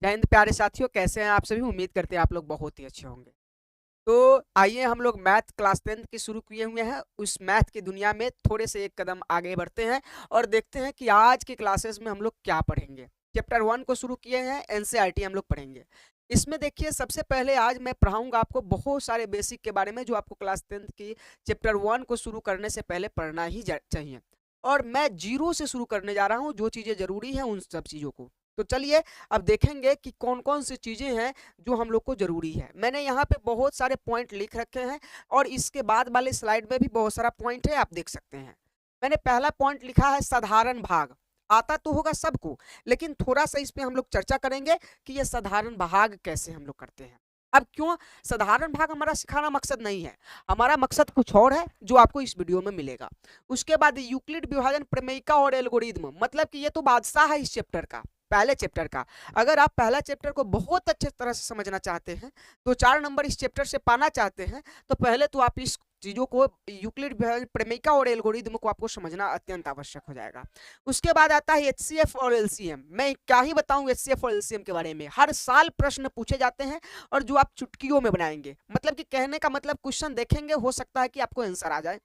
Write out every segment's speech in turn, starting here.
जय हिंद प्यारे साथियों, कैसे हैं आप सभी। उम्मीद करते हैं आप लोग बहुत ही अच्छे होंगे। तो आइए हम लोग मैथ क्लास 10 की शुरू किए हुए हैं, उस मैथ की दुनिया में थोड़े से एक कदम आगे बढ़ते हैं और देखते हैं कि आज की क्लासेस में हम लोग क्या पढ़ेंगे। चैप्टर 1 को शुरू किए हैं, एनसीईआरटी हम लोग पढ़ेंगे। इसमें देखिए, सबसे पहले आज मैं पढ़ाऊंगा आपको बहुत सारे बेसिक के बारे में जो आपको क्लास 10 की चैप्टर 1 को शुरू करने से पहले पढ़ना ही चाहिए। और मैं जीरो से शुरू करने जा रहा हूँ, जो चीज़ें जरूरी हैं उन सब चीज़ों को। तो चलिए अब देखेंगे कि कौन कौन सी चीज़ें हैं जो हम लोग को ज़रूरी है। मैंने यहाँ पे बहुत सारे पॉइंट लिख रखे हैं और इसके बाद वाले स्लाइड में भी बहुत सारा पॉइंट है, आप देख सकते हैं। मैंने पहला पॉइंट लिखा है साधारण भाग। आता तो होगा सबको, लेकिन थोड़ा सा इस पे हम लोग चर्चा करेंगे कि ये साधारण भाग कैसे हम लोग करते हैं। अब क्यों साधारण भाग हमारा सिखाना मकसद नहीं है, हमारा मकसद कुछ और है जो आपको इस वीडियो में मिलेगा। उसके बाद यूक्लिड विभाजन प्रमेयिका और एल्गोरिदम, मतलब कि ये तो बादशाह है इस चैप्टर का, पहले चैप्टर का। अगर आप पहला चैप्टर को बहुत अच्छे तरह से समझना चाहते हैं, तो 4 नंबर इस चैप्टर से पाना चाहते हैं, तो पहले तो आप इस चीजों को, यूक्लिड प्रमेयिका और एल्गोरिदम को आपको समझना अत्यंत आवश्यक हो जाएगा। उसके बाद आता है एचसीएफ और एलसीएम। मैं क्या ही बताऊं एचसीएफ और एलसीएम के बारे में, हर साल प्रश्न पूछे जाते हैं और जो आप चुटकियों में बनाएंगे, मतलब कि कहने का मतलब क्वेश्चन देखेंगे, हो सकता है कि आपको आंसर आ जाए।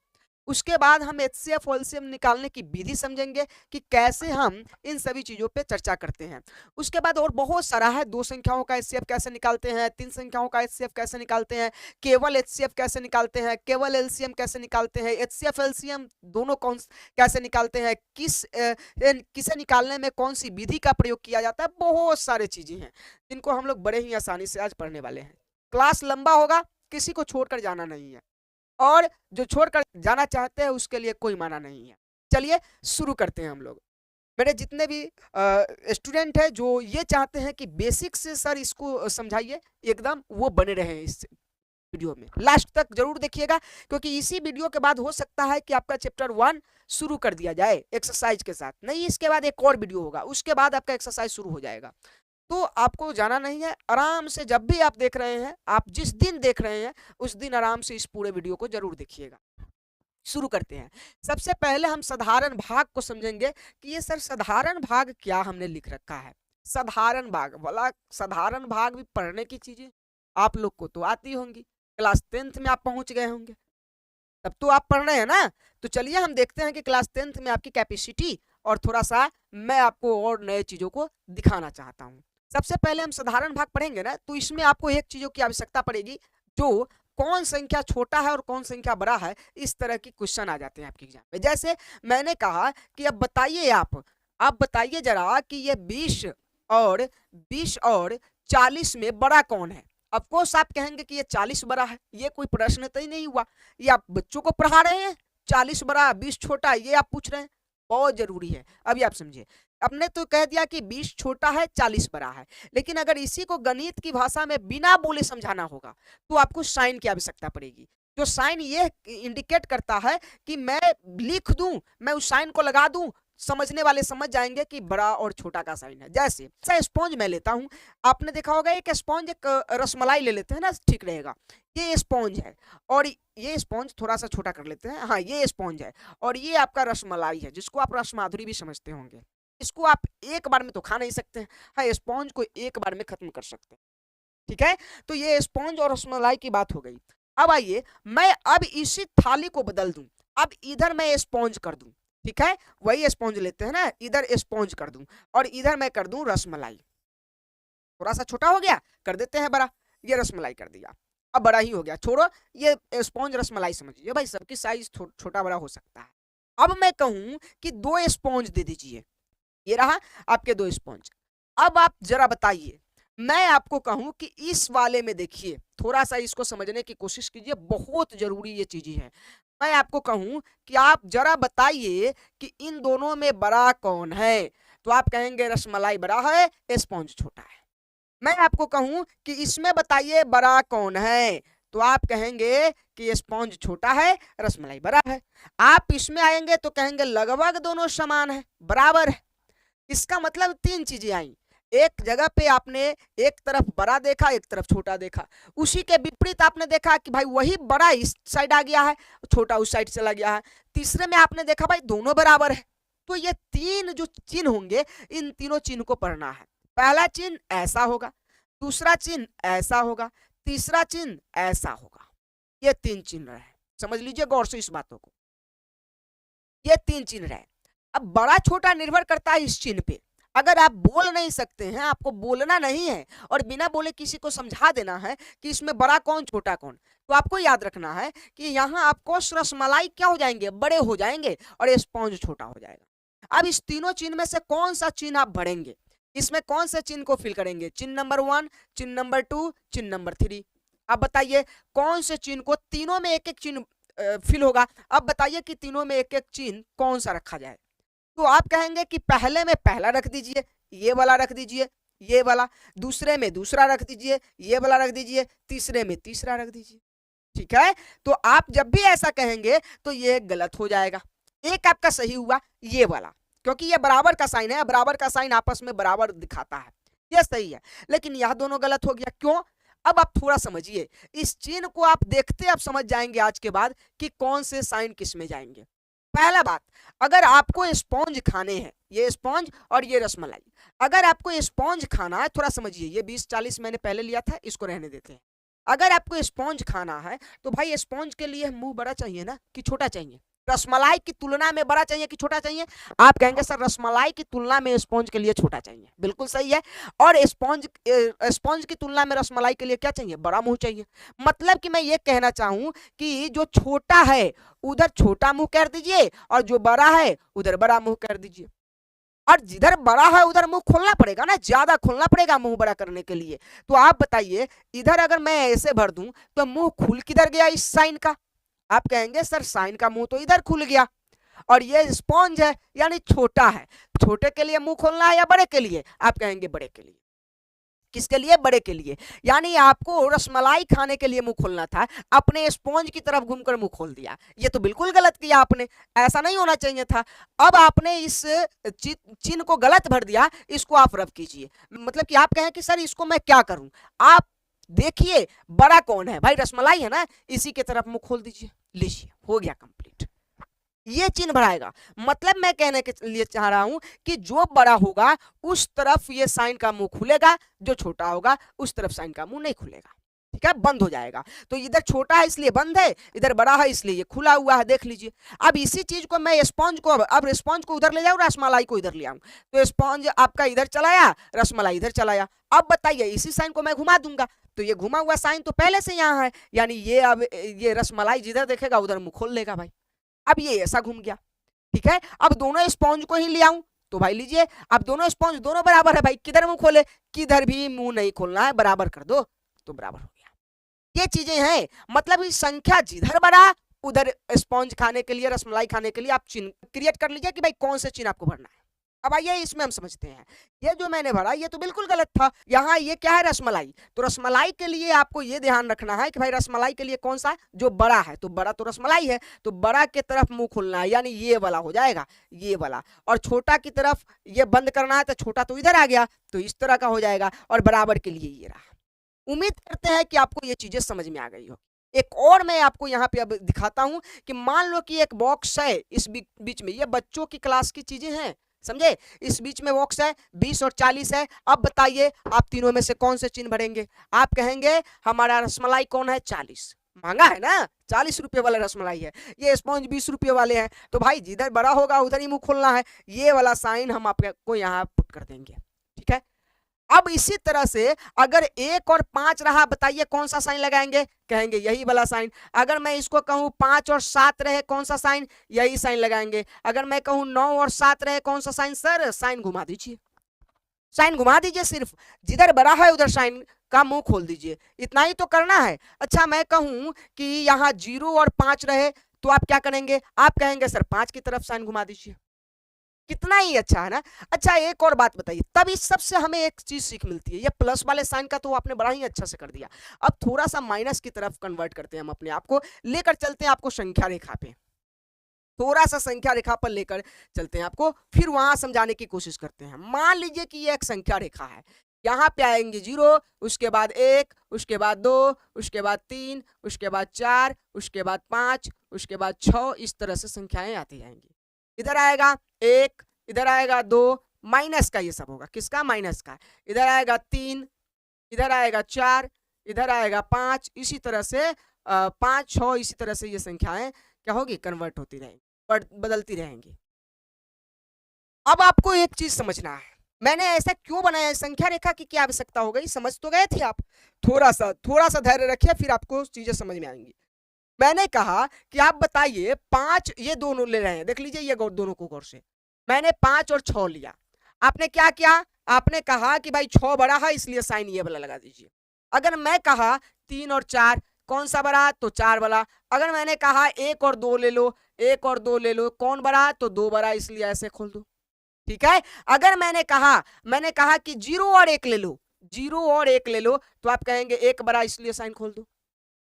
उसके बाद हम एचसीएफ और एलसीएम निकालने की विधि समझेंगे कि कैसे हम इन सभी चीजों पे चर्चा करते हैं। उसके बाद और बहुत सारा है, 2 संख्याओं का एचसीएफ कैसे निकालते हैं, 3 संख्याओं का एचसीएफ कैसे निकालते हैं, केवल एचसीएफ कैसे निकालते हैं, केवल एलसीएम कैसे निकालते हैं, एचसीएफ एलसीएम दोनों कौन कैसे निकालते हैं, किसे निकालने में कौन सी विधि का प्रयोग किया जाता है। बहुत सारी चीजें हैं जिनको हम लोग बड़े ही आसानी से आज पढ़ने वाले हैं। क्लास लंबा होगा, किसी को छोड़कर जाना नहीं है, और जो छोड़कर जाना चाहते हैं उसके लिए कोई माना नहीं है। चलिए शुरू करते हैं हम लोग। मेरे जितने भी स्टूडेंट हैं जो ये चाहते हैं कि बेसिक से सर इसको समझाइए एकदम, वो बने रहे इस वीडियो में, लास्ट तक जरूर देखिएगा, क्योंकि इसी वीडियो के बाद हो सकता है कि आपका चैप्टर 1 शुरू कर दिया जाए एक्सरसाइज के साथ। नहीं, इसके बाद एक और वीडियो होगा, उसके बाद आपका एक्सरसाइज शुरू हो जाएगा। तो आपको जाना नहीं है, आराम से जब भी आप देख रहे हैं, आप जिस दिन देख रहे हैं उस दिन आराम से इस पूरे वीडियो को जरूर देखिएगा। शुरू करते हैं। सबसे पहले हम साधारण भाग को समझेंगे कि ये सर साधारण भाग क्या हमने लिख रखा है। साधारण भाग वाला, साधारण भाग भी पढ़ने की चीजें आप लोग को तो आती होंगी, क्लास 10th में आप पहुंच गए होंगे, तब तो आप पढ़ रहे हैं ना। तो चलिए हम देखते हैं कि क्लास 10th में आपकी कैपेसिटी, और थोड़ा सा मैं आपको और नए चीजों को दिखाना चाहता हूँ। सबसे पहले हम साधारण भाग पढ़ेंगे ना, तो इसमें आपको एक चीजों की आवश्यकता पड़ेगी, जो कौन संख्या छोटा है और कौन संख्या बड़ा है, इस तरह की क्वेश्चन आ जाते हैं आपके एग्जाम में। जैसे मैंने कहा कि अब बताइए, आप बताइए जरा कि ये 20 और 40 में बड़ा कौन है। ऑफ कोर्स आप कहेंगे कि ये 40 बड़ा है, ये कोई प्रश्न तो ही नहीं हुआ, ये आप बच्चों को पढ़ा रहे हैं। 40 बड़ा 20 छोटा, ये आप पूछ रहे हैं, बहुत जरूरी है। अभी आप समझिए, आपने तो कह दिया कि 20 छोटा है 40 बड़ा है, लेकिन अगर इसी को गणित की भाषा में बिना बोले समझाना होगा तो आपको साइन की आवश्यकता पड़ेगी। जो साइन ये इंडिकेट करता है कि मैं लिख दूं, मैं उस साइन को लगा दूं, समझने वाले समझ जाएंगे कि बड़ा और छोटा का साइन है। जैसे स्पॉन्ज मैं लेता हूं, आपने देखा होगा एक स्पॉन्ज, एक रसमलाई ले लेते हैं ना, ठीक रहेगा। ये स्पॉन्ज है और ये स्पॉन्ज थोड़ा सा छोटा कर लेते हैं, हाँ ये स्पॉन्ज है, और ये आपका रसमलाई है जिसको आप रसमाधुरी भी समझते होंगे। इसको आप एक बार में तो खा नहीं सकते, हाँ स्पॉन्ज को एक बार में खत्म कर सकते हैं, ठीक है। तो ये स्पॉन्ज और रसमलाई की बात हो गई। अब आइए, मैं अब इसी थाली को बदल दूं, अब इधर मैं स्पॉन्ज कर दूं, ठीक है, वही स्पॉन्ज लेते हैं ना, इधर स्पॉन्ज कर दूं और इधर मैं कर दूं रसमलाई। थोड़ा सा छोटा हो गया, कर देते हैं बड़ा, ये रसमलाई कर दिया, अब बड़ा ही हो गया, छोड़ो ये स्पॉन्ज रसमलाई समझिए भाई, सबकी साइज छोटा बड़ा हो सकता है। अब मैं कहूं कि 2 स्पॉन्ज दे दीजिए, ये रहा आपके 2 स्पॉन्ज। अब आप जरा बताइए, मैं आपको कहूं कि इस वाले में देखिए, थोड़ा सा इसको समझने की कोशिश कीजिए, बहुत जरूरी ये चीजें हैं। मैं आपको कहूं कि आप जरा बताइए कि इन दोनों में बड़ा कौन है, तो आप कहेंगे रसमलाई बड़ा है, स्पॉन्ज छोटा है। मैं आपको कहूं कि इसमें बताइए बड़ा कौन है, तो आप कहेंगे कि स्पॉन्ज छोटा है, रसमलाई बड़ा है। आप इसमें आएंगे तो कहेंगे लगभग दोनों समान है, बराबर है। इसका मतलब 3 चीजें आई। एक जगह पे आपने एक तरफ बड़ा देखा, एक तरफ छोटा देखा, उसी के विपरीत आपने देखा कि भाई वही बड़ा इस साइड आ गया है, छोटा उस साइड चला गया है। तीसरे में आपने देखा भाई दोनों बराबर है। तो ये 3 जो चिन्ह होंगे, इन तीनों चिन्ह को पढ़ना है। पहला चिन्ह ऐसा होगा, दूसरा चिन्ह ऐसा होगा, तीसरा चिन्ह ऐसा होगा। ये 3 चिन्ह रहे, समझ लीजिए गौर से इस बातों को। ये 3 चिन्ह रहे। अब बड़ा छोटा निर्भर करता है इस चिन्ह पे। अगर आप बोल नहीं सकते हैं, आपको बोलना नहीं है और बिना बोले किसी को समझा देना है कि इसमें बड़ा कौन छोटा कौन, तो आपको याद रखना है कि यहाँ आपको रसमलाई क्या हो जाएंगे, बड़े हो जाएंगे और स्पॉन्ज छोटा हो जाएगा। अब इस तीनों चिन्ह में से कौन सा चिन्ह आप भरेंगे, इसमें कौन से चिन्ह को फिल करेंगे, चिन्ह नंबर 1, चिन्ह नंबर 2, चिन्ह नंबर 3। अब बताइए कौन से चिन्ह को, तीनों में एक एक चिन्ह फिल होगा। अब बताइए कि तीनों में एक एक चिन्ह कौन सा रखा जाए। तो आप कहेंगे कि पहले में पहला रख दीजिए, ये वाला रख दीजिए, ये वाला, दूसरे में दूसरा रख दीजिए, ये वाला रख दीजिए, तीसरे में तीसरा रख दीजिए। ठीक है, तो आप जब भी ऐसा कहेंगे तो ये गलत हो जाएगा। एक आपका सही हुआ ये वाला, क्योंकि ये बराबर का साइन है, बराबर का साइन आपस में बराबर दिखाता है, ये सही है। लेकिन यह दोनों गलत हो गया, क्यों? अब आप थोड़ा समझिए, इस चिन्ह को आप देखते आप समझ जाएंगे आज के बाद कि कौन से साइन किस में जाएंगे। पहला बात, अगर आपको स्पॉन्ज खाने हैं, ये स्पॉन्ज और ये रसमलाई, अगर आपको स्पॉन्ज खाना है, थोड़ा समझिए, ये 20-40 मैंने पहले लिया था, इसको रहने देते हैं। अगर आपको स्पॉन्ज खाना है तो भाई स्पॉन्ज के लिए मुंह बड़ा चाहिए ना कि छोटा चाहिए? रसमलाई की तुलना में बड़ा चाहिए कि छोटा चाहिए? आप कहेंगे सर रसमलाई की तुलना में स्पॉन्ज के लिए छोटा चाहिए, बिल्कुल सही है। और स्पॉन्ज की तुलना में रसमलाई के लिए क्या चाहिए, बड़ा मुंह चाहिए। मतलब कि मैं ये कहना चाहूं कि जो छोटा है उधर छोटा मुंह कर दीजिए और जो बड़ा है उधर बड़ा मुंह कर दीजिए। और जिधर बड़ा है उधर मुंह खोलना पड़ेगा ना, ज्यादा खोलना पड़ेगा मुंह बड़ा करने के लिए। तो आप बताइए, इधर अगर मैं ऐसे भर दूं तो मुंह खुल किधर गया इस साइन का? आप कहेंगे सर साइन का मुंह तो इधर खुल गया, और ये स्पॉन्ज है यानी छोटा है, छोटे के लिए मुंह खोलना है या बड़े के लिए? आप कहेंगे बड़े के लिए। किसके लिए? बड़े के लिए। यानी आपको रसमलाई खाने के लिए मुंह खोलना था, अपने स्पॉन्ज की तरफ घूमकर मुंह खोल दिया। ये तो बिल्कुल गलत किया आपने, ऐसा नहीं होना चाहिए था। अब आपने इस चिन्ह को गलत भर दिया, इसको आप रब कीजिए। मतलब कि आप कहें कि सर इसको मैं क्या करूं? आप देखिए बड़ा कौन है, भाई रसमलाई है ना, इसी की तरफ मुंह खोल दीजिए, लीजिए हो गया कंप्लीट। ये चिन्ह बढ़ाएगा। मतलब मैं कहने के लिए चाह रहा हूं कि जो बड़ा होगा उस तरफ ये साइन का मुंह खुलेगा, जो छोटा होगा उस तरफ साइन का मुंह नहीं खुलेगा। ठीक है, बंद हो जाएगा। तो इधर छोटा है इसलिए बंद है, इधर बड़ा है इसलिए ये खुला हुआ है, देख लीजिए। अब इसी चीज को मैं स्पॉन्ज को, अब स्पॉन्ज को उधर ले जाऊं, रसमलाई को इधर ले आऊं, तो स्पॉन्ज आपका इधर चलाया, रसमलाई इधर चलाया। अब बताइए इसी साइन को मैं घुमा दूंगा तो ये घुमा हुआ साइन तो पहले से यहाँ है, यानी ये अब ये रसमलाई जिधर देखेगा उधर मुंह खोल लेगा भाई। अब ये ऐसा घूम गया। ठीक है, अब दोनों स्पॉन्ज को ही ले आऊं तो भाई लीजिए, अब दोनों स्पॉन्ज दोनों बराबर है भाई, किधर मुंह खोले, किधर भी मुंह नहीं खोलना है, बराबर कर दो तो बराबर हो गया। ये चीजें हैं, मतलब इस संख्या जिधर बड़ा उधर स्पॉन्ज खाने के लिए, रसमलाई खाने के लिए आप चिन्ह क्रिएट कर लीजिए कि भाई कौन से चिन्ह आपको भरना है। अब आइए इसमें हम समझते हैं, ये जो मैंने भरा ये तो बिल्कुल गलत था। यहाँ ये क्या है, रसमलाई। तो रसमलाई के लिए आपको ये ध्यान रखना है कि भाई रसमलाई के लिए कौन सा, जो बड़ा है, तो बड़ा तो रसमलाई है, तो बड़ा के तरफ मुंह खोलना है, यानी ये वाला हो जाएगा, ये वाला। और छोटा की तरफ ये बंद करना है, तो छोटा तो इधर आ गया, तो इस तरह का हो जाएगा। और बराबर के लिए ये रहा। उम्मीद करते हैं कि आपको ये चीजें समझ में आ गई हो। एक और मैं आपको यहाँ पे अब दिखाता हूं कि मान लो कि एक बॉक्स है, इस बीच में, ये बच्चों की क्लास की चीजें हैं, समझे। इस बीच में बॉक्स है, 20 और 40 है। अब बताइए आप तीनों में से कौन से चिन्ह भरेंगे? आप कहेंगे हमारा रसमलाई कौन है, 40, महंगा है ना, 40 रुपये वाला रसमलाई है, ये स्पॉन्ज 20 रुपये वाले हैं। तो भाई जिधर बड़ा होगा उधर ही मुंह खोलना है, ये वाला साइन हम आपको यहाँ पुट कर देंगे। ठीक है, अब इसी तरह से अगर 1 और 5 रहा, बताइए कौन सा साइन लगाएंगे? कहेंगे यही वाला साइन। अगर मैं इसको कहूं 5 और 7 रहे, कौन सा साइन? यही साइन लगाएंगे। अगर मैं कहूं 9 और 7 रहे, कौन सा साइन? सर साइन घुमा दीजिए, साइन घुमा दीजिए, सिर्फ जिधर बड़ा है उधर साइन का मुंह खोल दीजिए, इतना ही तो करना है। अच्छा मैं कहूं कि यहाँ 0 और 5 रहे तो आप क्या करेंगे? आप कहेंगे सर 5 की तरफ साइन घुमा दीजिए, कितना ही अच्छा है ना। अच्छा एक और बात बताइए, तब इस सबसे हमें एक चीज सीख मिलती है, ये प्लस वाले साइन का तो आपने बड़ा ही अच्छा से कर दिया। अब थोड़ा सा माइनस की तरफ कन्वर्ट करते हैं हम अपने आप को, लेकर चलते हैं आपको संख्या रेखा पे, थोड़ा सा संख्या रेखा पर लेकर चलते हैं आपको, फिर वहां समझाने की कोशिश करते हैं। मान लीजिए कि ये एक संख्या रेखा है, यहाँ पे आएंगे 0, उसके बाद 1, उसके बाद 2, उसके बाद 3, उसके बाद 4, उसके बाद 5, उसके बाद 6, इस तरह से संख्याएं आती जाएंगी। इधर आएगा 1, इधर आएगा 2, माइनस का ये सब होगा, किसका? माइनस का। इधर आएगा 3, इधर आएगा 4, इधर आएगा 5, इसी तरह से 5 6 इसी तरह से ये संख्याएं क्या होगी? कन्वर्ट होती रहेंगी, बदलती रहेंगी। अब आपको एक चीज समझना है, मैंने ऐसा क्यों बनाया है, संख्या रेखा की क्या आवश्यकता हो गई, समझ तो गए थे आप? थोड़ा सा धैर्य रखिए, फिर आपको चीजें समझ में आएंगी। मैंने कहा कि आप बताइए 5, ये दोनों ले रहे हैं, देख लीजिए ये दोनों को गौर से। मैंने 5 और 6 लिया, आपने क्या किया? आपने कहा कि भाई 6 बड़ा है इसलिए साइन ये वाला लगा दीजिए। अगर मैं कहा 3 और 4, कौन सा बड़ा? तो 4 बड़ा। अगर मैंने कहा 1 और 2 ले लो, 1 और 2 ले लो, कौन बड़ा? तो 2 बड़ा, इसलिए ऐसे खोल दो, ठीक है। अगर मैंने कहा कि 0 और 1 ले लो, 0 और 1 ले लो, तो आप कहेंगे 1 बड़ा, इसलिए साइन खोल दो।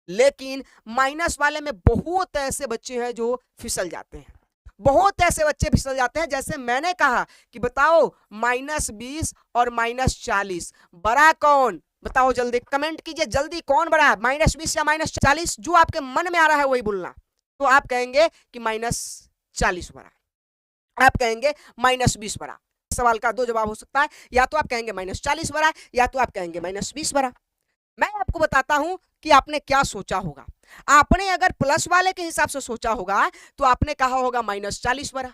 लेकिन माइनस वाले में बहुत ऐसे बच्चे हैं जो फिसल जाते हैं, बहुत ऐसे बच्चे फिसल जाते हैं। जैसे मैंने कहा कि बताओ -20 और -40 बड़ा कौन? बताओ जल्दी, कमेंट कीजिए जल्दी, कौन बड़ा है, -20 या -40? जो आपके मन में आ रहा है वही बोलना। तो आप कहेंगे कि -40 बड़ा, आप कहेंगे -20 बड़ा। सवाल का दो जवाब हो सकता है, या तो आप कहेंगे -40 बड़ा, या तो आप कहेंगे -20 बड़ा। मैं आपको बताता हूं कि आपने क्या सोचा होगा। आपने अगर प्लस वाले के हिसाब से सोचा होगा तो आपने कहा होगा -40 बड़ा,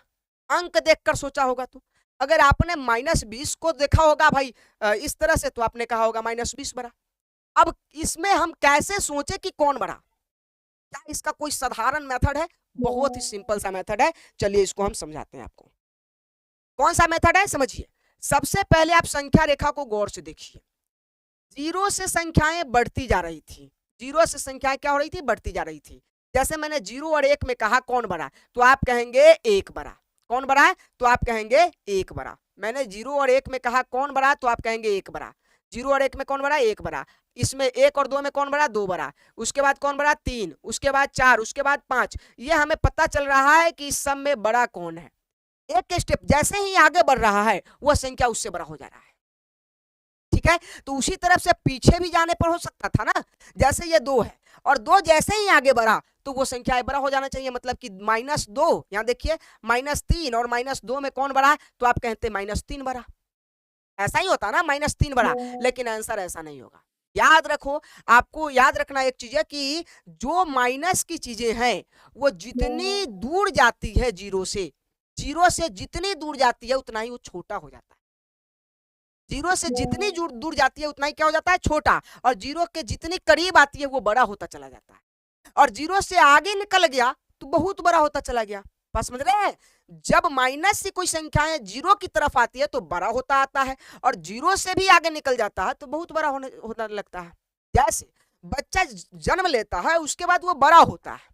अंक देखकर सोचा होगा। तो अगर आपने -20 को देखा होगा भाई इस तरह से, तो आपने कहा होगा -20 बड़ा। अब इसमें हम कैसे सोचे कि कौन बड़ा? क्या इसका कोई साधारण मेथड है? बहुत ही सिंपल सा मेथड है, चलिए इसको हम समझाते हैं आपको। कौन सा मेथड है समझिए। सबसे पहले आप संख्या रेखा को गौर से देखिए। 0 से संख्याएं बढ़ती जा रही थी, 0 से संख्याएं क्या हो रही थी? बढ़ती जा रही थी। जैसे मैंने 0 और 1 में कहा कौन बड़ा, तो आप कहेंगे 1 बड़ा। कौन बड़ा है? तो आप कहेंगे 1 बड़ा। मैंने 0 और 1 में कहा कौन बड़ा, तो आप कहेंगे 1 बड़ा। 0 और 1 में कौन बड़ा? 1 बड़ा। इसमें 1 और 2 में कौन बड़ा? 2 बड़ा। उसके बाद कौन बड़ा? 3, उसके बाद 4, उसके बाद 5। ये हमें पता चल रहा है कि इस सब में बड़ा कौन है। एक स्टेप जैसे ही आगे बढ़ रहा है वह संख्या उससे बड़ा हो जा रहा है, ठीक है। तो उसी तरफ से पीछे भी जाने पर हो सकता था ना, जैसे ये 2 है और 2 जैसे ही आगे बढ़ा तो वो संख्या बड़ा हो जाना चाहिए, मतलब कि -2, यहां देखिए -3 और -2 में कौन बड़ा? तो आप कहते हैं -3 बड़ा। ऐसा ही होता ना, -3 बड़ा, लेकिन आंसर ऐसा नहीं होगा। याद रखो, आपको याद रखना एक चीज है कि जो माइनस की चीजें हैं वो जितनी दूर जाती है 0 से जितनी दूर जाती है उतना ही वो छोटा हो जाता है। 0 से जितनी दूर जाती है उतना ही क्या हो जाता है? छोटा। और 0 के जितनी करीब आती है वो बड़ा होता चला जाता है। और 0 से आगे निकल गया तो बहुत बड़ा होता चला गया। बात समझ रहे हैं? जब माइनस से कोई संख्याएं 0 की तरफ आती है तो बड़ा होता आता है, और 0 से भी आगे निकल जाता है तो बहुत बड़ा होने लगता है। जैसे बच्चा जन्म लेता है उसके बाद वो बड़ा होता है।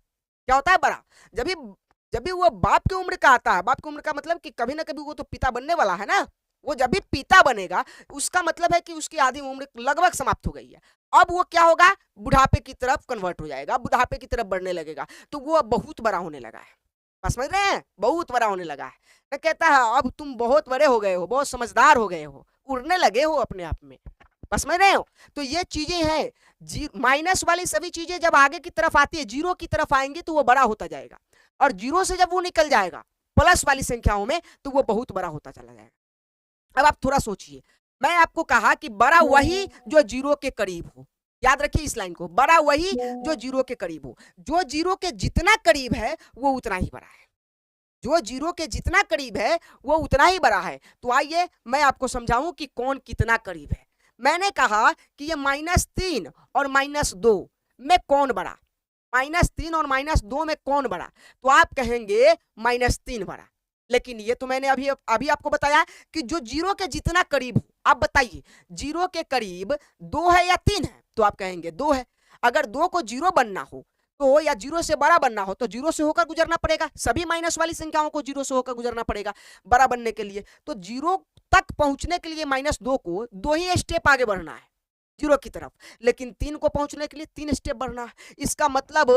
क्या होता है? बड़ा। जब भी वो बाप की उम्र का आता है, बाप की उम्र का मतलब कि कभी ना कभी वो तो पिता बनने वाला है ना, वो जब भी पिता बनेगा उसका मतलब है कि उसकी आधी उम्र लगभग समाप्त हो गई है। अब वो क्या होगा? बुढ़ापे की तरफ कन्वर्ट हो जाएगा, बुढ़ापे की तरफ बढ़ने लगेगा, तो वो बहुत बड़ा होने लगा है। समझ रहे हैं? बहुत बड़ा होने लगा है। मैं कहता है अब तुम बहुत बड़े हो गए हो, बहुत समझदार हो गए हो, उड़ने लगे हो अपने आप में। समझ रहे हो? तो ये चीजें हैं, माइनस वाली सभी चीजें जब आगे की तरफ आती है 0 की तरफ आएंगी तो वो बड़ा होता जाएगा, और 0 से जब वो निकल जाएगा प्लस वाली संख्याओं में तो वो बहुत बड़ा होता चला जाएगा। अब आप थोड़ा सोचिए, मैं आपको कहा कि बड़ा वही जो 0 के करीब हो। याद रखिए इस लाइन को, बड़ा वही जो 0 के करीब हो। जो 0 के जितना करीब है वो उतना ही बड़ा है, जो 0 के जितना करीब है वो उतना ही बड़ा है। तो आइए मैं आपको समझाऊं कि कौन कितना करीब है। मैंने कहा कि ये -3 और -2 में कौन बड़ा? -3 और -2 में कौन बड़ा? तो आप कहेंगे -3 बड़ा। लेकिन ये तो मैंने अभी आपको बताया कि जो 0 के जितना करीब हो। आप बताइए 0 के करीब 2 है या 3 है? तो आप कहेंगे 2 है। अगर 2 को 0 बनना हो तो, या 0 से बड़ा बनना हो तो 0 से होकर गुजरना पड़ेगा। सभी माइनस वाली संख्याओं को 0 से होकर गुजरना पड़ेगा बड़ा बनने के लिए। तो 0 तक पहुंचने के लिए -2 को 2 ही स्टेप आगे बढ़ना है 0 की तरफ, लेकिन 3 को पहुंचने के लिए 3 स्टेप बढ़ना है। इसका मतलब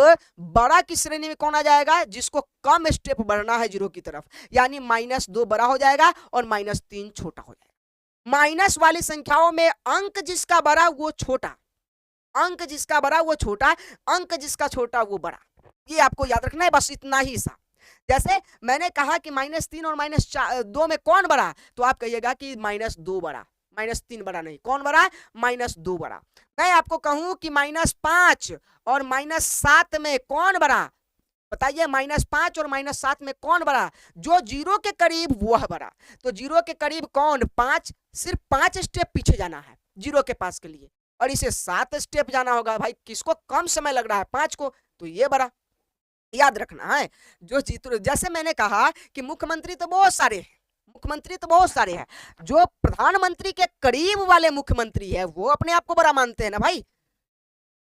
बड़ा की श्रेणी में कौन आ जाएगा? जिसको कम स्टेप बढ़ना है 0 की तरफ, यानी -2 बड़ा हो जाएगा और -3 छोटा हो जाएगा। माइनस वाली संख्याओं में अंक जिसका बड़ा वो छोटा, अंक जिसका बड़ा वो छोटा, अंक जिसका छोटा वो बड़ा। ये आपको याद रखना है, बस इतना ही सा। जैसे मैंने कहा कि -3 और -2 में कौन बड़ा, तो आप कहिएगा कि -2 बड़ा, -3 बड़ा नहीं, कौन बड़ा, -2 बड़ा। मैं आपको कहूं कि -5 और -7 में कौन बड़ा, बताइए -5 और -7 में कौन बड़ा, जो जीरो के करीब वह बड़ा। तो जीरो के करीब कौन, 5, सिर्फ 5 स्टेप पीछे जाना है जीरो के पास के लिए, और इसे 7 स्टेप जाना होगा। भाई किसको कम समय लग रहा है, 5 को, तो ये बड़ा, याद रखना है। जो जीत, जैसे मैंने कहा कि मुख्यमंत्री तो बहुत सारे हैं, मुख्यमंत्री तो बहुत सारे हैं, जो प्रधानमंत्री के करीब वाले मुख्यमंत्री है वो अपने आप को बड़ा मानते हैं ना भाई,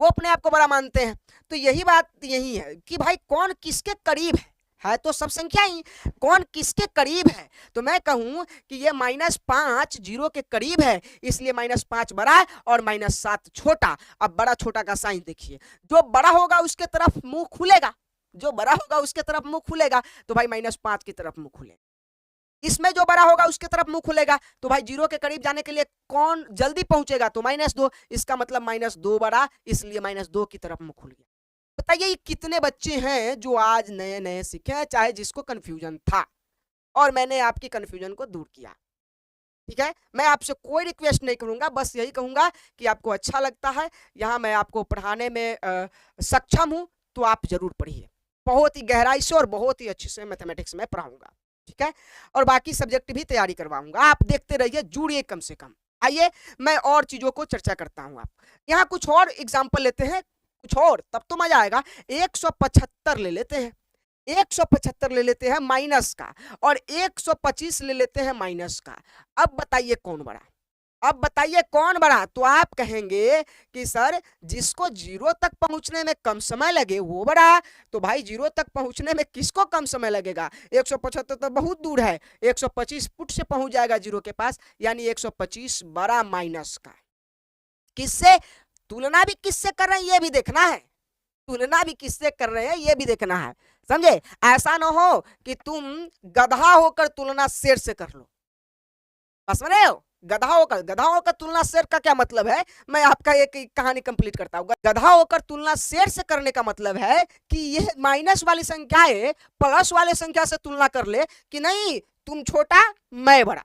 वो अपने आप को बड़ा मानते हैं। तो यही बात यही है कि भाई कौन किसके करीब है तो सब संख्या ही, कौन किसके करीब है। तो मैं कहूं कि ये -5 जीरो के करीब है, इसलिए -5 बड़ा है और -7 छोटा। अब बड़ा छोटा का साइन देखिए, जो बड़ा होगा उसके तरफ मुंह खुलेगा, जो बड़ा होगा उसके तरफ मुंह खुलेगा, तो भाई -5 की तरफ मुंह खुलेगा। इसमें जो बड़ा होगा उसके तरफ मुंह खुलेगा, तो भाई जीरो के करीब जाने के लिए कौन जल्दी पहुंचेगा, तो -2, इसका मतलब -2 बड़ा, इसलिए -2 की तरफ मुंह खुल गया। बताइए ये कितने बच्चे हैं जो आज नए नए सीखे हैं, चाहे जिसको कंफ्यूजन था, और मैंने आपकी कंफ्यूजन को दूर किया। ठीक है, मैं आपसे कोई रिक्वेस्ट नहीं करूंगा, बस यही कहूंगा कि आपको अच्छा लगता है, यहाँ मैं आपको पढ़ाने में सक्षम हूं, तो आप जरूर पढ़िए, बहुत ही गहराई से और बहुत ही अच्छे से मैथमेटिक्स में पढ़ाऊंगा। ठीक है, और बाकी सब्जेक्ट भी तैयारी करवाऊंगा, आप देखते रहिए, जुड़िए कम से कम। आइए मैं और चीजों को चर्चा करता हूं। आप यहाँ कुछ और एग्जाम्पल लेते हैं, कुछ और, तब तो मजा आएगा। 175 ले लेते हैं, 175 ले लेते हैं माइनस का, और 125 ले लेते हैं माइनस का। अब बताइए कौन बड़ा, अब बताइए कौन बड़ा। तो आप कहेंगे कि सर जिसको जीरो तक पहुंचने में कम समय लगे वो बड़ा। तो भाई जीरो तक पहुंचने में किसको कम समय लगेगा, 175 तो बहुत दूर है, 125 फुट से पहुंच जाएगा जीरो के पास, यानी 125 बड़ा माइनस का। किससे तुलना भी किससे कर रहे हैं ये भी देखना है, तुलना भी किससे कर रहे हैं ये भी देखना है, समझे। ऐसा ना हो कि तुम गधा होकर तुलना शेर से कर लो, बस में हो, गधा होकर तुलना शेर का क्या मतलब है, मैं आपका एक कहानी कंप्लीट करता हूँ। गधा होकर तुलना शेर से करने का मतलब है कि ये माइनस वाली संख्याएं प्लस वाले संख्या से तुलना कर ले कि नहीं तुम छोटा मैं बड़ा।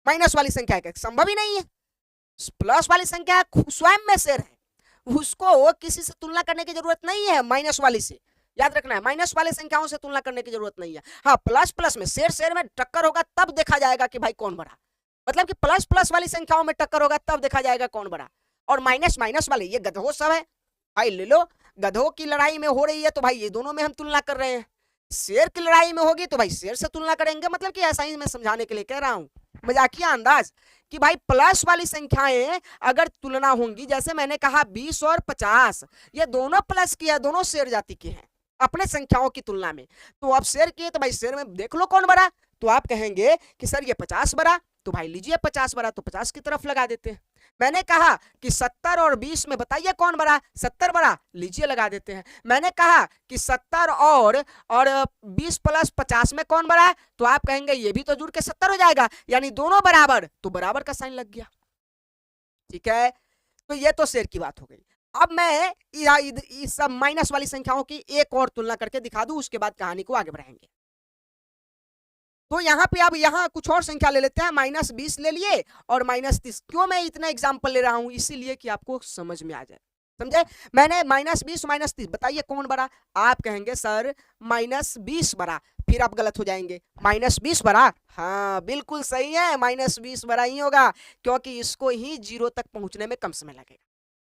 माइनस वाली संख्या का संभव ही नहीं है, प्लस वाली संख्या स्वयं में शेर है, उसको किसी से तुलना करने की जरूरत नहीं है, माइनस वाली से, याद रखना है, माइनस वाले संख्याओं से तुलना करने की जरूरत नहीं है। हाँ प्लस प्लस में शेर में टक्कर होगा तब देखा जाएगा कि भाई कौन बड़ा, मतलब कि प्लस प्लस वाली संख्याओं में टक्कर होगा तब देखा जाएगा कौन बड़ा। और माइनस माइनस वाले ये गधों सब है भाई, ले लो, गधों की लड़ाई में हो रही है तो भाई ये दोनों में हम तुलना कर रहे हैं, शेर की लड़ाई में होगी तो भाई शेर से तुलना करेंगे। मतलब कि ऐसा ही मैं समझाने के लिए कह रहा हूं, मजाकिया अंदाज, कि भाई प्लस वाली संख्याएं अगर तुलना होंगी, जैसे मैंने कहा 20 और 50, ये दोनों प्लस की है, दोनों शेर जाति के हैं अपने संख्याओं की तुलना में। तो अब शेर की है तो भाई शेर में देख लो कौन बड़ा, तो आप कहेंगे कि सर ये 50 बड़ा, तो भाई लीजिए 50 बड़ा, तो 50 की तरफ लगा देते हैं। मैंने कहा कि 70 और 20 में बताइए कौन बड़ा, 70 बड़ा, लीजिए लगा देते हैं। मैंने कहा कि 70 और 20 प्लस 50 में कौन बड़ा है, तो आप कहेंगे ये भी तो जुड़ के 70 हो जाएगा, यानी दोनों बराबर, तो बराबर का साइन लग गया। ठीक है, तो ये तो शेर की बात हो गई। अब मैं इस सब माइनस वाली संख्याओं की एक और तुलना करके दिखा दूं, उसके बाद कहानी को आगे बढ़ाएंगे। तो यहाँ पे अब यहाँ कुछ और संख्या ले लेते हैं, -20 ले लिए और -30। क्यों मैं इतना एग्जाम्पल ले रहा हूं, इसीलिए कि आपको समझ में आ जाए, समझे। मैंने -20 -30, बताइए कौन बड़ा, आप कहेंगे सर -20 बड़ा, फिर आप गलत हो जाएंगे, -20 बड़ा, हाँ बिल्कुल सही है, -20 बड़ा ही होगा, क्योंकि इसको ही जीरो तक पहुंचने में कम समय लगेगा।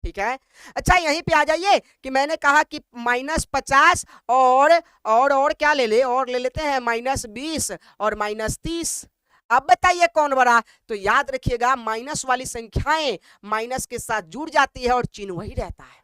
ठीक है, अच्छा यहीं पे आ जाइए कि मैंने कहा कि -50 और क्या ले ले, और ले लेते हैं -20 और -30। अब बताइए कौन बड़ा, तो याद रखिएगा माइनस वाली संख्याएं माइनस के साथ जुड़ जाती है और चिन्ह वही रहता है,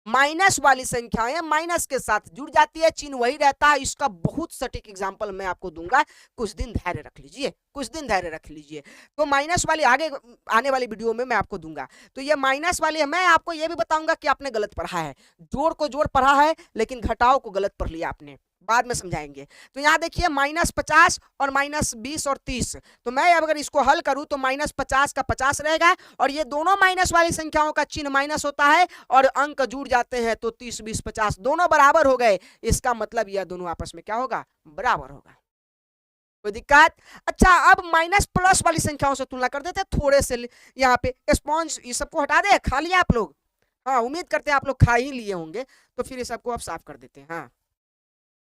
माइनस वाली संख्याएं माइनस के साथ जुड़ जाती है, चिन्ह वही रहता है। इसका बहुत सटीक एग्जांपल मैं आपको दूंगा, कुछ दिन धैर्य रख लीजिए, कुछ दिन धैर्य रख लीजिए। तो माइनस वाली आगे आने वाली वीडियो में मैं आपको दूंगा। तो ये माइनस वाली है, मैं आपको ये भी बताऊंगा कि आपने गलत पढ़ा है, जोड़ को जोड़ पढ़ा है लेकिन घटाव को गलत पढ़ लिया आपने, बाद में समझाएंगे। तो यहाँ देखिए -50 और -20 और 30, तो मैं अगर इसको हल करूं तो -50 का 50 रहेगा, और ये दोनों माइनस वाली संख्याओं का चिन्ह माइनस होता है और अंक जुड़ जाते हैं, तो 30 20 50 दोनों बराबर हो गए। इसका मतलब यह दोनों आपस में क्या होगा, बराबर होगा। कोई दिक्कत? अच्छा, अब माइनस प्लस वाली संख्याओं से तुलना कर देते हैं थोड़े से। यहाँ पे स्पॉन्ज ये सबको हटा दे, खा लिया आप लोग? हाँ, उम्मीद करते हैं आप लोग खा ही लिए होंगे, तो फिर ये सबको अब साफ कर देते हैं। हाँ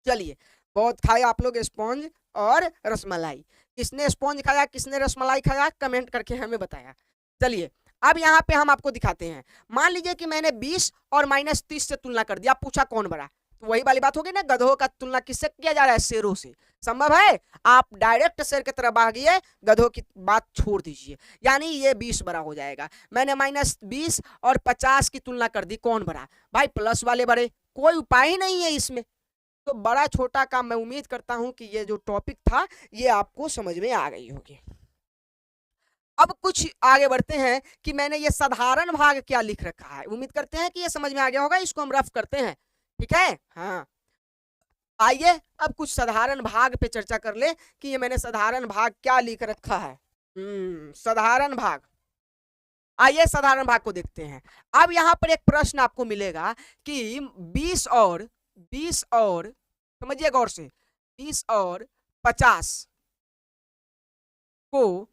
चलिए, बहुत खाए आप लोग स्पॉन्ज और रसमलाई। किसने स्पॉन्ज खाया, किसने रसमलाई खाया, कमेंट करके हमें बताया। चलिए, अब यहाँ पे हम आपको दिखाते हैं। मान लीजिए कि मैंने 20 और -30 से तुलना कर दिया, पूछा कौन बड़ा, तो वही वाली बात होगी ना, गधों का तुलना किससे किया जा रहा है, शेरों से। संभव है? आप डायरेक्ट शेर की तरफ भागिए, गधों की बात छोड़ दीजिए, यानी ये 20 बड़ा हो जाएगा। मैंने -20 और 50 की तुलना कर दी, कौन बड़ा? भाई प्लस वाले बड़े, कोई उपाय ही नहीं है इसमें। तो बड़ा छोटा का मैं उम्मीद करता हूं कि ये जो टॉपिक था ये आपको समझ में आ गई होगी। अब कुछ आगे बढ़ते हैं कि मैंने ये साधारण भाग क्या लिख रखा है, उम्मीद करते हैं कि ये समझ में आ गया होगा। इसको हम रफ करते हैं, ठीक है? हाँ, आइए अब कुछ साधारण भाग पे चर्चा कर ले कि ये मैंने साधारण भाग क्या लिख रखा है। साधारण भाग, आइए साधारण भाग को देखते हैं। अब यहां पर एक प्रश्न आपको मिलेगा कि 20 और समझिए गौर से, 20 और 50 को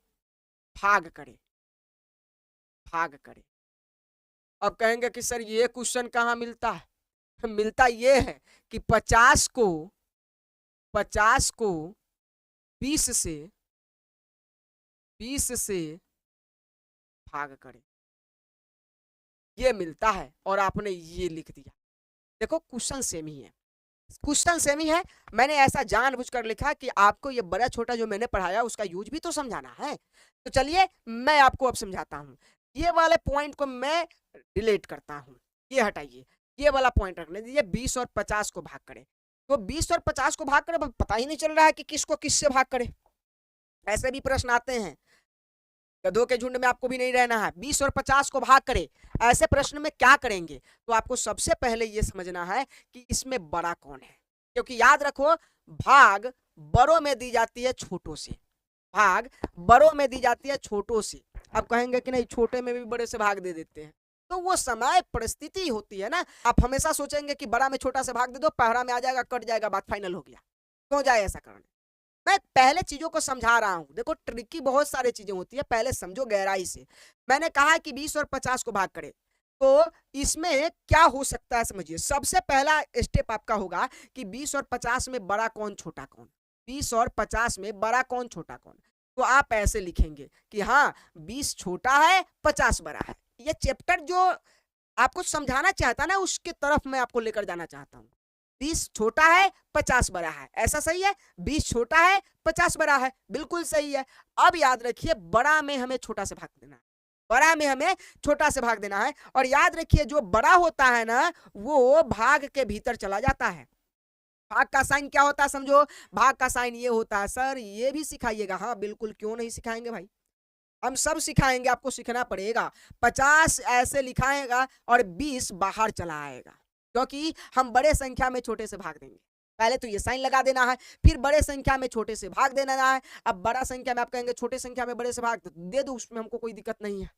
भाग करें, भाग करें। अब कहेंगे कि सर ये क्वेश्चन कहाँ मिलता है? मिलता ये है कि 50 को 20 से भाग करें, ये मिलता है, और आपने ये लिख दिया। देखो क्वेश्चन सेम ही है, क्वेश्चन सेम ही है। मैंने ऐसा जानबूझकर लिखा कि आपको ये बड़ा छोटा जो मैंने पढ़ाया उसका यूज भी तो समझाना है। तो चलिए मैं आपको अब समझाता हूं। ये वाले पॉइंट को मैं डिलीट करता हूं, ये हटाइए, ये वाला पॉइंट रखने दीजिए। 20 और 50 को भाग करें, तो 20 और 50 को भाग करें, पता ही नहीं चल रहा है कि किसको किससे भाग करें। ऐसे भी प्रश्न आते हैं, गधों के झुंड में आपको भी नहीं रहना है। 20 और 50 को भाग करें, ऐसे प्रश्न में क्या करेंगे? तो आपको सबसे पहले यह समझना है कि इसमें बड़ा कौन है, क्योंकि याद रखो भाग बड़ों में दी जाती है छोटों से, भाग बड़ों में दी जाती है छोटों से। अब कहेंगे कि नहीं छोटे में भी बड़े से भाग दे देते हैं, तो वो समय परिस्थिति होती है ना। आप हमेशा सोचेंगे कि बड़ा में छोटा से भाग दे दो, पहरा में आ जाएगा, कट जाएगा, बात फाइनल हो गया, क्यों जाए ऐसा करने। मैं पहले चीजों को समझा रहा हूं, देखो ट्रिकी बहुत सारी चीजें होती है, पहले समझो गहराई से। मैंने कहा कि 20 और 50 को भाग करें, तो इसमें क्या हो सकता है समझिए। सबसे पहला स्टेप आपका होगा कि 20 और 50 में बड़ा कौन छोटा कौन, 20 और 50 में बड़ा कौन छोटा कौन। तो आप ऐसे लिखेंगे कि हाँ 20 छोटा है 50 बड़ा है। ये चैप्टर जो आपको समझाना चाहता ना उसके तरफ मैं आपको लेकर जाना चाहता हूं। 20 छोटा है 50 बड़ा है, ऐसा सही है? 20 छोटा है 50 बड़ा है, बिल्कुल सही है। अब याद रखिए बड़ा में हमें छोटा से भाग देना है, बड़ा में हमें छोटा से भाग देना है। और याद रखिए जो बड़ा होता है ना वो भाग के भीतर चला जाता है। भाग का साइन क्या होता है समझो, भाग का साइन ये होता है। सर ये भी सिखाइएगा? हाँ बिल्कुल, क्यों नहीं सिखाएंगे भाई, हम सब सिखाएंगे, आपको सीखना पड़ेगा। 50 ऐसे लिखाएगा और 20 बाहर चला आएगा, क्योंकि हम बड़े संख्या में छोटे से भाग देंगे। पहले तो ये साइन लगा देना है, फिर बड़े संख्या में छोटे से भाग देना है। अब बड़ा संख्या में आप कहेंगे छोटे संख्या में बड़े से भाग दे दो, उसमें हमको कोई दिक्कत नहीं है।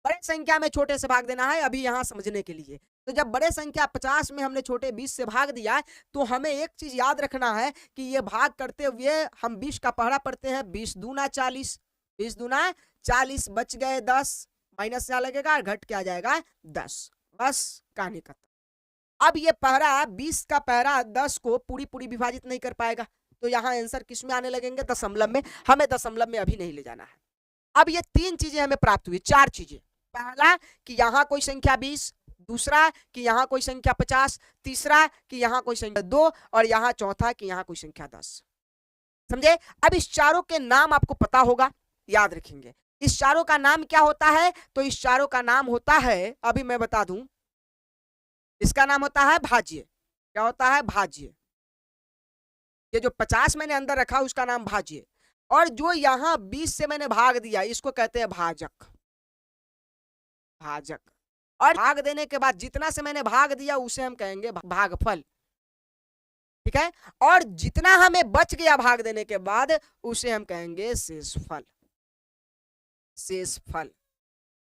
बड़े संख्या में छोटे से भाग देना है अभी यहाँ समझने के लिए। तो जब बड़े संख्या 50 में हमने छोटे 20 से भाग दिया, तो हमें एक चीज याद रखना है कि ये भाग करते हुए हम 20 का पहरा पढ़ते हैं, 20 दूना 40, 20 दूना 40, बच गए 10, माइनस क्या लगेगा, घट के आ जाएगा 10, बस कहानी खत्म। अब ये पहरा 20 का पहरा 10 को पूरी पूरी विभाजित नहीं कर पाएगा, तो यहाँ आंसर किस में आने लगेंगे, दशमलव में। हमें दशमलव में अभी नहीं ले जाना है। अब ये तीन चीजें हमें प्राप्त हुई, चार चीजें। पहला कि यहाँ कोई संख्या 20, दूसरा कि यहाँ कोई संख्या 50, तीसरा कि यहाँ कोई संख्या 2, और यहाँ चौथा कि यहाँ कोई संख्या 10। समझे? अब इस चारों के नाम आपको पता होगा, याद रखेंगे। इस चारों का नाम क्या होता है? तो इस चारों का नाम होता है, अभी मैं बता दूं, इसका नाम होता है भाज्य। क्या होता है? भाज्य। ये जो 50 मैंने अंदर रखा उसका नाम भाज्य, और जो यहां 20 से मैंने भाग दिया इसको कहते हैं भाजक, भाजक। और भाग देने के बाद जितना से मैंने भाग दिया उसे हम कहेंगे भागफल। ठीक है। और जितना हमें बच गया भाग देने के बाद उसे हम कहेंगे शेषफल। शेषफल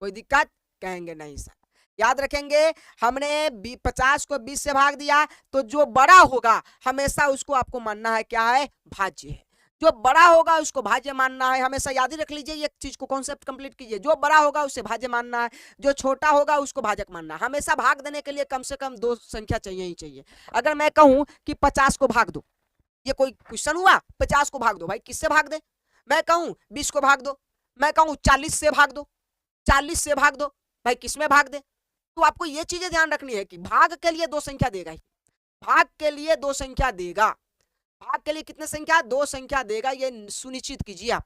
कोई दिक्कत? कहेंगे नहीं सर। याद रखेंगे, हमने 50 को 20 से भाग दिया तो जो बड़ा होगा हमेशा उसको आपको मानना है क्या है? भाज्य है। जो बड़ा होगा उसको भाज्य मानना है, हमेशा याद ही रख लीजिए, एक चीज को कॉन्सेप्ट कंप्लीट कीजिए। जो बड़ा होगा उसे भाज्य मानना है, जो छोटा होगा उसको भाजक मानना है। हमेशा भाग देने के लिए कम से कम दो संख्या चाहिए ही चाहिए। अगर मैं कहूं कि 50 को भाग दो, ये कोई क्वेश्चन हुआ? 50 को भाग दो, भाई किससे भाग दे? मैं कहूं 20 को भाग दो, मैं कहूं 40 से भाग दो, 40 से भाग दो, भाई किसमें भाग दे? तो आपको ये चीजें ध्यान रखनी है कि भाग के लिए दो संख्या देगा ही, भाग के लिए दो संख्या देगा। भाग के लिए कितने संख्या? दो संख्या देगा, ये सुनिश्चित कीजिए आप।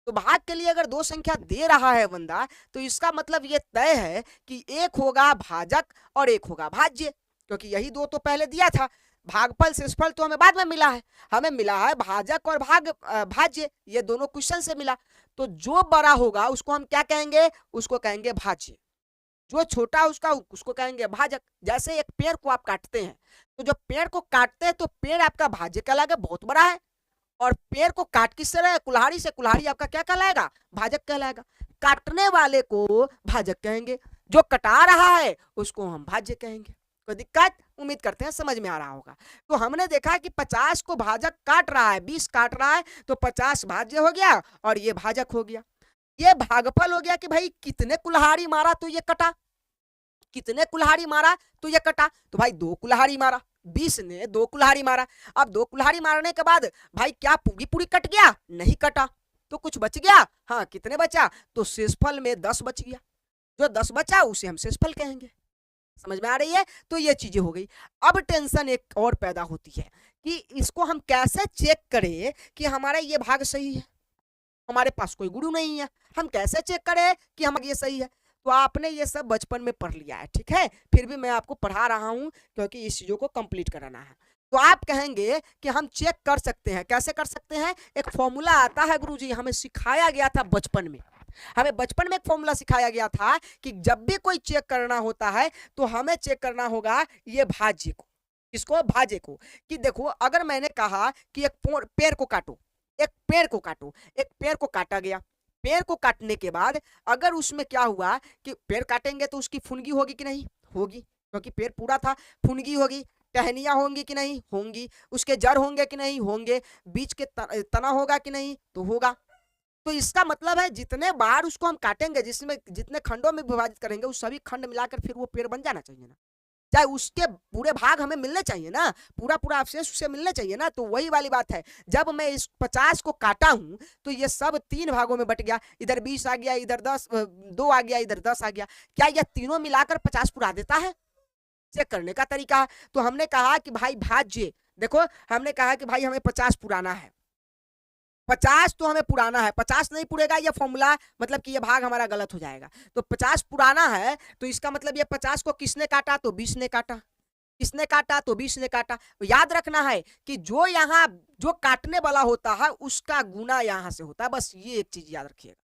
तो भाग के लिए अगर दो संख्या दे रहा है बंदा तो इसका मतलब ये तय है कि एक होगा भाजक और एक होगा भाज्य, क्योंकि यही दो तो पहले दिया था। भागफल शेषफल तो हमें बाद में मिला है, हमें मिला है भाजक और भाज्य, ये दोनों क्वेश्चन से मिला। तो जो बड़ा होगा उसको हम क्या कहेंगे? उसको कहेंगे भाज्य। जो छोटा उसको कहेंगे भाजक। जैसे एक पेड़ को आप काटते हैं, तो जब पेड़ को काटते हैं तो पेड़ आपका भाज्य कहलाएगा, बहुत बड़ा है। और पेड़ को काट किससे रहे? कुल्हाड़ी से। कुल्हाड़ी आपका क्या कहलाएगा? भाजक कहलाएगा। काटने वाले को भाजक कहेंगे, जो कटा रहा है उसको हम भाज्य कहेंगे। कोई दिक्कत? उम्मीद करते हैं समझ में आ रहा होगा। तो हमने देखा कि 50 को भाजक काट रहा है, 20 काट रहा है, तो 50 भाज्य हो गया और ये भाजक हो गया। ये भागफल हो गया कि भाई कितने कुल्हाड़ी मारा तो ये कटा, कितने कुल्हाड़ी मारा तो ये कटा। तो भाई 2 कुल्हाड़ी मारा, 20 ने 2 कुल्हाड़ी मारा। अब 2 कुल्हाड़ी मारने के बाद भाई क्या पूरी पूरी कट गया? नहीं कटा। तो कुछ बच गया? हाँ, कितने बचा? तो शेषफल में 10 बच गया। जो 10 बचा उसे हम शेषफल कहेंगे। समझ में आ रही है? तो ये चीजें हो गई। अब टेंशन एक और पैदा होती है कि इसको हम कैसे चेक करें कि हमारा ये भाग सही है। हमारे पास कोई गुरु नहीं है, हम कैसे चेक करें कि हमारा ये सही है? तो आपने ये सब बचपन में पढ़ लिया है, ठीक है, फिर भी मैं आपको पढ़ा रहा हूं क्योंकि इस चीजों को कंप्लीट कराना है। तो आप कहेंगे कि हम चेक कर सकते हैं। कैसे कर सकते हैं? एक फॉर्मूला आता है गुरुजी, हमें सिखाया गया था बचपन में। हमें बचपन में एक फॉर्मूला सिखाया गया था कि जब भी कोई चेक करना होता है तो हमें चेक करना होगा ये भाज्य को। किसको? भाज्य को। कि देखो, अगर मैंने कहा कि एक पेड़ को काटो, एक पेड़ को काटो, एक पेड़ को काटा गया। पेड़ को काटने के बाद अगर उसमें क्या हुआ कि पेड़ काटेंगे तो उसकी फुनगी होगी कि नहीं? होगी, क्योंकि पेड़ पूरा था। फुनगी होगी, टहनियां होंगी कि नहीं? होंगी। उसके जड़ होंगे कि नहीं? होंगे। बीच के तना होगा कि नहीं? तो होगा। तो इसका मतलब है जितने बार उसको हम काटेंगे, जिसमें जितने खंडों में विभाजित करेंगे, उस सभी खंड मिलाकर फिर वो पेड़ बन जाना चाहिए ना। चाहे उसके पूरे भाग हमें मिलने चाहिए ना, पूरा पूरा अवशेष उसे मिलने चाहिए ना। तो वही वाली बात है, जब मैं इस 50 को काटा हूं तो ये सब 3 भागों में बट गया। इधर 20 आ गया, इधर 10, 2 आ गया, इधर 10 आ गया। क्या यह तीनों मिलाकर 50 पुरा देता है? चेक करने का तरीका। तो हमने कहा कि भाई भाज्य, देखो हमने कहा कि भाई हमें 50 पुराना है। 50 तो हमें पुराना है, 50 नहीं पुरेगा ये फॉर्मूला, मतलब कि ये भाग हमारा गलत हो जाएगा। तो 50 पुराना है तो इसका मतलब ये 50 को किसने काटा? तो 20 ने काटा। किसने काटा? तो 20 ने काटा। तो याद रखना है कि जो यहाँ जो काटने वाला होता है उसका गुना यहाँ से होता है, बस ये एक चीज याद रखिएगा।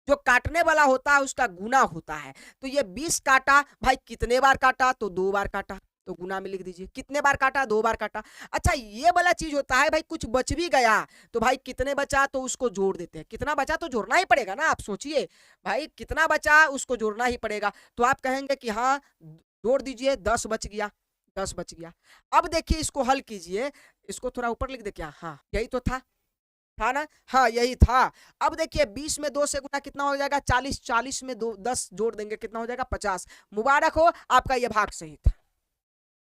जो काटने वाला होता है उसका गुना होता है। तो ये 20 काटा, भाई कितने बार काटा? तो 2 बार काटा, तो गुना में लिख दीजिए। कितने बार काटा? 2 बार काटा। अच्छा, ये वाला चीज होता है भाई, कुछ बच भी गया तो भाई कितने बचा तो उसको जोड़ देते हैं। कितना बचा तो जोड़ना ही पड़ेगा ना। आप सोचिए भाई, कितना बचा उसको जोड़ना ही पड़ेगा। तो आप कहेंगे कि हाँ जोड़ दीजिए, 10 बच गया, 10 बच गया। अब देखिए इसको हल कीजिए, इसको थोड़ा ऊपर लिख दे क्या? हाँ यही तो था ना? हाँ यही था। अब देखिए 20 में 2 से गुना कितना हो जाएगा? 40। 40 में 10 जोड़ देंगे कितना हो जाएगा? 50। मुबारक हो, आपका यह भाग सही था।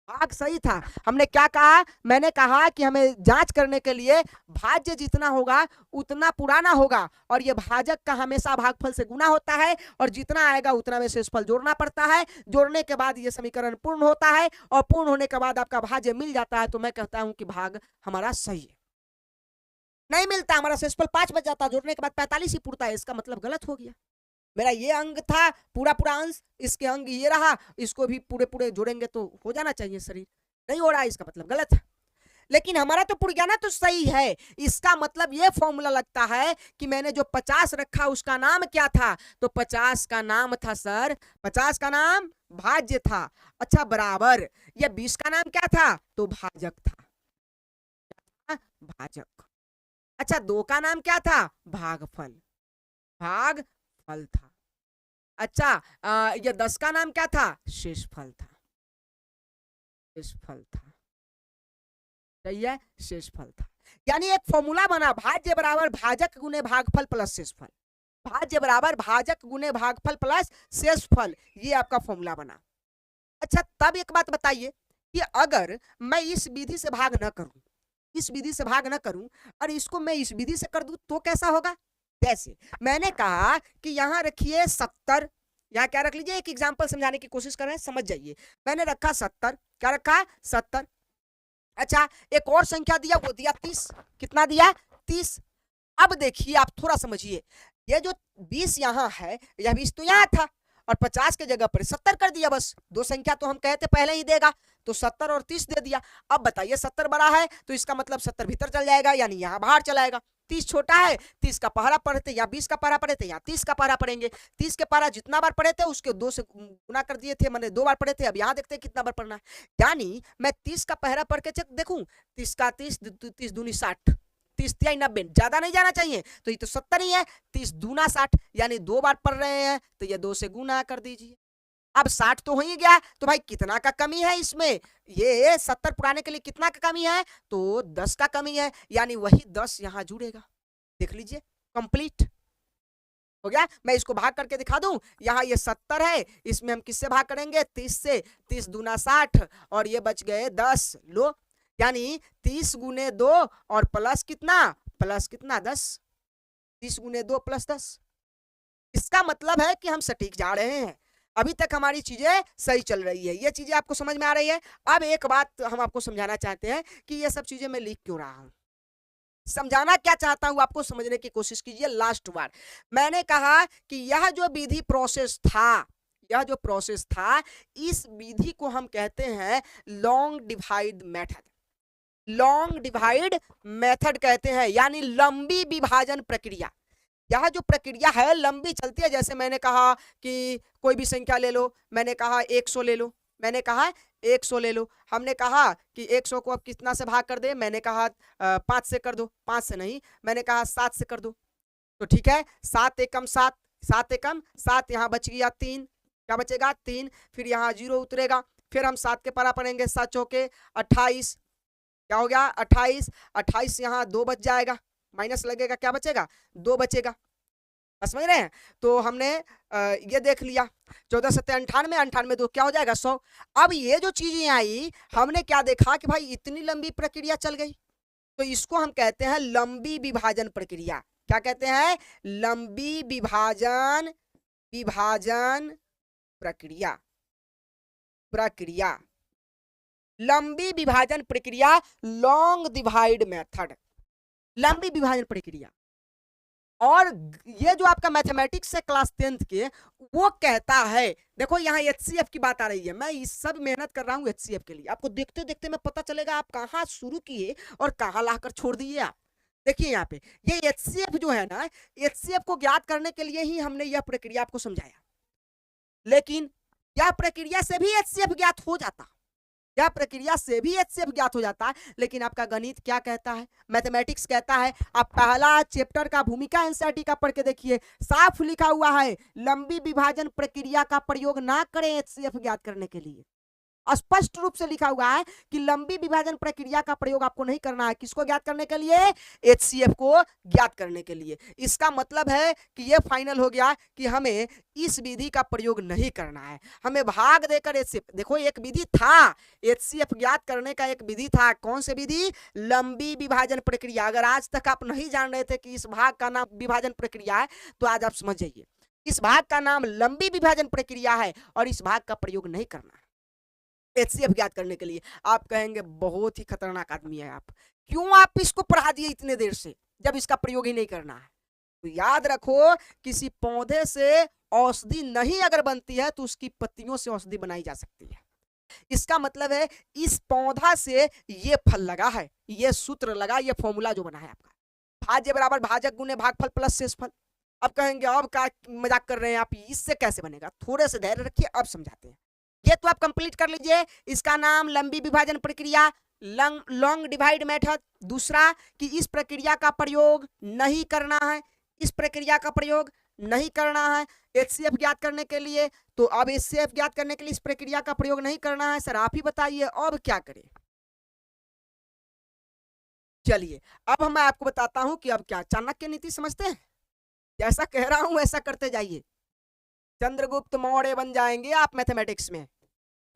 भाग सही था। हमने क्या कहा? मैंने कहा कि हमें जांच करने के लिए भाज्य जितना होगा उतना पुराना होगा, और ये भाजक का हमेशा भागफल से गुना होता है, और जितना आएगा उतना में शेषफल जोड़ना पड़ता है। जोड़ने के बाद ये समीकरण पूर्ण होता है, और पूर्ण होने के बाद आपका भाज्य मिल जाता है। तो मैं कहता हूं कि भाग हमारा सही है। नहीं मिलता, हमारा शेषफल 5 बच जाता, जोड़ने के बाद 45 ही पुरता है, इसका मतलब गलत हो गया। मेरा ये अंग था पूरा पूरा अंश, इसके अंग ये रहा, इसको भी पूरे पूरे जोड़ेंगे तो हो जाना चाहिए शरीर, नहीं हो रहा है, इसका मतलब गलत है। लेकिन हमारा तो पुर गया ना, तो सही है। इसका मतलब ये फॉर्मूला लगता है कि मैंने जो 50 रखा उसका नाम क्या था? तो 50 का नाम था सर, 50 का नाम भाज्य था। अच्छा बराबर, ये 20 का नाम क्या था? तो भाजक था। भाजक। अच्छा 2 का नाम क्या था? भागफल, भागफल था। अच्छा ये 10 का नाम क्या था? शेषफल था, शेषफल था। सही है, शेषफल था। यानी एक फॉर्मूला बना, भाज्य बराबर भाजक गुने भागफल प्लस शेषफल, भाज्य बराबर भाजक गुने भागफल प्लस शेषफल, ये आपका फॉर्मूला बना। अच्छा तब एक बात बताइए कि अगर मैं इस विधि से भाग न करूं, इस विधि से भाग न करूं और इसको मैं इस विधि से कर दूं तो कैसा होगा? जैसे मैंने कहा कि यहां रखिए 70, यहां क्या रख लीजिए, एक एग्जांपल समझाने की कोशिश कर रहे हैं, समझ जाइए। मैंने रखा 70, क्या रखा? 70। अच्छा एक और संख्या दिया, वो दिया 30, कितना दिया? 30। अब देखिए आप थोड़ा समझिए, ये जो 20 यहाँ है, यह 20 तो यहाँ था और 50 के जगह पर 70 कर दिया, बस 2 संख्या तो हम कहते पहले ही देगा, तो 70 और 30 दे दिया। अब बताइए 70 बड़ा है तो इसका मतलब 70 भीतर चल जाएगा, यानी यहाँ बाहर चलाएगा। 30 छोटा है, 30 का पहरा पढ़ते या 20 का पहरा पढ़े थे, यहाँ 30 का पहरा पढ़ेंगे। 30 के पहरा जितना बार पढ़े थे उसके 2 से गुना कर दिए थे, मैंने 2 बार पढ़े थे, अब यहाँ देखते हैं कितना बार पढ़ना है। यानी मैं 30 का पहरा पढ़ के चेक देखूं, 30 का 30, 30 दूनी 60, 30 तिहाई 90, ज्यादा नहीं जाना चाहिए, तो ये तो 70 ही है। 30 दूना 60, यानी 2 बार पढ़ रहे हैं तो ये 2 से गुना कर दीजिए। अब 60 तो हो ही गया, तो भाई कितना का कमी है इसमें? ये 70 पुराने के लिए कितना का कमी है? तो 10 का कमी है, यानी वही 10 यहां जुड़ेगा। देख लीजिए कंप्लीट हो गया। मैं इसको भाग करके दिखा दूं, यहाँ ये 70 है, इसमें हम किससे भाग करेंगे? 30 से। 30 दूना 60 और ये बच गए 10, लो, यानी 30 गुने 2 और प्लस कितना? प्लस कितना? 10। 30 गुने 2 प्लस 10। इसका मतलब है कि हम सटीक जा रहे हैं, अभी तक हमारी चीजें सही चल रही है। ये चीजें आपको समझ में आ रही है? अब एक बात हम आपको समझाना चाहते हैं कि ये सब चीजें मैं लिख क्यों रहा हूं, समझाना क्या चाहता हूं आपको, समझने की कोशिश कीजिए। लास्ट बार मैंने कहा कि यह जो विधि प्रोसेस था, यह जो प्रोसेस था, इस विधि को हम कहते हैं long divide method, long divide method कहते हैं, यानी लंबी विभाजन प्रक्रिया। यह जो प्रक्रिया है लंबी चलती है। जैसे मैंने कहा कि कोई भी संख्या ले लो, मैंने कहा 100 ले लो, मैंने कहा 100 ले लो, हमने कहा कि 100 को अब कितना से भाग कर दे, मैंने कहा 5 से कर दो, 5 से नहीं, मैंने कहा 7 से कर दो, तो ठीक है, 7 एकम 7, 7 एकम 7, यहाँ बच गया 3, क्या बचेगा? 3, फिर यहाँ 0 उतरेगा, फिर हम 7 के परा पढ़ेंगे, 7 चौके 28, क्या हो गया? 28, 28 यहाँ 2 बच जाएगा, माइनस लगेगा, क्या बचेगा? 2 बचेगा। समझ रहे हैं? तो हमने ये देख लिया, 14 सत्ते 98, 98 2 क्या हो जाएगा? 100। अब ये जो चीजें आई, हमने क्या देखा कि भाई इतनी लंबी प्रक्रिया चल गई, तो इसको हम कहते हैं लंबी विभाजन प्रक्रिया। क्या कहते हैं? लंबी विभाजन, विभाजन प्रक्रिया, प्रक्रिया, लंबी विभाजन प्रक्रिया, लॉन्ग डिवाइड मेथड, लंबी विभाजन प्रक्रिया। और ये जो आपका मैथमेटिक्स है क्लास 10th के, वो कहता है, देखो यहाँ HCF की बात आ रही है, मैं इस सब मेहनत कर रहा हूँ HCF के लिए, आपको देखते देखते में पता चलेगा आप कहाँ शुरू किए और कहाँ लाकर छोड़ दिए आप। देखिए यहाँ पे ये HCF जो है ना, HCF को ज्ञात करने के लिए ही हमने यह प्रक्रिया आपको समझाया, लेकिन यह प्रक्रिया से भी HCF ज्ञात हो जाता, यह प्रक्रिया से भी HCF ज्ञात हो जाता है, लेकिन आपका गणित क्या कहता है, मैथमेटिक्स कहता है, आप पहला चैप्टर का भूमिका एनसीईआरटी का पढ़ के देखिए, साफ लिखा हुआ है लंबी विभाजन प्रक्रिया का प्रयोग ना करें HCF ज्ञात करने के लिए। स्पष्ट रूप से लिखा हुआ है कि लंबी विभाजन प्रक्रिया का प्रयोग आपको नहीं करना है, किसको ज्ञात करने के लिए? HCF को ज्ञात करने के लिए। इसका मतलब है कि यह फाइनल हो गया कि हमें इस विधि का प्रयोग नहीं करना है, हमें भाग देकर HCF, देखो एक विधि था HCF ज्ञात करने का, एक विधि था, कौन सी विधि? लंबी विभाजन प्रक्रिया। अगर आज तक आप नहीं जान रहे थे कि इस भाग का नाम विभाजन प्रक्रिया है, तो आज आप समझ जाइए, इस भाग का नाम लंबी विभाजन प्रक्रिया है और इस भाग का प्रयोग नहीं करना है HCF ज्ञात करने के लिए। आप कहेंगे बहुत ही खतरनाक आदमी है आप, क्यों आप इसको पढ़ा दिए इतने देर से जब इसका प्रयोग ही नहीं करना है? तो याद रखो, किसी पौधे से औषधि नहीं अगर बनती है तो उसकी पत्तियों से औषधि बनाई जा सकती है। इसका मतलब है इस पौधा से ये फल लगा है, ये सूत्र लगा, ये फॉर्मूला जो बना है आपका, भाज्य बराबर भाजक गुने भागफल प्लस शेषफल। अब कहेंगे अब क्या मजाक कर रहे हैं आप, इससे कैसे बनेगा? थोड़े से धैर्य रखिए, अब समझाते हैं। ये तो आप कंप्लीट कर लीजिए, इसका नाम लंबी विभाजन प्रक्रिया, लॉन्ग डिवाइड मेथड, दूसरा कि इस प्रक्रिया का प्रयोग नहीं करना है, इस प्रक्रिया का प्रयोग नहीं करना है HCF ज्ञात करने के लिए। तो अब HCF ज्ञात करने के लिए इस प्रक्रिया का प्रयोग नहीं करना है। सर आप ही बताइए अब क्या करें। चलिए अब मैं आपको बताता हूं कि अब क्या, चाणक्य नीति समझते हैं? जैसा कह रहा हूं वैसा करते जाइए, चंद्रगुप्त मौर्य बन जाएंगे आप मैथमेटिक्स में।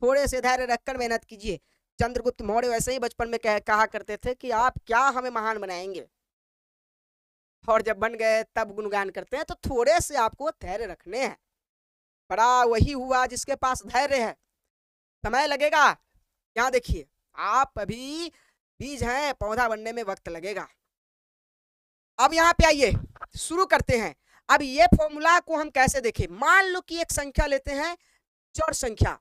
थोड़े से धैर्य रखकर मेहनत कीजिए। चंद्रगुप्त मौर्य वैसे ही बचपन में कहा करते थे कि आप क्या हमें महान बनाएंगे, और जब बन गए तब गुणगान करते हैं। तो थोड़े से आपको धैर्य रखने हैं। बड़ा वही हुआ जिसके पास धैर्य है। समय लगेगा, यहाँ देखिए आप अभी बीज हैं, पौधा बनने में वक्त लगेगा। अब यहाँ पे आइए शुरू करते हैं। अब ये फॉर्मूला को हम कैसे देखें? मान लो कि एक संख्या लेते हैं, चर संख्या,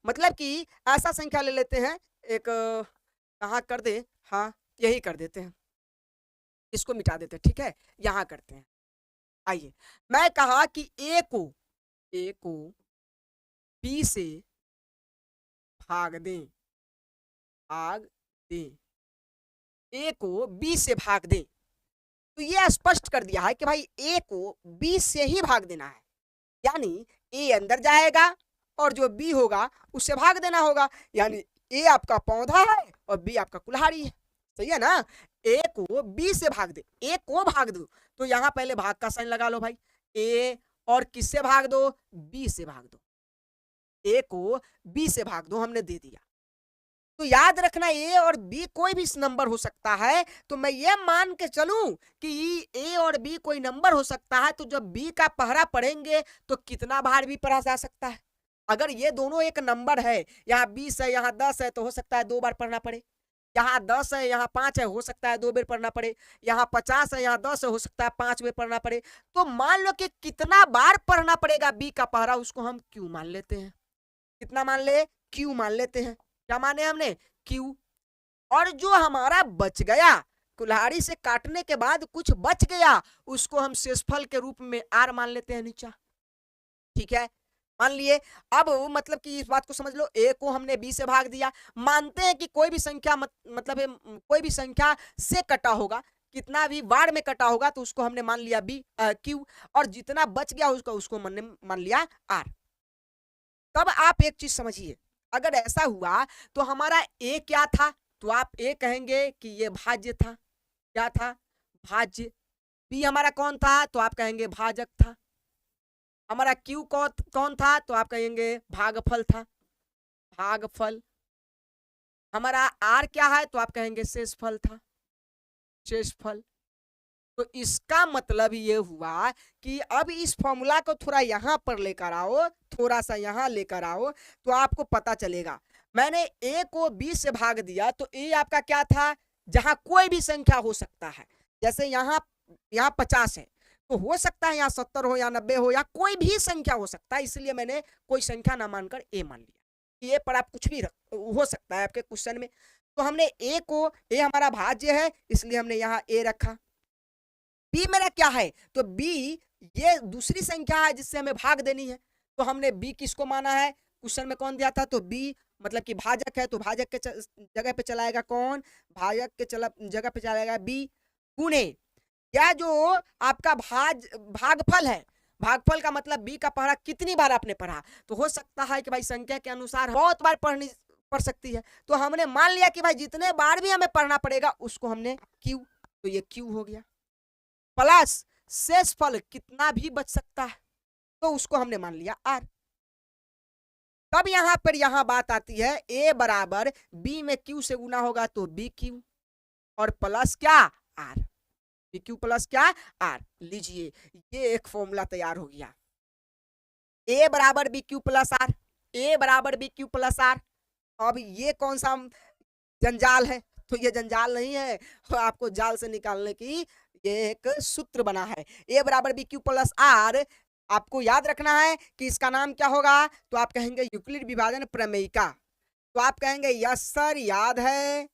मतलब कि ऐसा संख्या ले लेते हैं, एक कहाँ कर दे, हाँ यही कर देते हैं, इसको मिटा देते हैं, ठीक है, यहां करते हैं। आइए मैं कहा कि ए को बी से भाग दें, ए को बी से भाग दें। तो ये स्पष्ट कर दिया है कि भाई ए को बी से ही भाग देना है, यानी ए अंदर जाएगा और जो बी होगा उससे भाग देना होगा। यानी ए आपका पौधा है और बी आपका कुल्हाड़ी है, सही है ना। ए को बी से भाग दे, ए को भाग दो, तो यहां पहले भाग का साइन लगा लो भाई। ए और किससे भाग दो? बी से भाग दो। ए को बी से भाग दो, हमने दे दिया। तो याद रखना ए और बी कोई भी नंबर हो सकता है। तो मैं ये मान के चलूं कि ए और बी कोई नंबर हो सकता है, तो जब बी का पहरा पढ़ेंगे तो कितना बार भी पढ़ा जा सकता है। अगर ये दोनों एक नंबर है, यहाँ 20 है यहाँ 10 है, तो हो सकता है 2 बार पढ़ना पड़े। यहाँ 10 है यहाँ 5 है, हो सकता है 2 बार पढ़ना पड़े। यहाँ 50 है यहाँ 10 है, हो सकता है 5 बार पढ़ना पड़े। तो मान लो कि कितना बार पढ़ना पड़ेगा बी का पहरा, उसको हम क्यू मान लेते हैं। कितना मान ले? क्यू मान लेते हैं। क्या माने हमने? क्यू। और जो हमारा बच गया, कुल्हाड़ी से काटने के बाद कुछ बच गया, उसको हम शेषफल के रूप में आर मान लेते हैं नीचा, ठीक है, मान लिए। अब मतलब कि इस बात को समझ लो, ए को हमने बी से भाग दिया। मानते हैं कि कोई भी संख्या मतलब कोई भी संख्या से कटा होगा, कितना भी बार में कटा होगा, तो उसको हमने मान लिया बी क्यू, और जितना बच गया उसको मान लिया आर। तब आप एक चीज समझिए, अगर ऐसा हुआ तो हमारा ए क्या था? तो आप ए कहेंगे कि ये भाज्य था। क्या था? भाज्य। बी हमारा कौन था? तो आप कहेंगे भाजक था। हमारा क्यू कौन था? तो आप कहेंगे भागफल था, भागफल। हमारा आर क्या है? तो आप कहेंगे शेषफल था, शेषफल। तो इसका मतलब ये हुआ कि अब इस फॉर्मूला को थोड़ा यहां पर लेकर आओ, थोड़ा सा यहां लेकर आओ, तो आपको पता चलेगा। मैंने ए को बी से भाग दिया, तो ए आपका क्या था? जहां कोई भी संख्या हो सकता है। जैसे यहाँ 50 है, तो हो सकता है यहाँ 70 हो या 90 हो या कोई भी संख्या हो सकता है, इसलिए मैंने कोई संख्या ना मानकर ए मान लिया। ए पर आप कुछ भी हो सकता है आपके क्वेश्चन में। तो हमने ए को, ए हमारा भाज्य है इसलिए हमने यहाँ ए रखा। बी मेरा क्या है? तो बी ये दूसरी संख्या है जिससे हमें भाग देनी है, तो हमने बी किसको माना है? क्वेश्चन में कौन दिया था? तो बी मतलब कि भाजक है, तो भाजक के जगह पे चलाएगा कौन? भाजक के जगह पे चलाएगा बी, गुणे या जो आपका भागफल है। भागफल का मतलब बी का पढ़ा कितनी बार आपने पढ़ा, तो हो सकता है कि भाई संख्या के अनुसार बहुत बार पढ़ सकती है। तो हमने मान लिया कि भाई जितने बार भी हमें पढ़ना पड़ेगा उसको हमने क्यू, तो ये क्यू हो गया। प्लस शेषफल कितना भी बच सकता है, तो उसको हमने मान लिया आर। तब यहां पर यहां बात आती है, ए बराबर बी में क्यू से गुना होगा तो बी क्यू, और प्लस क्या? आर। बी क्यू प्लस क्या? आर। लीजिए ये एक फॉर्मूला तैयार हो गया, ए बराबर बी क्यू प्लस आर, ए बराबर बी क्यू प्लस आर। अब ये कौन सा जंजाल है? तो ये जंजाल नहीं है, आपको जाल से निकालने की ये एक सूत्र बना है। ए बराबर बी क्यू प्लस आर, आपको याद रखना है कि इसका नाम क्या होगा? तो आप कहेंगे यूक्लिड विभाजन प्रमेयिका। तो आप कहेंगे यस सर याद है।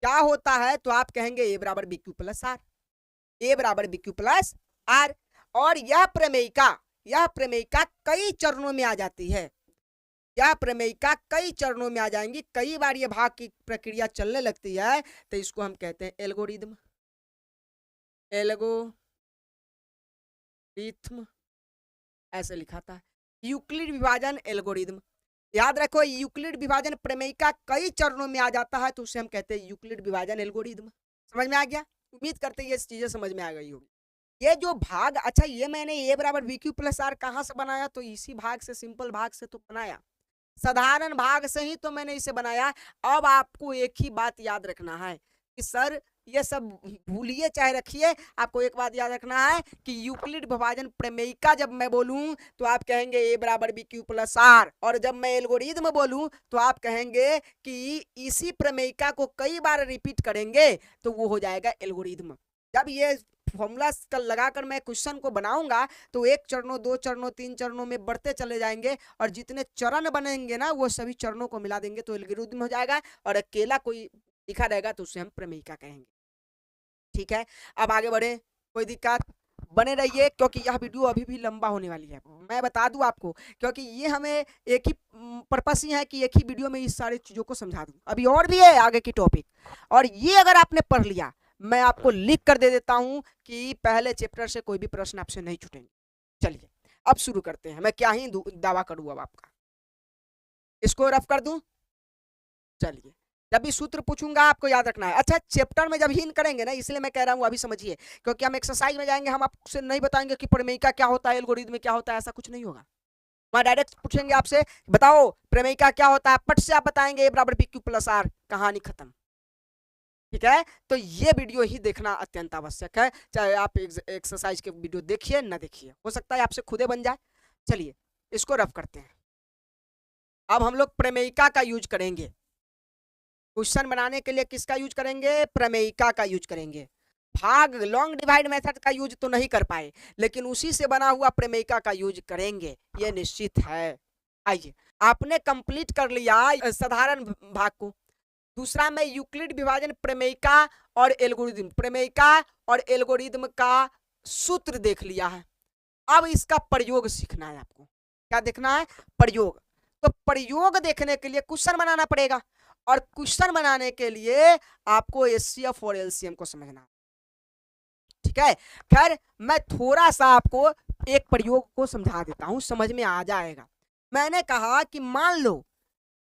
क्या होता है? तो आप कहेंगे ए बराबर बी क्यू प्लस आर, ए बराबर बी क्यू प्लस आर। और यह प्रमेयिका कई चरणों में आ जाती है। यह प्रमेयिका कई चरणों में आ जाएंगी, कई बार ये भाग की प्रक्रिया चलने लगती है, तो इसको हम कहते हैं एल्गोरिदम। एल्गोरिथम ऐसे लिखा था। यूक्लिड विभाजन एल्गोरिदम, याद रखो यूक्लिड विभाजन प्रमेयिका कई चरणों में आ जाता है तो उसे हम कहते हैं यूक्लिड विभाजन एल्गोरिदम। समझ में आ गया? उम्मीद करते हैं ये चीजें समझ में आ गई होगी। ये जो भाग, अच्छा ये मैंने ए बराबर बी क्यू प्लस आर कहाँ से बनाया, तो इसी भाग से, सिंपल भाग से तो बनाया, साधारण भाग से ही तो मैंने इसे बनाया। अब आपको एक ही बात याद रखना है कि सर ये सब भूलिए चाहे रखिए, आपको एक बात याद रखना है कि यूक्लिड विभाजन प्रमेयिका जब मैं बोलूं तो आप कहेंगे ए बराबर बी क्यू प्लस आर, और जब मैं एल्गोरिदम बोलूं तो आप कहेंगे कि इसी प्रमेयिका को कई बार रिपीट करेंगे तो वो हो जाएगा एल्गोरिदम। जब ये फॉर्मूला लगाकर मैं क्वेश्चन को बनाऊंगा तो एक चरणों, दो चरणों, तीन चरणों में बढ़ते चले जाएंगे, और जितने चरण बनेंगे ना वो सभी चरणों को मिला देंगे तो एल्गोरिदम हो जाएगा, और अकेला कोई लिखा रहेगा तो उसे हम प्रमेयिका कहेंगे। ठीक है, अब आगे बढ़े, कोई दिक्कत? बने रहिए क्योंकि यह वीडियो अभी भी लंबा होने वाली है, मैं बता दूं आपको, क्योंकि ये हमें एक ही पर्पस ही है कि एक ही वीडियो में इस सारी चीजों को समझा दूं। अभी और भी है आगे की टॉपिक, और ये अगर आपने पढ़ लिया, मैं आपको लिख कर दे देता हूं कि पहले चैप्टर से कोई भी प्रश्न आपसे नहीं छूटेंगे। चलिए अब शुरू करते हैं, मैं क्या ही दावा करूं अब आपका, इसको रफ कर दूं। चलिए, जब भी सूत्र पूछूंगा आपको याद रखना है। अच्छा, चैप्टर में जब ही करेंगे ना, इसलिए मैं कह रहा हूं अभी समझिए, क्योंकि हम एक्सरसाइज में जाएंगे, हम आपसे नहीं बताएंगे कि प्रमेयिका क्या होता है, एल्गोरिदम में क्या होता है, ऐसा कुछ नहीं होगा। वहां डायरेक्ट पूछेंगे आपसे, बताओ प्रमेयिका क्या होता है, पट से आप बताएंगे ए बराबर बी क्यू प्लस आर, कहानी खत्म। ठीक है, तो ये वीडियो ही देखना अत्यंत आवश्यक है, चाहे आप एक्सरसाइज के वीडियो देखिए ना देखिए, हो सकता है आपसे खुदे बन जाए। चलिए इसको रफ करते हैं। अब हम लोग प्रमेयिका का यूज करेंगे, क्वेश्चन बनाने के लिए किसका यूज करेंगे, प्रमेयिका का यूज करेंगे। भाग लॉन्ग डिवाइड मेथड का यूज तो नहीं कर पाए, लेकिन उसी से बना हुआ प्रमेयिका का यूज करेंगे, ये निश्चित है। आइए, आपने कंप्लीट कर लिया साधारण भाग को। दूसरा में यूक्लिड विभाजन प्रमेयिका और एल्गोरिदम, प्रमेयिका और एल्गोरिदम का सूत्र देख लिया है। अब इसका प्रयोग सीखना है आपको। क्या देखना है? प्रयोग। तो प्रयोग देखने के लिए क्वेश्चन बनाना पड़ेगा, और क्वेश्चन बनाने के लिए आपको एचसीएफ और एलसीएम को समझना है। ठीक है, खैर मैं थोड़ा सा आपको एक प्रयोग को समझा देता हूं, समझ में आ जाएगा। मैंने कहा कि मान लो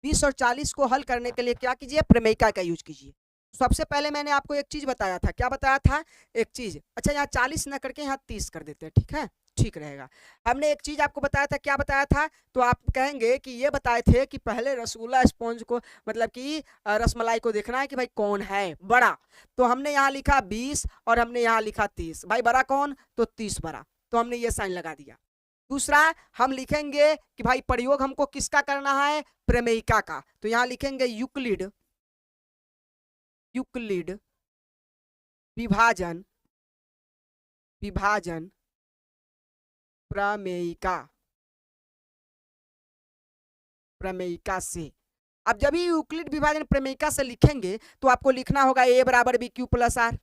20 और 40 को हल करने के लिए क्या कीजिए, प्रमेयिका का यूज कीजिए। सबसे पहले मैंने आपको एक चीज बताया था, क्या बताया था? एक चीज, अच्छा यहाँ 40 ना करके यहाँ 30 कर देते हैं, ठीक है, ठीक रहेगा। हमने एक चीज आपको बताया था, क्या बताया था? तो आप कहेंगे कि ये बताए थे कि पहले रसगुल्ला स्पॉन्ज को, मतलब कि रसमलाई को देखना है कि भाई कौन है बड़ा। तो हमने यहाँ लिखा 20 और हमने यहाँ लिखा 30, भाई बड़ा कौन? तो 30 बड़ा, तो हमने ये साइन लगा दिया। दूसरा हम लिखेंगे कि भाई प्रयोग हमको किसका करना है, प्रमेयिका का, तो यहां लिखेंगे यूक्लिड, यूक्लिड विभाजन, विभाजन प्रमेयिका, प्रमेयिका से। अब जब भी यूक्लिड विभाजन प्रमेयिका से लिखेंगे तो आपको लिखना होगा ए बराबर बी क्यू प्लस आर,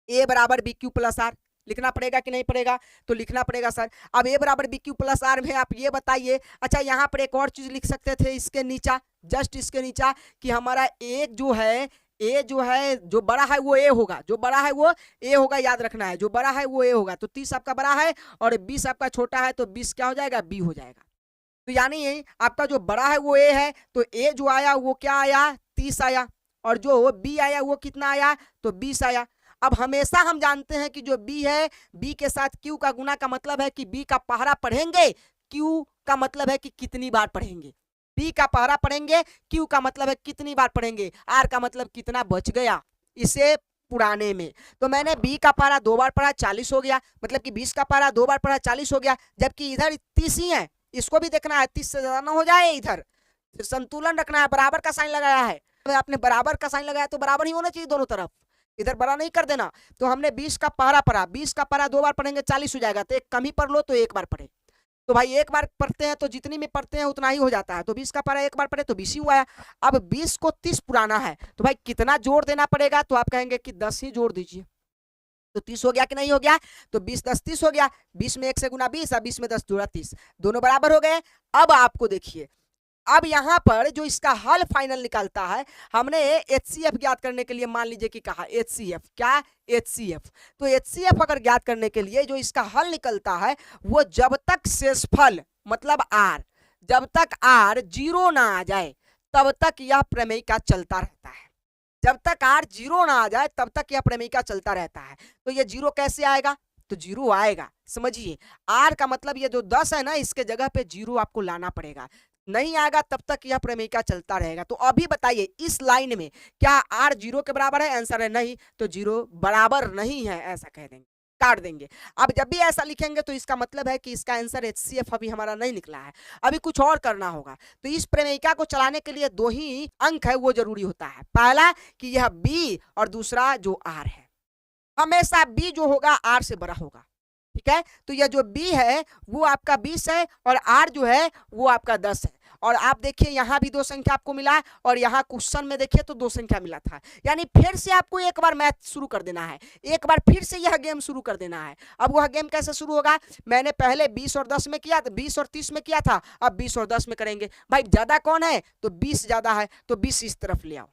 ए बराबर बी क्यू प्लस आर लिखना पड़ेगा कि नहीं पड़ेगा? तो लिखना पड़ेगा सर। अब ए बराबर बी क्यू प्लस आर में आप ये बताइए, अच्छा यहाँ पर एक और चीज लिख सकते थे इसके नीचा, जस्ट इसके नीचा, कि हमारा एक जो है, ए जो है, जो बड़ा है वो ए होगा, जो बड़ा है वो ए होगा, याद रखना है, जो बड़ा है वो ए होगा। तो 30 आपका बड़ा है और 20 आपका छोटा है, तो 20 क्या हो जाएगा, बी हो जाएगा। तो यानी आपका जो बड़ा है वो ए है, तो ए जो आया वो क्या आया, 30 आया, और जो बी आया वो कितना आया, तो 20 आया। अब हमेशा हम जानते हैं कि जो बी है, बी के साथ क्यू का गुना का मतलब है कि बी का पहरा पढ़ेंगे, क्यू का मतलब है कि कितनी बार पढ़ेंगे, बी का पहरा पढ़ेंगे, क्यू का मतलब है कितनी बार पढ़ेंगे, आर का मतलब कितना बच गया इसे पुराने में। तो मैंने बी का पहरा 2 बार पढ़ा, 40 हो गया, मतलब कि 20 का पहरा 2 बार पढ़ा, 40 हो गया, जबकि इधर 30 ही है, इसको भी देखना है 30 से ज्यादा ना हो जाए, इधर संतुलन रखना है, बराबर का साइन लगाया है, आपने बराबर का साइन लगाया तो बराबर ही होना चाहिए दोनों तरफ, इधर बड़ा नहीं कर देना। तो हमने 20 का पहरा पढ़ा, 20 का पहरा 2 बार पढ़ेंगे 40 हो जाएगा, तो एक कम ही पढ़ लो तो एक बार पढ़े, तो भाई एक बार पढ़ते हैं तो जितनी में पढ़ते हैं उतना ही हो जाता है, तो 20 का पहरा एक बार पढ़े तो 20 ही हुआ है। अब 20 को 30 पुराना है, तो भाई कितना जोड़ देना पड़ेगा, तो आप कहेंगे कि 10 ही जोड़ दीजिए, तो 30 हो गया कि नहीं हो गया, तो 20 10 30 हो गया, 20 में 1 से गुना 20 और 20 में 10 जोड़ा 30, दोनों बराबर हो गए। अब आपको देखिए अब यहां पर जो इसका हल फाइनल निकलता है, हमने HCF ज्ञात करने के लिए मान लीजिए कि कहा HCF, क्या HCF, तो HCF अगर ज्ञात करने के लिए जो इसका हल निकलता है वो जब तक शेषफल मतलब R, जब तक R 0 ना आ जाए तब तक यह प्रमेयिका चलता रहता है। जब तक R 0 ना आ जाए तब तक यह प्रमेयिका चलता रहता है। तो ये 0 कैसे आएगा, तो 0 आएगा, समझिए R का मतलब ये जो 10 है ना, इसके जगह पे 0 आपको लाना पड़ेगा, नहीं आएगा तब तक यह प्रमेयिका चलता रहेगा। तो अभी बताइए इस लाइन में क्या R 0 के बराबर है, आंसर है नहीं, तो 0 बराबर नहीं है, ऐसा कह देंगे, काट देंगे। अब जब भी ऐसा लिखेंगे तो इसका मतलब है कि इसका आंसर HCF अभी हमारा नहीं निकला है, अभी कुछ और करना होगा। तो इस प्रमेयिका को चलाने के लिए 2 ही अंक है वो जरूरी होता है, पहला कि यह B और दूसरा जो R है, हमेशा B जो होगा R से बड़ा होगा, ठीक है। तो यह जो B है वो आपका 20 है और R जो है वो आपका 10 है। और आप देखिए यहां भी 2 संख्या आपको मिला और यहां क्वेश्चन में देखिए तो 2 संख्या मिला था, यानी फिर से आपको एक बार मैथ शुरू कर देना है, एक बार फिर से यह गेम शुरू कर देना है। अब वह गेम कैसे शुरू होगा, मैंने पहले 20 और 10 में किया था, 20 और 30 में किया था, अब 20 और 10 में करेंगे। भाई ज्यादा कौन है, तो 20 ज्यादा है, तो 20 इस तरफ ले आओ,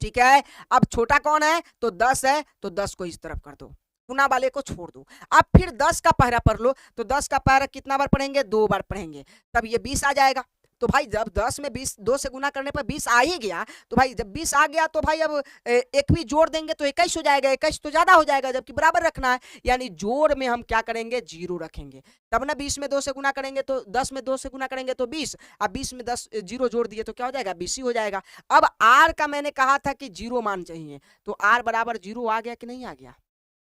ठीक है। अब छोटा कौन है, तो 10 है, तो 10 को इस तरफ कर दो, गुना वाले को छोड़ दो। अब फिर 10 का पहरा पढ़ लो, तो 10 का पहरा कितना बार पढ़ेंगे, 2 बार पढ़ेंगे, तब ये 20 आ जाएगा। तो भाई जब 10 में 20 2 से गुना करने पर 20 आ ही गया, तो भाई जब 20 आ गया तो भाई अब एक भी जोड़ देंगे तो 21 हो जाएगा, 21 तो ज्यादा हो जाएगा, जबकि बराबर रखना है, यानी जोड़ में हम क्या करेंगे, 0 रखेंगे। तब ना 20 में 2 से गुना करेंगे तो 10 में 2 से गुना करेंगे तो 20, अब 20 में 10 0 जोड़ दिए तो क्या हो जाएगा, 20 ही हो जाएगा। अब R का मैंने कहा था कि 0 मान चाहिए, तो R बराबर 0 आ गया कि नहीं आ गया,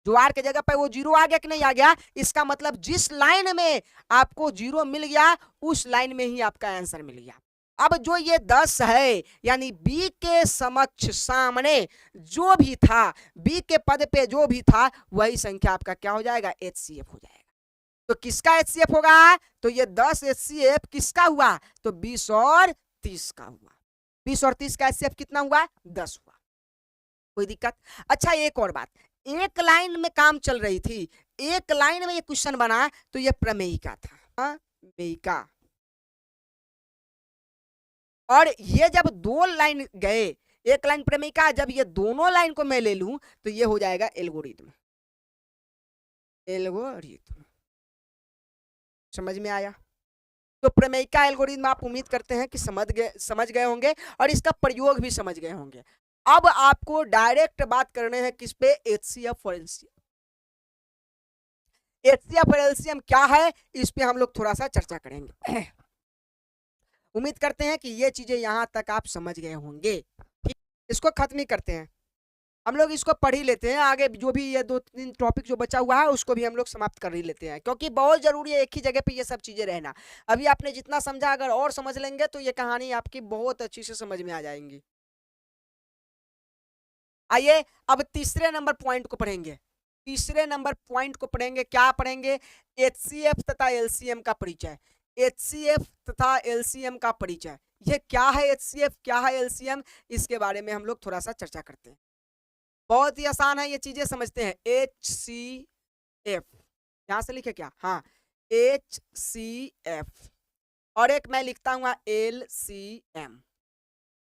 जो R के जगह पे वो 0 आ गया कि नहीं आ गया। इसका मतलब जिस लाइन में आपको 0 मिल गया उस लाइन में ही आपका आंसर मिल गया। अब जो ये 10 है, यानी B के समक्ष सामने जो भी था, B के पद पे जो भी था, वही संख्या आपका क्या हो जाएगा, HCF हो जाएगा। तो किसका HCF होगा, तो ये 10 HCF किसका हुआ, तो 20 और 30 का हुआ। 20 और 30 का HCF कितना हुआ, 10 हुआ। कोई दिक्कत। अच्छा एक और बात, एक लाइन में काम चल रही थी, एक लाइन में ये क्वेश्चन बना, तो ये प्रमेयिका था, प्रमेयिका। और ये जब 2 लाइन गए, एक लाइन प्रमेयिका, जब ये दोनों लाइन को मैं ले लूं तो ये हो जाएगा एल्गोरिथम। एल्गोरिथम समझ में आया। तो प्रमेयिका एल्गोरिथम आप उम्मीद करते हैं कि समझ गए होंगे और इसका प्रयोग भी समझ गए होंगे। अब आपको डायरेक्ट बात करने हैं किस पे, HCF और LCM। HCF और LCM क्या है, इस पे हम लोग थोड़ा सा चर्चा करेंगे। उम्मीद करते हैं कि ये चीजें यहां तक आप समझ गए होंगे। ठीक, इसको खत्म ही करते हैं, हम लोग इसको पढ़ ही लेते हैं, आगे जो भी ये 2-3 टॉपिक जो बचा हुआ है उसको भी हम लोग समाप्त कर ही लेते हैं, क्योंकि बहुत जरूरी है एक ही जगह पे ये सब चीजें रहना। अभी आपने जितना समझा अगर और समझ लेंगे तो ये कहानी आपकी बहुत अच्छी से समझ में आ जाएंगी। आइए अब तीसरे नंबर पॉइंट को पढ़ेंगे। तीसरे नंबर पॉइंट को पढ़ेंगे, क्या पढ़ेंगे, HCF तथा LCM का परिचय। HCF तथा LCM का परिचय, ये क्या है HCF, क्या है LCM, इसके बारे में हम लोग थोड़ा सा चर्चा करते हैं। बहुत ही आसान है, ये चीजें समझते हैं। HCF यहां से लिखे क्या, हाँ HCF, और एक मैं लिखता हूँ LCM,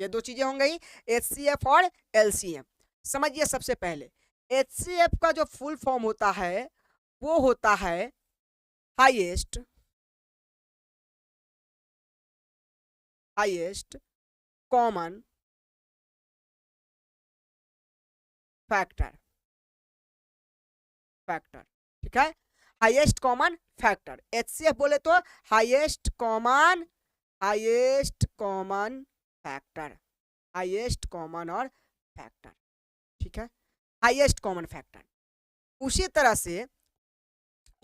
ये 2 चीजें होंगी, HCF और LCM। समझिए सबसे पहले HCF का जो फुल फॉर्म होता है वो होता है हाईएस्ट कॉमन फैक्टर, ठीक है, हाईएस्ट कॉमन फैक्टर। HCF बोले तो highest common factor, highest common और फैक्टर, ठीक है, हाईएस्ट कॉमन फैक्टर। उसी तरह से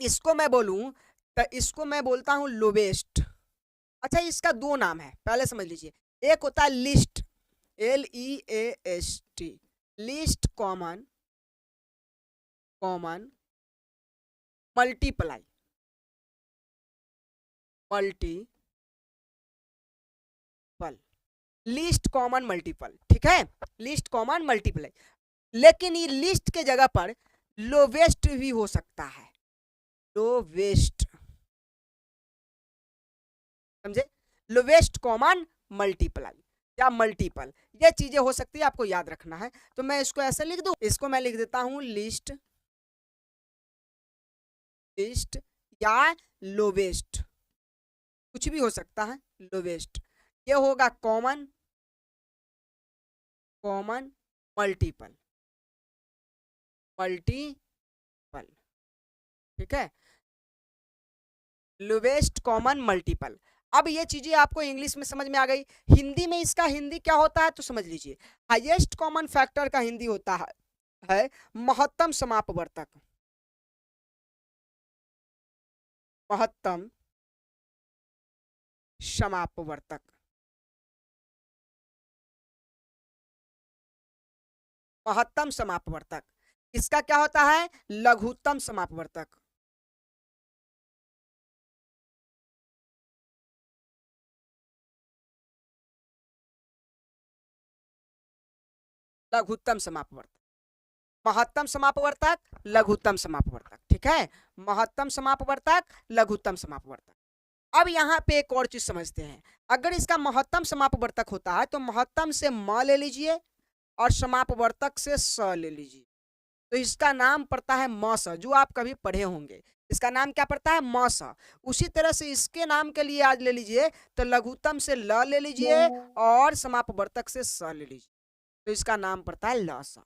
इसको मैं बोलूं तो इसको मैं बोलता हूं लोवेस्ट। अच्छा इसका 2 नाम है, पहले समझ लीजिए। एक होता है list, LEAST, list common multiple, list common multiple, ठीक है, लिस्ट कॉमन मल्टीपल। लेकिन ये लिस्ट के जगह पर लोवेस्ट भी हो सकता है, लोवेस्ट, समझे, लोवेस्ट कॉमन मल्टीप्लाई या मल्टीपल, ये चीजें हो सकती है, आपको याद रखना है। तो मैं इसको ऐसे लिख दूं, इसको मैं लिख देता हूं लिस्ट, लिस्ट या लोवेस्ट, कुछ भी हो सकता है, लोवेस्ट। ये होगा कॉमन, कॉमन मल्टीपल, मल्टीपल, ठीक है, लोवेस्ट कॉमन मल्टीपल। अब ये चीजें आपको इंग्लिश में समझ में आ गई। हिंदी में इसका हिंदी क्या होता है तो समझ लीजिए, हाईएस्ट कॉमन फैक्टर का हिंदी होता है महत्तम समापवर्तक, महत्तम समापवर्तक। महत्तम समापवर्तक, इसका क्या होता है, लघुत्तम समापवर्तक, लघुत्तम समापवर्तक, महत्तम समापवर्तक, लघुत्तम समापवर्तक, ठीक है, महत्तम समापवर्तक, लघुत्तम समापवर्तक। अब यहाँ पे एक और चीज समझते हैं, अगर इसका महत्तम समापवर्तक होता है तो महत्तम से म ले लीजिए और समापवर्तक से स ले लीजिए, तो इसका नाम पड़ता है मस, जो आप कभी पढ़े होंगे, इसका नाम क्या पड़ता है, मस। उसी तरह से इसके नाम के लिए आज ले लीजिए तो लघुत्तम से ल ले लीजिए और समापवर्तक से स ले लीजिए, तो इसका नाम पड़ता है लस।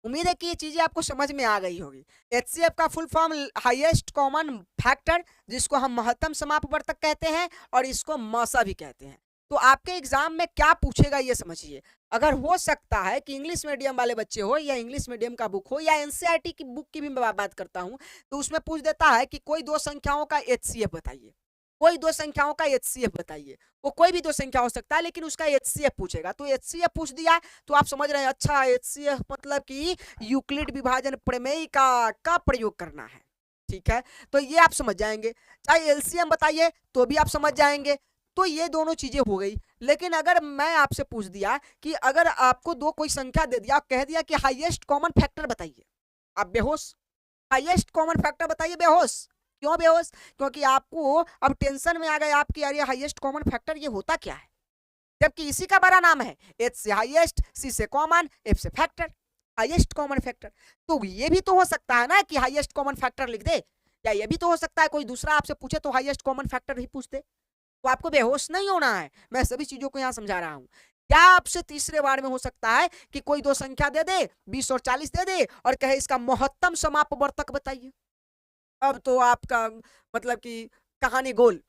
उम्मीद है कि ये चीजें आपको समझ में आ गई होगी। एचसीएफ का full form highest common factor, जिसको हम महत्तम समापवर्तक कहते हैं और इसको मसा भी कहते हैं। तो आपके एग्जाम में क्या पूछेगा ये समझिए। अगर हो सकता है कि इंग्लिश मीडियम वाले बच्चे हो या इंग्लिश मीडियम का बुक हो या एनसीईआरटी की बुक की भी मैं बात करता हूं, तो उसमें पूछ देता है कि कोई दो संख्याओं का एचसीएफ बताइए, कोई दो संख्याओं का एचसीएफ बताइए। वो कोई भी दो संख्या हो सकता है लेकिन उसका एचसीएफ पूछेगा, तो एचसीएफ पूछ दिया तो आप समझ रहे हैं, अच्छा एचसीएफ मतलब कि यूक्लिड विभाजन प्रमेय का प्रयोग करना है, ठीक है, तो ये आप समझ जाएंगे। चाहे एलसीएम बताइए तो भी आप समझ जाएंगे। तो ये दोनों चीजें हो गई। लेकिन अगर मैं आपसे पूछ दिया कि अगर आपको दो कोई संख्या दे दिया, कह दिया कि हाईएस्ट कॉमन फैक्टर बताइए, आप बेहोश, हाईएस्ट कॉमन फैक्टर बताइए, बेहोश। क्यों बेहोश? क्योंकि आपको अब टेंशन में आ गए आपकी, यार ये हाईएस्ट कॉमन फैक्टर ये होता क्या है, जबकि इसी का बड़ा नाम है, एच से हाईएस्ट, सी से कॉमन, एफ से फैक्टर, हाईएस्ट कॉमन फैक्टर। तो ये भी तो हो सकता है ना कि हाईएस्ट कॉमन फैक्टर लिख दे, या ये भी तो हो सकता है कोई दूसरा आपसे पूछे तो हाईएस्ट कॉमन फैक्टर ही पूछ दे। तो आपको बेहोश नहीं होना है, मैं सभी चीजों को यहाँ समझा रहा हूँ। क्या आपसे तीसरे बार में हो सकता है कि कोई दो संख्या दे दे, 20 और 40 दे दे और कहे इसका महत्तम समापवर्तक बताइए। अब तो आपका मतलब कि कहानी गोल,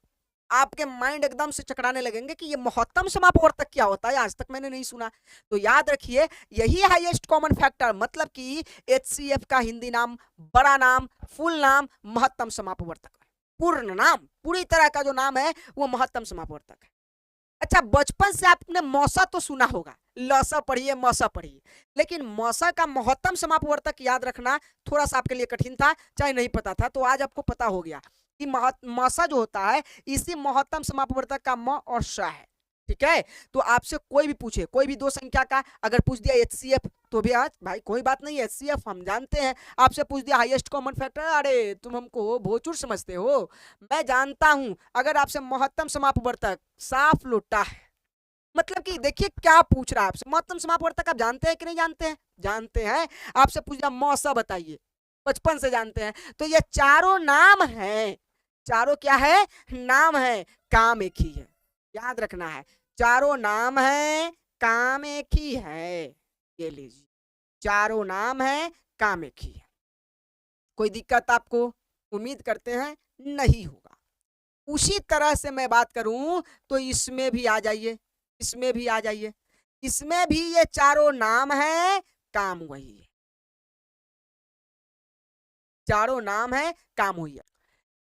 आपके माइंड एकदम से चकराने लगेंगे कि ये महत्तम समापवर्तक क्या होता है, आज तक मैंने नहीं सुना। तो याद रखिए, यही हाईएस्ट कॉमन फैक्टर, मतलब कि एचसीएफ का हिंदी नाम, बड़ा नाम, फुल नाम महत्तम समापवर्तक है। पूर्ण नाम, पूरी तरह का जो नाम है वो महत्तम समापवर्तक है। अच्छा, बचपन से आपने मौसा तो सुना होगा, लसा पढ़िए मौसा पढ़िए, लेकिन मौसा का महत्तम समापवर्तक याद रखना थोड़ा सा आपके लिए कठिन था, चाहे नहीं पता था, तो आज आपको पता हो गया कि मौसा जो होता है इसी महत्तम समापवर्तक का म और श है, ठीक है। तो आपसे कोई भी पूछे, कोई भी दो संख्या का अगर पूछ दिया एचसीएफ, तो भी आज भाई कोई बात नहीं, एचसीएफ हम जानते हैं। आपसे पूछ दिया हाईएस्ट कॉमन फैक्टर, अरे तुम हमको भोचुर समझते हो, मैं जानता हूं। अगर आपसे महत्तम समापवर्तक, साफ लुट्टा है, मतलब कि देखिए क्या पूछ रहा है आपसे, महत्तम समापवर्तक आप जानते हैं कि नहीं जानते हैं? जानते हैं। आपसे पूछ दिया मौसा बताइए, बचपन से जानते हैं। तो ये चारों नाम है, चारों क्या है, नाम है, काम एक ही है, याद रखना है, चारों नाम है, काम एक ही है। ये लीजिए, चारों नाम है, काम एक ही है। कोई दिक्कत आपको उम्मीद करते हैं नहीं होगा। उसी तरह से मैं बात करूं तो इसमें भी आ जाइए, इसमें भी आ जाइए, इसमें भी ये चारों नाम है, काम वही है, चारों नाम है, काम वही है।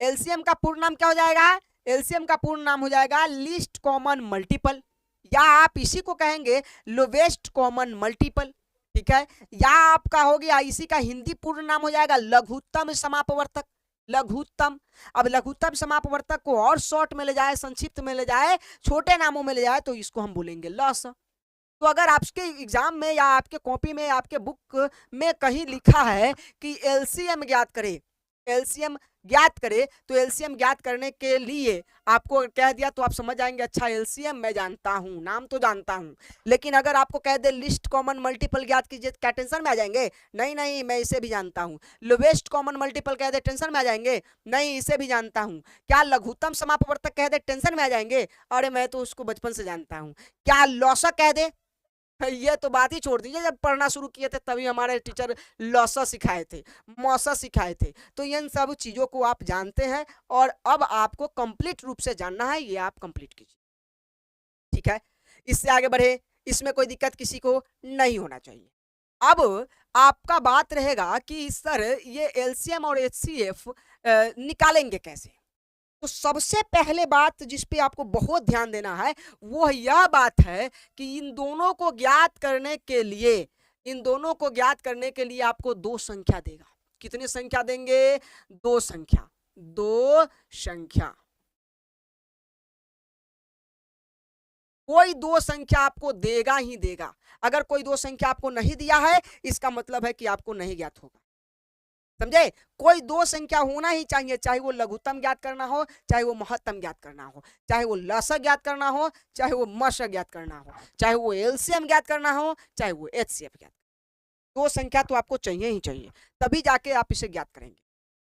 एलसीएम का पूर्ण नाम क्या हो जाएगा? एलसीएम का पूर्ण नाम हो जाएगा लीस्ट कॉमन मल्टीपल, या आप इसी को कहेंगे लोवेस्ट कॉमन मल्टीपल, ठीक है। या आपका हो गया, इसी का हिंदी पूर्ण नाम हो जाएगा लघुत्तम समापवर्तक, लघुत्तम। अब लघुत्तम समापवर्तक को और शॉर्ट में ले जाए, संक्षिप्त में ले जाए, छोटे नामों में ले जाए, तो इसको हम बोलेंगे लस। तो अगर आपके एग्जाम में या आपके कॉपी में, आपके बुक में कहीं लिखा है कि एलसीएम ज्ञात करें, एलसीएम ज्ञात करे, तो एलसीएम ज्ञात करने के लिए आपको कह दिया तो आप समझ जाएंगे, अच्छा एलसीएम मैं जानता हूं, नाम तो जानता हूं। लेकिन अगर आपको कह दे लिस्ट कॉमन मल्टीपल ज्ञात कीजिए, क्या टेंशन में आ जाएंगे? नहीं नहीं, मैं इसे भी जानता हूं। लोवेस्ट कॉमन मल्टीपल कह दे, टेंशन में आ जाएंगे? नहीं, इसे भी जानता हूं। क्या लघुत्तम समापवर्तक कह दे, टेंशन में आ जाएंगे? अरे मैं तो उसको बचपन से जानता हूं। क्या लौसक कह दे, ये तो बात ही छोड़ दीजिए, जब पढ़ना शुरू किए थे तभी हमारे टीचर लौसा सिखाए थे, मौसा सिखाए थे। तो इन सब चीजों को आप जानते हैं और अब आपको कंप्लीट रूप से जानना है, ये आप कंप्लीट कीजिए, ठीक है। इससे आगे बढ़े, इसमें कोई दिक्कत किसी को नहीं होना चाहिए। अब आपका बात रहेगा कि सर ये एलसीएम और एचसीएफ निकालेंगे कैसे? तो सबसे पहले बात जिस पे आपको बहुत ध्यान देना है वो यह बात है कि इन दोनों को ज्ञात करने के लिए, इन दोनों को ज्ञात करने के लिए आपको दो संख्या देगा। कितनी संख्या देंगे? दो संख्या, दो संख्या। कोई दो संख्या आपको देगा ही देगा। अगर कोई दो संख्या आपको नहीं दिया है, इसका मतलब है कि आपको नहीं ज्ञात होगा, समझे? कोई दो संख्या होना ही चाहिए, चाहे वो लघुत्तम ज्ञात करना हो, चाहे वो महत्तम ज्ञात करना हो, चाहे वो लसा ज्ञात करना हो, चाहे वो मस ज्ञात करना हो, चाहे वो एलसीएम ज्ञात करना हो, चाहे वो एचसीएफ ज्ञात। दो संख्या तो आपको चाहिए ही चाहिए, तभी जाके आप इसे ज्ञात करेंगे।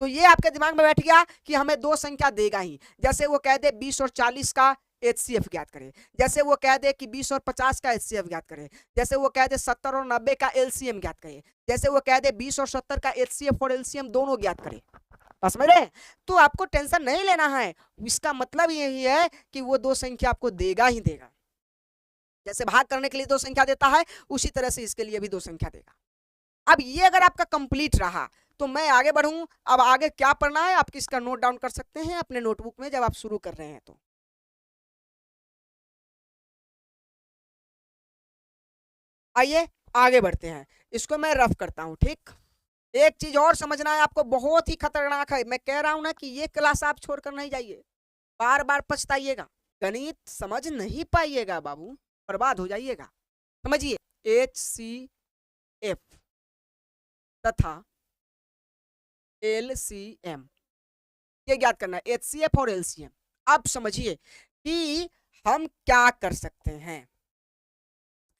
तो ये आपके दिमाग में बैठ गया कि हमें दो संख्या देगा ही। जैसे वो कह दे 20 और 40 का एचसीएफ ज्ञात करें, जैसे वो कह दे कि 20 और 50 का एचसीएफ ज्ञात करें, जैसे वो कह दे 70 और 90 का एलसीएम ज्ञात करें, जैसे वो कह दे 20 और 70 का एचसीएफ और एलसीएम दोनों ज्ञात करें। समझ रहे? तो आपको टेंशन नहीं लेना है, इसका मतलब यही है कि वो दो संख्या आपको देगा ही देगा। जैसे भाग करने के लिए दो संख्या देता है, उसी तरह से इसके लिए भी दो संख्या देगा। अब ये अगर आपका कंप्लीट रहा तो मैं आगे बढ़ूं। अब आगे क्या पढ़ना है आप इसका नोट डाउन कर सकते हैं अपने नोटबुक में जब आप शुरू कर रहे हैं। तो आइए आगे बढ़ते हैं, इसको मैं रफ करता हूं, ठीक। एक चीज और समझना है आपको, बहुत ही खतरनाक है, मैं कह रहा हूं ना कि ये क्लास आप छोड़कर नहीं जाइए, बार बार पछताइएगा। गणित समझ नहीं पाइएगा बाबू, बर्बाद हो जाइएगा। समझिए, HCF तथा LCM ये ज्ञात करना है, HCF और LCM। अब समझिए कि हम क्या कर सकते हैं।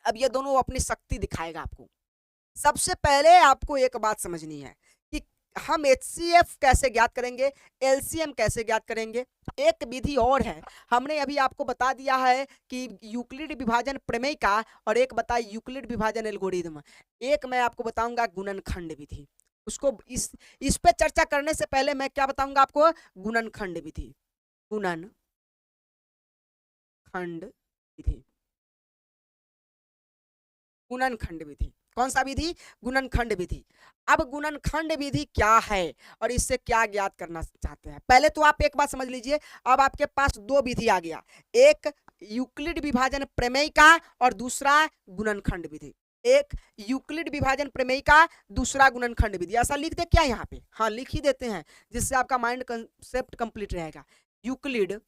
अब ये दोनों अपनी शक्ति दिखाएगा आपको। सबसे पहले आपको एक बात समझनी है कि हम HCF कैसे ज्ञात करेंगे, LCM कैसे ज्ञात करेंगे। एक विधि और है, हमने अभी आपको बता दिया है कि यूक्लिड विभाजन प्रमेय का, और एक बताया यूक्लिड विभाजन एल्गोरिदम, एक मैं आपको बताऊंगा गुणनखंड विधि। उसको इस पे चर्चा करने से पहले मैं क्या बताऊंगा आपको, गुणनखंड विधि, गुणनखंड विधि, गुणनखंड विधि। कौन सा विधि? गुणनखंड विधि। अब गुणनखंड विधि क्या है और इससे क्या ज्ञात करना चाहते हैं, पहले तो आप एक बात समझ लीजिए। अब आपके पास दो विधि आ गया, एक यूक्लिड विभाजन प्रमेय का और दूसरा गुणनखंड विधि। एक यूक्लिड विभाजन प्रमेय का, दूसरा गुणनखंड विधि। ऐसा लिख दे क्या यहाँ पे? हाँ लिख ही देते हैं, जिससे आपका माइंड कंसेप्ट कंप्लीट रहेगा। यूक्लिड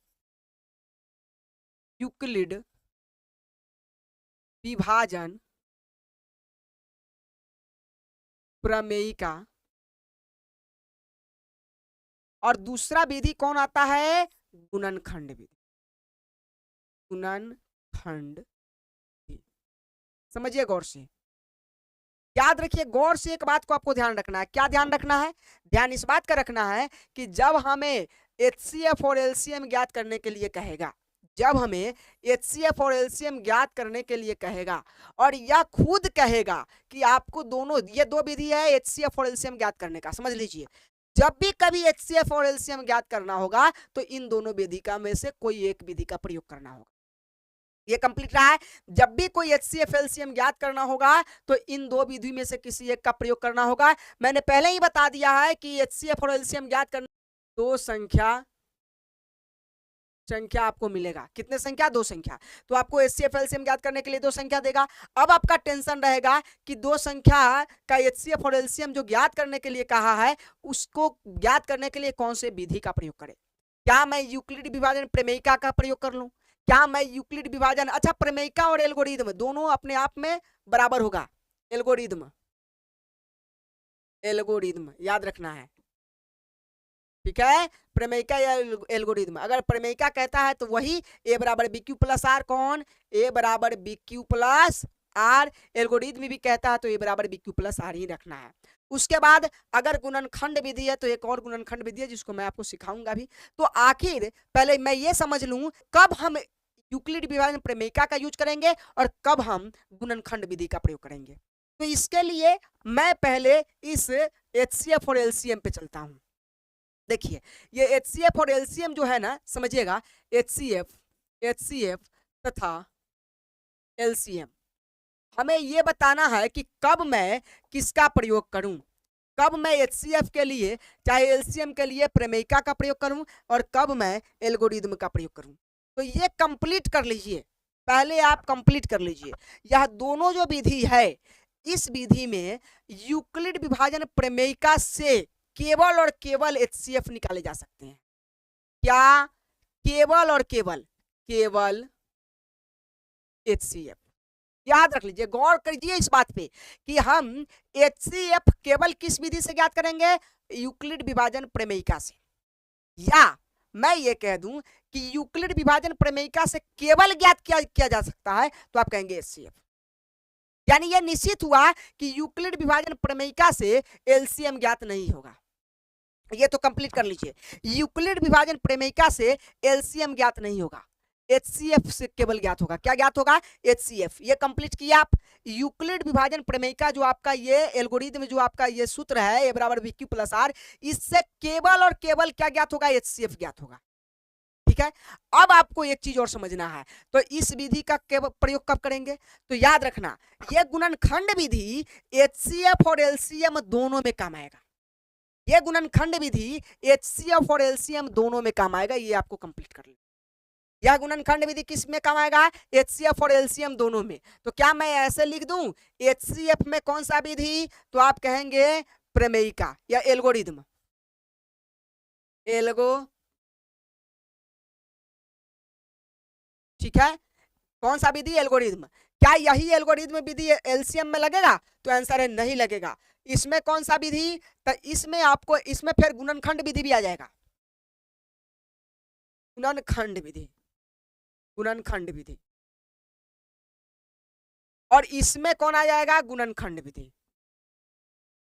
विभाजन प्रमेय का, और दूसरा विधि कौन आता है? गुणनखंड विधि, गुणनखंड विधि। समझिए गौर से, याद रखिए गौर से, एक बात को आपको ध्यान रखना है। क्या ध्यान रखना है? ध्यान इस बात का रखना है कि जब हमें HCF और LCM ज्ञात करने के लिए कहेगा, जब हमें HCF और LCM ज्ञात करने के लिए कहेगा और यह खुद कहेगा कि आपको दोनों, ये दो विधि है HCF और LCM ज्ञात करने का, समझ लीजिए। जब भी कभी HCF और LCM ज्ञात करना होगा तो इन दोनों विधि का में से कोई एक विधि का प्रयोग करना होगा। ये कंप्लीट रहा है। जब भी कोई HCF LCM ज्ञात करना होगा तो इन दो विधि में से किसी एक का प्रयोग करना होगा। मैंने पहले ही बता दिया है कि HCF और LCM ज्ञात करना, दो संख्या आपको मिलेगा। कितने संख्या? दो संख्या। तो आपको HCF LCM ज्ञात करने के लिए दो संख्या देगा। अब आपका टेंशन रहेगा कि दो संख्या का HCF और LCM जो ज्ञात करने के लिए कहा है, उसको ज्ञात करने के लिए कौन से विधि का प्रयोग करें। क्या मैं यूक्लिड विभाजन प्रमेयिका का प्रयोग कर लूं? क्या मैं यूक्लिड विभाजन, अच्छा प्रमेयिका और एल्गोरिदम दोनों अपने आप में बराबर होगा। एल्गोरिदम याद रखना है, ठीक है, प्रमेयिका या एल्गोरिदम। अगर प्रमेयिका कहता है तो वही ए बराबर बी क्यू प्लस आर, कौन, ए बराबर B Q plus R. Algorithm भी कहता है तो ए बराबर बी क्यू प्लस आर ही रखना है। उसके बाद अगर गुणनखंड विधि है तो एक और गुणनखंड विधि है जिसको मैं आपको सिखाऊंगा भी। तो आखिर पहले मैं ये समझ लूं कब हम यूक्लिड विभाजन प्रमेयिका का यूज करेंगे और कब हम गुणनखंड विधि का प्रयोग करेंगे। तो इसके लिए मैं पहले इस HCF और LCM पे चलता हूं। देखिए ये HCF और LCM जो है ना, समझिएगा, HCF तथा LCM हमें ये बताना है कि कब मैं किसका प्रयोग करूं, कब मैं HCF के लिए चाहे LCM के लिए प्रमेयिका का प्रयोग करूं और कब मैं एल्गोरिदम का प्रयोग करूं। तो ये कंप्लीट कर लीजिए, पहले आप कंप्लीट कर लीजिए। यह दोनों जो विधि है, इस विधि में यूक्लिड विभाजन प्रमेयिका से केवल और केवल HCF निकाले जा सकते हैं। क्या, केवल और केवल HCF। याद रख लीजिए, गौर करिए इस बात पे कि हम HCF केवल किस विधि से ज्ञात करेंगे, यूक्लिड विभाजन प्रमेयिका से। या मैं ये कह दूं कि यूक्लिड विभाजन प्रमेयिका से केवल ज्ञात किया जा सकता है तो आप कहेंगे HCF। यानी यह निश्चित हुआ कि यूक्लिड विभाजन प्रमेयिका से LCM ज्ञात नहीं होगा। ये तो कंप्लीट कर लीजिए, यूक्लिड विभाजन प्रमेयिका से LCM ज्ञात नहीं होगा, HCF से केवल ज्ञात होगा। क्या ज्ञात होगा, HCF। ये कंप्लीट किया आप। यूक्लिड विभाजन प्रमेयिका जो आपका ये एल्गोरिदम जो आपका ये सूत्र है ए बराबर बी क्यू प्लस आर, इससे केवल और केवल क्या ज्ञात होगा, HCF ज्ञात होगा। ठीक है, अब आपको एक चीज और समझना है, तो इस विधि का प्रयोग कब करेंगे, तो याद रखना ये गुणनखंड विधि HCF और LCM दोनों में काम आएगा। ये गुणनखंड विधि HCF और LCM दोनों में काम आएगा, ये आपको कंप्लीट कर लेना। यह गुणनखंड विधि किस में काम आएगा, HCF और LCM दोनों में। तो क्या मैं ऐसे लिख दूं, HCF में कौन सा विधि, तो आप कहेंगे प्रमेयिका या एल्गोरिदम, ठीक है, कौन सा विधि, एल्गोरिदम। क्या यही एल्गोरिदम विधि LCM में लगेगा, तो आंसर है नहीं लगेगा। इसमें कौन सा विधि, तो इसमें आपको इसमें फिर गुणनखंड विधि भी आ जाएगा, गुणनखंड विधि, गुणनखंड विधि। और इसमें कौन आ जाएगा, गुणनखंड विधि,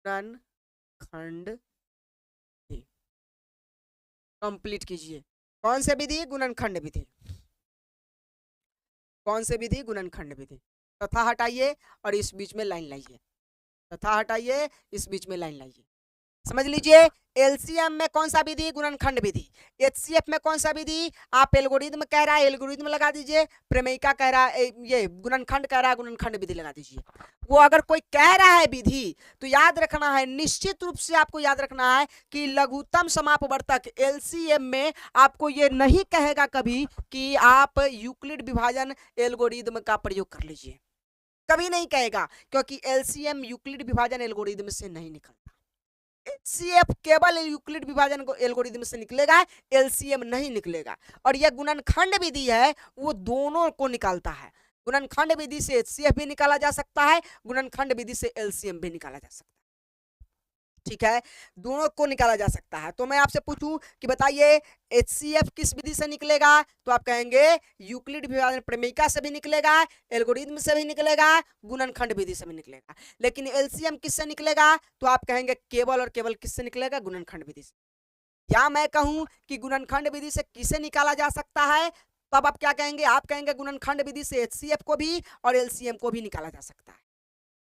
गुणनखंड विधि। कंप्लीट कीजिए, कौन से विधि, गुणनखंड विधि, कौन से विधि, गुणनखंड विधि। तथा हटाइए और इस बीच में लाइन लाइए, तथा हटाइए, इस बीच में लाइन लाइए। समझ लीजिए, LCM में कौन सा विधि, गुणनखंड विधि। HCF में कौन सा विधि, आप एल्गोरिदम कह रहा है एल्गोरिदम लगा दीजिए, प्रमेयिका कह रहा है ये गुणनखंड कह रहा है गुणनखंड विधि लगा दीजिए। वो अगर कोई कह रहा है विधि तो याद रखना है, निश्चित रूप से आपको याद रखना है कि लघुत्तम समापवर्तक LCM में आपको ये नहीं कहेगा कभी कि आप यूक्लिड विभाजन एल्गोरिदम का प्रयोग कर लीजिए, कभी नहीं कहेगा, क्योंकि LCM यूक्लिड विभाजन एल्गोरिदम से नहीं निकलता। HCF केवल यूक्लिड विभाजन एल्गोरिदम से निकलेगा, LCM नहीं निकलेगा। और यह गुणनखंड विधि है वो दोनों को निकालता है। गुणनखंड विधि से HCF भी निकाला जा सकता है, गुणनखंड विधि से LCM भी निकाला जा सकता है। ठीक है, दोनों को निकाला जा सकता है। तो मैं आपसे पूछूं कि बताइए HCF किस विधि से निकलेगा, तो आप कहेंगे यूक्लिड विभाजन प्रमेयिका से भी निकलेगा, एल्गोरिदम से भी निकलेगा, गुणनखंड विधि से भी निकलेगा। लेकिन LCM किससे निकलेगा, तो आप कहेंगे केवल और केवल किससे निकलेगा, गुणनखंड विधि से। या मैं कहूं कि गुणनखंड विधि से किसे निकाला जा सकता है, तब आप क्या कहेंगे, आप कहेंगे गुणनखंड विधि से HCF को भी और LCM को भी निकाला जा सकता है।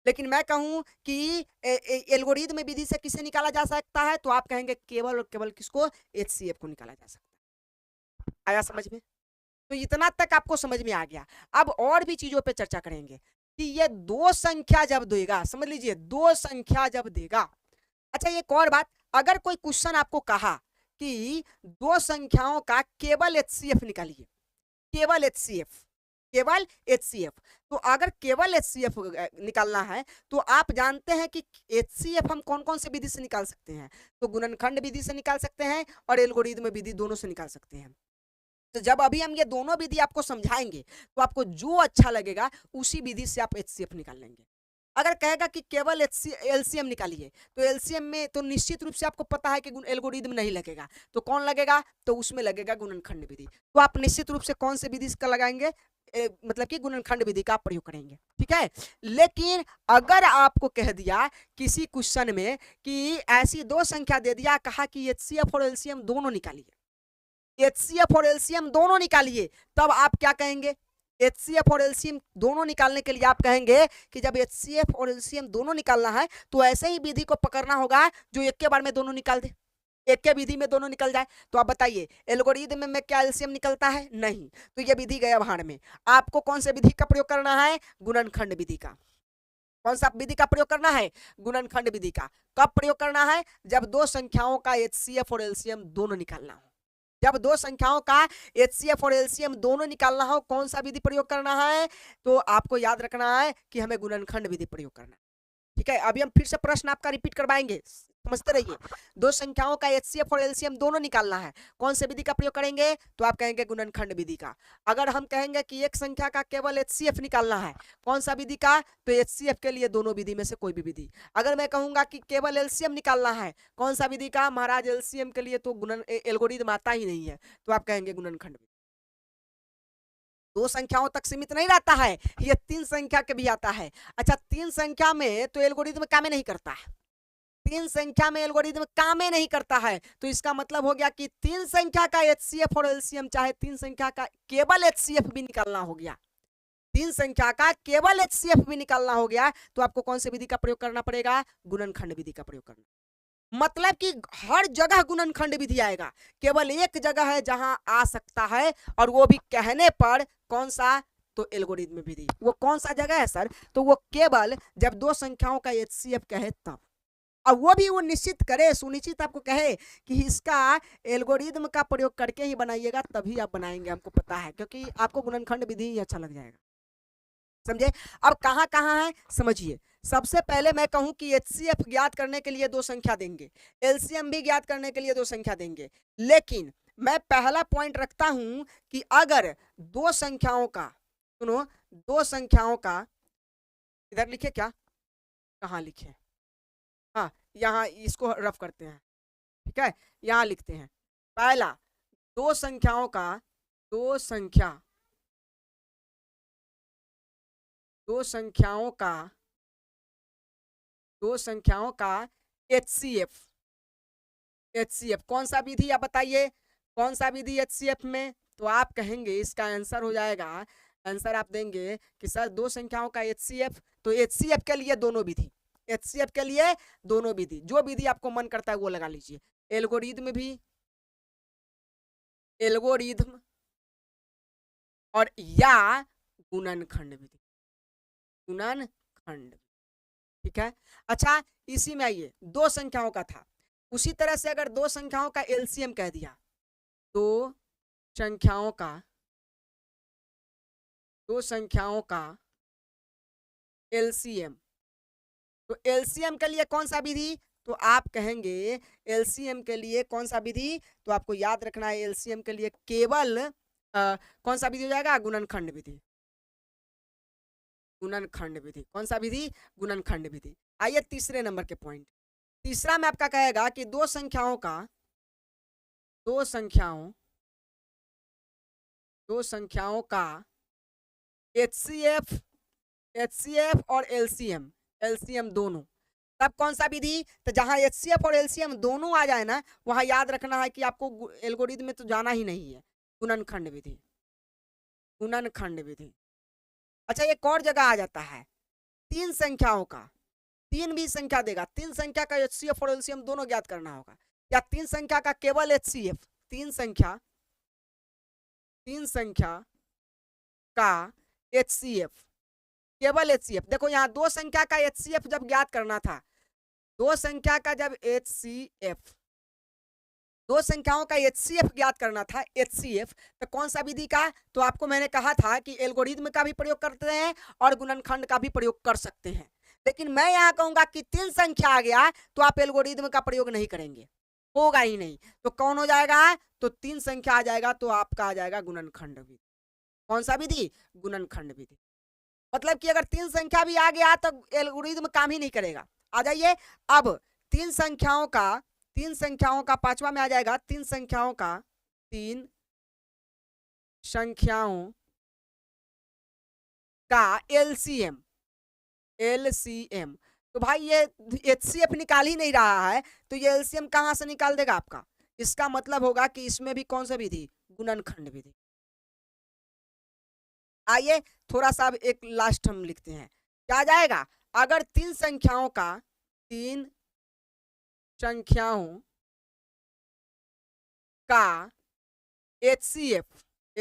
लेकिन मैं कहूं कि एल्गोरिदम विधि से किसे निकाला जा सकता है, तो आप कहेंगे केवल और केवल किसको, HCF को निकाला जा सकता है। आया समझ में, तो इतना तक आपको समझ में आ गया। अब और भी चीजों पे चर्चा करेंगे कि ये दो संख्या जब देगा, समझ लीजिए दो संख्या जब देगा। अच्छा एक और बात, अगर कोई क्वेश्चन आपको कहा कि दो संख्याओं का केवल HCF निकालिए, केवल HCF, केवल HCF, तो अगर केवल HCF निकालना है तो आप जानते हैं कि HCF हम कौन कौन से विधि से निकाल सकते हैं, तो गुणनखंड विधि से निकाल सकते हैं और एल्गोरिदम विधि, दोनों से निकाल सकते हैं। तो जब अभी हम ये दोनों विधि आपको समझाएंगे तो आपको जो अच्छा लगेगा उसी विधि से आप HCF निकाल लेंगे। अगर कहेगा कि केवल एलसीएम निकालिए, तो एलसीएम में तो निश्चित रूप से आपको पता है कि एल्गोरिदम नहीं लगेगा, तो कौन लगेगा, तो उसमें लगेगा गुणनखंड विधि। तो आप निश्चित रूप से कौन से विधि इसका लगाएंगे, मतलब कि गुणनखंड विधि का प्रयोग करेंगे, ठीक है। लेकिन अगर आपको कह दिया किसी क्वेश्चन में कि ऐसी दो संख्या दे दिया, कहा कि एचसीएफ और एलसीएम दोनों निकालिए, एचसीएफ और एलसीएम दोनों निकालिए, तब आप क्या कहेंगे, एचसीएफ और एलसीएम दोनों निकालने के लिए आप कहेंगे कि जब एचसीएफ और एलसीएम दोनों निकालना है तो ऐसे ही विधि को पकड़ना होगा जो एक के बार में दोनों निकाल दे, एक के विधि में दोनों निकल जाए। तो आप बताइए एल्गोरिदम में क्या एलसीएम निकलता है, नहीं, तो ये विधि गया भाड़ में। आपको कौन से विधि का प्रयोग करना है, गुणनखंड विधि का। कौन सा विधि का प्रयोग करना है, गुणनखंड विधि का। कब प्रयोग करना है, जब दो संख्याओं का एचसीएफ और एलसीएम दोनों निकालना हो, जब दो संख्याओं का एचसीएफ और एलसीएम दोनों निकालना हो, कौन सा विधि प्रयोग करना है, तो आपको याद रखना है कि हमें गुणनखंड विधि प्रयोग करना है, ठीक है। अभी हम फिर से प्रश्न आपका रिपीट करवाएंगे, समझते रहिए। दो संख्याओं का एचसीएफ और एलसीएम दोनों निकालना है, कौन से विधि का प्रयोग करेंगे, तो आप कहेंगे गुणनखंड विधि का। अगर हम कहेंगे कि एक संख्या का केवल एचसीएफ निकालना है, कौन सा विधि का, तो एचसीएफ के लिए दोनों विधि में से कोई भी विधि। अगर मैं कहूंगा कि केवल एलसीएम निकालना है, कौन सा विधि का, महाराज एलसीएम के लिए तो गुणन एल्गोरिदम आता ही नहीं है, तो आप कहेंगे गुणनखंड विधि। दो संख्याओं तक सीमित नहीं रहता है, ये तीन संख्या के भी आता है। अच्छा, तीन संख्या में तो एल्गोरिदम काम नहीं करता है, तीन संख्या में एल्गोरिदम काम नहीं करता है, तो इसका मतलब हो गया कि तीन संख्या का एचसीएफ और एलसीएम, चाहे तीन संख्या का केवल एचसीएफ भी निकालना हो गया, तीन संख्या का केवल एचसीएफ भी निकालना हो गया, तो आपको कौन सी विधि का प्रयोग करना पड़ेगा, गुणनखंड विधि का प्रयोग करना। मतलब कि हर जगह गुणनखंड विधि आएगा, केवल एक जगह है जहां आ सकता है, और वो भी कहने पर, कौन सा, तो एल्गोरिदम विधि। वो कौन सा जगह है सर, तो वो केवल जब दो संख्याओं का एचसीएफ कहे तब, और वो भी वो निश्चित करे, सुनिश्चित आपको कहे कि इसका एल्गोरिदम का प्रयोग करके ही बनाइएगा, तभी आप बनाएंगे, हमको पता है, क्योंकि आपको गुणनखंड विधि ही अच्छा लग जाएगा, समझे। अब कहां कहां है समझिए। सबसे पहले मैं कहूं कि एचसीएफ ज्ञात करने के लिए दो संख्या देंगे, एलसीएम भी ज्ञात करने के लिए दो संख्या देंगे, लेकिन मैं पहला पॉइंट रखता हूं कि अगर दो संख्याओं का, सुनो, दो संख्याओं का, इधर लिखे क्या, कहां लिखे, हाँ यहाँ इसको रफ करते हैं, ठीक है, यहाँ लिखते हैं। पहला, दो संख्याओं का, दो संख्या, दो संख्याओं का, दो संख्याओं का एचसीएफ, एचसीएफ कौन सा विधि, आप बताइए कौन सा विधि एचसीएफ में, तो आप कहेंगे इसका आंसर हो जाएगा, आंसर आप देंगे कि सर दो संख्याओं का एचसीएफ, तो एचसीएफ के लिए दोनों विधि, एचसीएफ के लिए दोनों विधि, जो विधि आपको मन करता है वो लगा लीजिए, एल्गोरिदम भी, एल्गोरिदम और या गुणनखंड विधि, गुणनखंड, ठीक है। अच्छा, इसी में आइए, दो संख्याओं का था, उसी तरह से अगर दो संख्याओं का एलसीएम कह दिया, दो संख्याओं का, दो संख्याओं का एलसीएम, तो एलसीएम के लिए कौन सा विधि, तो आप कहेंगे एलसीएम के लिए कौन सा विधि, तो आपको याद रखना है एलसीएम के लिए केवल कौन सा विधि हो जाएगा, गुणनखंड विधि, गुणनखंड विधि, कौन सा विधि, गुणनखंड विधि। आइए तीसरे नंबर के पॉइंट, तीसरा में आपका कहेगा कि दो संख्याओं का, दो संख्याओं, दो संख्याओं का एचसीएफ, एचसीएफ और एलसीएम, एलसीएम दोनों, तब कौन सा विधि, तो जहां एचसीएफ और एलसीएम दोनों आ जाए ना, वहां याद रखना है कि आपको एल्गोरिदम में तो जाना ही नहीं है, गुणनखंड विधि, गुणनखंड विधि। अच्छा, एक और जगह आ जाता है, तीन संख्याओं का, तीन भी संख्या देगा, तीन संख्या का एचसीएफ और एलसीएम दोनों ज्ञात करना होगा, या तीन संख्या का केवल एचसीएफ, तीन संख्या, तीन संख्या का एचसीएफ, केवल एचसीएफ। देखो यहाँ दो संख्या का एचसीएफ जब ज्ञात करना था, दो संख्या का जब एचसीएफ, दो संख्याओं का एचसीएफ ज्ञात करना था, एचसीएफ, तो कौन सा विधि का, तो आपको मैंने कहा था कि एल्गोरिदम का भी प्रयोग करते हैं और गुणनखंड का भी प्रयोग कर सकते हैं, लेकिन मैं यहाँ कहूंगा कि तीन संख्या आ गया तो आप एल्गोरिदम का प्रयोग नहीं करेंगे, होगा ही नहीं, तो कौन हो जाएगा, तो तीन संख्या आ जाएगा तो आपका आ जाएगा गुणनखंड विधि, कौन सा विधि, गुणनखंड विधि। मतलब कि अगर 3 संख्या भी आ गया तो एल्गोरिदम काम ही नहीं करेगा। आ जाइए अब 3 संख्याओं का 5वां में आ जाएगा 3 संख्याओं का एलसीएम। एलसीएम तो भाई ये एचसीएफ निकाल ही नहीं रहा है, तो ये एलसीएम कहां से निकाल देगा आपका? इसका मतलब होगा कि इसमें भी कौन सा विधि? गुणनखंड विधि। आइए थोड़ा सा अब एक लास्ट हम लिखते हैं, क्या आ जाएगा? अगर 3 संख्याओं का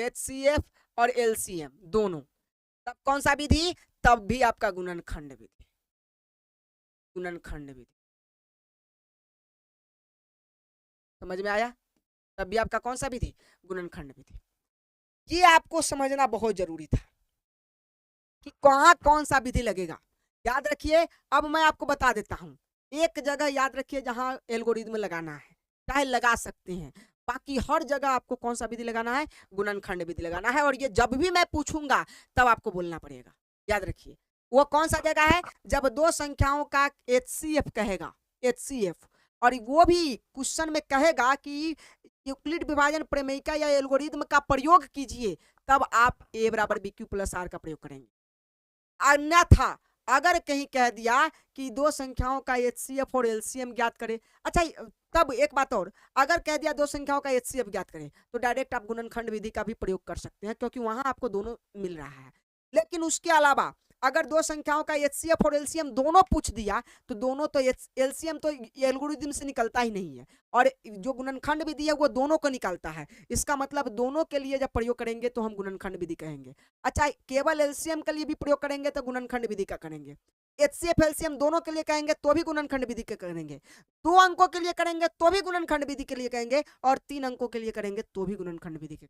एचसीएफ और एलसीएम दोनों, तब कौन सा विधि? तब भी आपका गुणनखंड विधि। गुणनखंड विधि समझ में आया? तब भी आपका कौन सा विधि? गुणनखंड विधि। ये आपको समझना बहुत जरूरी था कि कहां कौन सा विधि लगेगा। याद रखिए, अब मैं आपको बता देता हूं, एक जगह याद रखिए जहां एल्गोरिदम लगाना है, चाहे लगा सकते हैं, बाकी हर जगह आपको कौन सा विधि लगाना है? गुणनखंड विधि लगाना है। और ये जब भी मैं पूछूंगा तब आपको बोलना पड़ेगा। याद रखिए वो कौन सा जगह है? जब 2 संख्याओं का एचसीएफ कहेगा, एचसीएफ, और वो भी क्वेश्चन में कहेगा कि यूक्लिड विभाजन प्रमेयिका या एल्गोरिदम का प्रयोग कीजिए, तब आप ए बराबर बी क्यू प्लस आर का प्रयोग करेंगे। अन्यथा अगर कहीं कह दिया कि 2 संख्याओं का एचसीएफ और एलसीएम ज्ञात करें, अच्छा तब एक बात और, अगर कह दिया 2 संख्याओं का एचसीएफ ज्ञात करें तो डायरेक्ट आप गुणनखंड विधि का भी प्रयोग कर सकते हैं, क्योंकि वहां आपको दोनों मिल रहा है। लेकिन उसके अलावा अगर 2 संख्याओं का एचसीएफ और एलसीएम दोनों पूछ दिया तो दोनों तो एलसीएम तो एल्गोरिदम से निकलता ही नहीं है, और जो गुणनखंड विधि है वो दोनों को निकालता है। इसका मतलब दोनों के लिए जब प्रयोग करेंगे तो हम गुणनखंड विधि कहेंगे। अच्छा केवल एलसीएम के लिए भी प्रयोग करेंगे तो गुणनखंड विधि का करेंगे, एचसीएफ एलसीएम दोनों के लिए कहेंगे तो भी गुणनखंड विधि के करेंगे, 2 अंकों के लिए करेंगे तो भी गुणनखंड विधि के लिए कहेंगे, और 3 अंकों के लिए करेंगे तो भी गुणनखंड विधि के।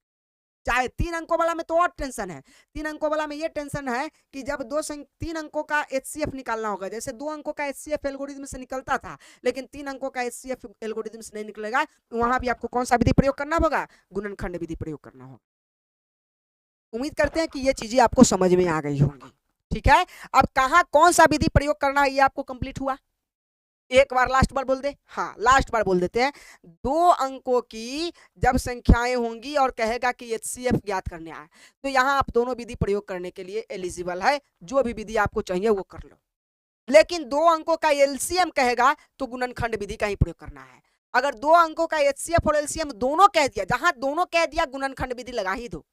चाहे 3 अंकों वाला में तो और टेंशन है, 3 अंकों वाला में ये टेंशन है कि जब 3 अंकों का एचसीएफ निकालना होगा, जैसे 2 अंकों का एचसीएफ एल्गोरिदम से निकलता था, लेकिन 3 अंकों का एचसीएफ एल्गोरिदम से नहीं निकलेगा, वहां भी आपको कौन सा विधि प्रयोग करना होगा? गुणनखंड विधि प्रयोग करना होगा। उम्मीद करते हैं कि ये चीजें आपको समझ में आ गई होंगी। ठीक है, अब कहाँ कौन सा विधि प्रयोग करना है ये आपको कंप्लीट हुआ। एक बार लास्ट बार बोल दे, हाँ लास्ट बार बोल देते हैं। 2 अंकों की जब संख्याएं होंगी और कहेगा कि एचसीएफ ज्ञात करने आए, तो यहाँ आप दोनों विधि प्रयोग करने के लिए एलिजिबल है, जो भी विधि आपको चाहिए वो कर लो। लेकिन 2 अंकों का एलसीएम कहेगा तो गुणनखंड विधि का ही प्रयोग करना है। अगर 2 अंकों का एचसीएफ और एलसीएम दोनों कह दिया, जहां दोनों कह दिया गुणनखंड विधि लगा ही दो।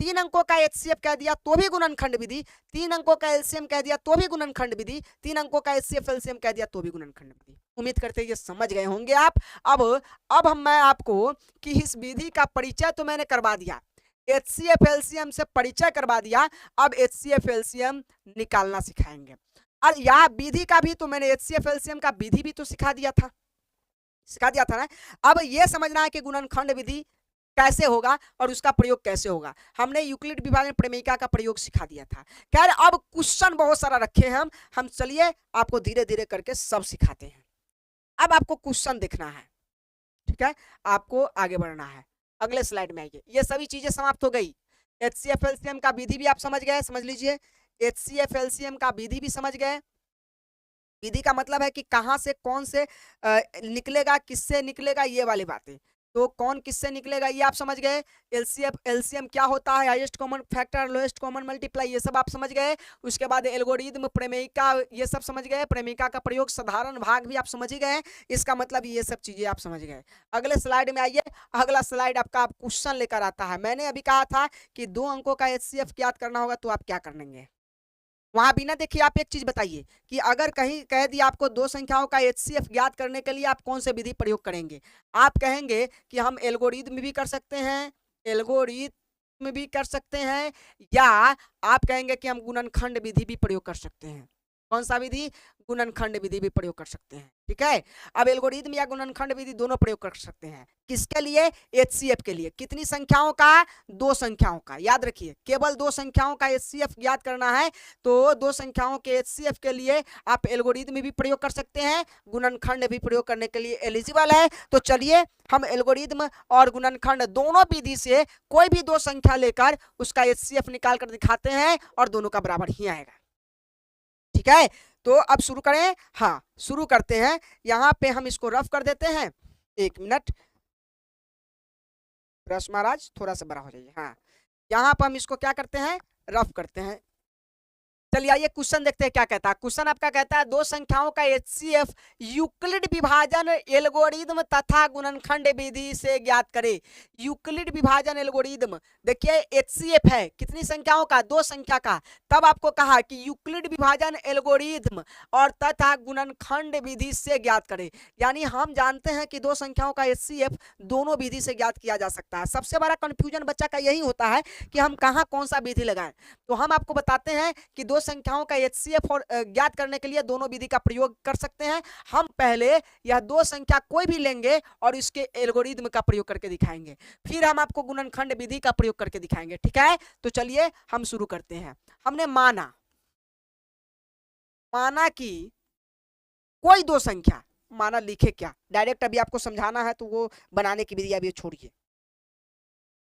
3 अंकों का एचसीएफ कह दिया तो भी गुणनखंड विधि, 3 अंकों का एलसीएम कह दिया तो भी गुणनखंड विधि, 3 अंकों का एचसीएफ एलसीएम कह दिया तो भी गुणनखंड विधि। उम्मीद करते हैं ये समझ गए होंगे आप। अब मैं आपको कि इस विधि का परिचय तो मैंने करवा दिया, एचसीएफ एलसीएम से परिचय करवा दिया, अब एचसीएफ एलसीएम निकालना सिखाएंगे। और यह विधि का भी तो मैंने एचसीएफ एलसीएम का विधि भी तो सिखा दिया था ना। अब ये समझना है कि गुणनखंड विधि कैसे होगा और उसका प्रयोग कैसे होगा। हमने यूक्लिड विभाजन प्रमेयिका का प्रयोग सिखा दिया था। खैर अब क्वेश्चन बहुत सारा रखे हैं हम चलिए आपको धीरे धीरे करके सब सिखाते हैं। अब आपको क्वेश्चन देखना है, ठीक है, आपको आगे बढ़ना है। अगले स्लाइड में आइए। ये सभी चीजें समाप्त हो गई। एचसीएफ एलसीएम का विधि भी आप समझ गए, समझ लीजिए। एचसीएफ एलसीएम का विधि भी समझ गए। विधि का मतलब है कि कहां से कौन से निकलेगा, किससे निकलेगा, ये वाली बातें। तो कौन किससे निकलेगा ये आप समझ गए। एलसीएफ एलसीएम क्या होता है, highest common factor, lowest common multiply, ये सब आप समझ गए। उसके बाद एल्गोरिदम, प्रमेयिका, ये सब समझ गए। प्रमेयिका का प्रयोग, साधारण भाग भी आप समझ ही गए। इसका मतलब ये सब चीजें आप समझ गए। अगले स्लाइड में आइए। अगला स्लाइड आपका क्वेश्चन लेकर आता है। मैंने अभी कहा था कि 2 अंकों का एचसीएफ ज्ञात करना होगा, तो आप क्या करेंगे वहां बिना देखिए। आप एक चीज बताइए कि अगर कहीं कह दिया आपको 2 संख्याओं का एचसीएफ ज्ञात करने के लिए आप कौन से विधि प्रयोग करेंगे। आप कहेंगे कि हम एल्गोरिदम भी कर सकते हैं, एल्गोरिदम भी कर सकते हैं, या आप कहेंगे कि हम गुणनखंड विधि भी प्रयोग कर सकते हैं। कौन सा विधि? गुणनखंड विधि भी प्रयोग कर सकते हैं। ठीक है, अब एल्गोरिथम या गुणनखंड विधि दोनों प्रयोग कर सकते हैं। किसके लिए? एचसीएफ के लिए। कितनी संख्याओं का? 2 संख्याओं का। याद रखिए, केवल 2 संख्याओं का एचसीएफ ज्ञात करना है, तो 2 संख्याओं के एचसीएफ के लिए आप एल्गोरिथम भी प्रयोग कर सकते हैं, गुणनखंड भी प्रयोग करने के लिए एलिजिबल है। तो चलिए हम एल्गोरिथम और गुणनखंड दोनों विधि से कोई भी 2 संख्या लेकर उसका एचसीएफ निकाल कर दिखाते हैं और दोनों का बराबर ही आएगा। ठीक है, तो अब शुरू करें। हाँ, शुरू करते हैं। यहां पे हम इसको रफ कर देते हैं। 1 मिनट, रस महाराज थोड़ा सा बड़ा हो जाइए। हाँ, यहां पर हम इसको क्या करते हैं? रफ करते हैं। चलिए आइए क्वेश्चन देखते हैं क्या कहता है। क्वेश्चन आपका कहता है 2 संख्याओं का एचसीएफ यूक्लिड विभाजन एल्गोरिदम तथा गुणनखंड विधि से ज्ञात करें। यूक्लिड विभाजन एल्गोरिदम, देखिए एचसीएफ है कितनी संख्याओं का? 2 संख्या का। तब आपको कहा कि यूक्लिड विभाजन एल्गोरिदम और तथा गुणनखंड विधि से ज्ञात करें। यानी हम जानते हैं कि 2 संख्याओं का एचसीएफ दोनों विधि से ज्ञात किया जा सकता है। सबसे बड़ा कंफ्यूजन बच्चा का यही होता है कि हम कहाँ कौन सा विधि लगाएं। तो हम आपको बताते हैं कि 2 संख्याओं का एचसीएफ और ज्ञात करने के लिए दोनों विधि का प्रयोग कर सकते हैं। हम पहले यह 2 संख्या कोई भी लेंगे और इसके एल्गोरिथम का प्रयोग करके दिखाएंगे, फिर हम आपको गुणनखंड विधि का प्रयोग करके दिखाएंगे। ठीक है, तो चलिए हम शुरू करते हैं। हमने माना कि कोई 2 संख्या, माना लिखे क्या, डायरेक्ट अभी आपको समझाना है तो वो बनाने की विधि अभी छोड़िए,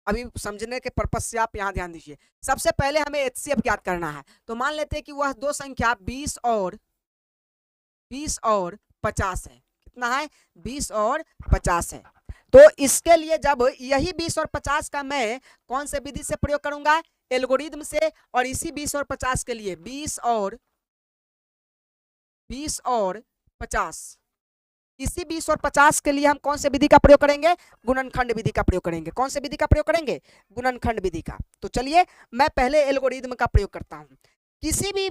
अभी समझने के पर्पस से आप यहां ध्यान दीजिए। सबसे पहले हमें एचसीएफ ज्ञात करना है। तो मान लेते हैं कि वह 2 संख्या 20 और 50 है। कितना है? 20 और 50 है। तो इसके लिए जब यही 20 और 50 का मैं कौन से विधि से प्रयोग करूंगा? एल्गोरिथम से। और इसी 20 और 50 के लिए 20 और 50, इसी 20 और 50 के लिए हम कौन से विधि का प्रयोग करेंगे? गुणनखंड विधि का प्रयोग करेंगे। कौन से विधि का प्रयोग करेंगे? गुणनखंड विधि का। तो चलिए मैं पहले एल्गोरिथम का प्रयोग करता हूं। किसी भी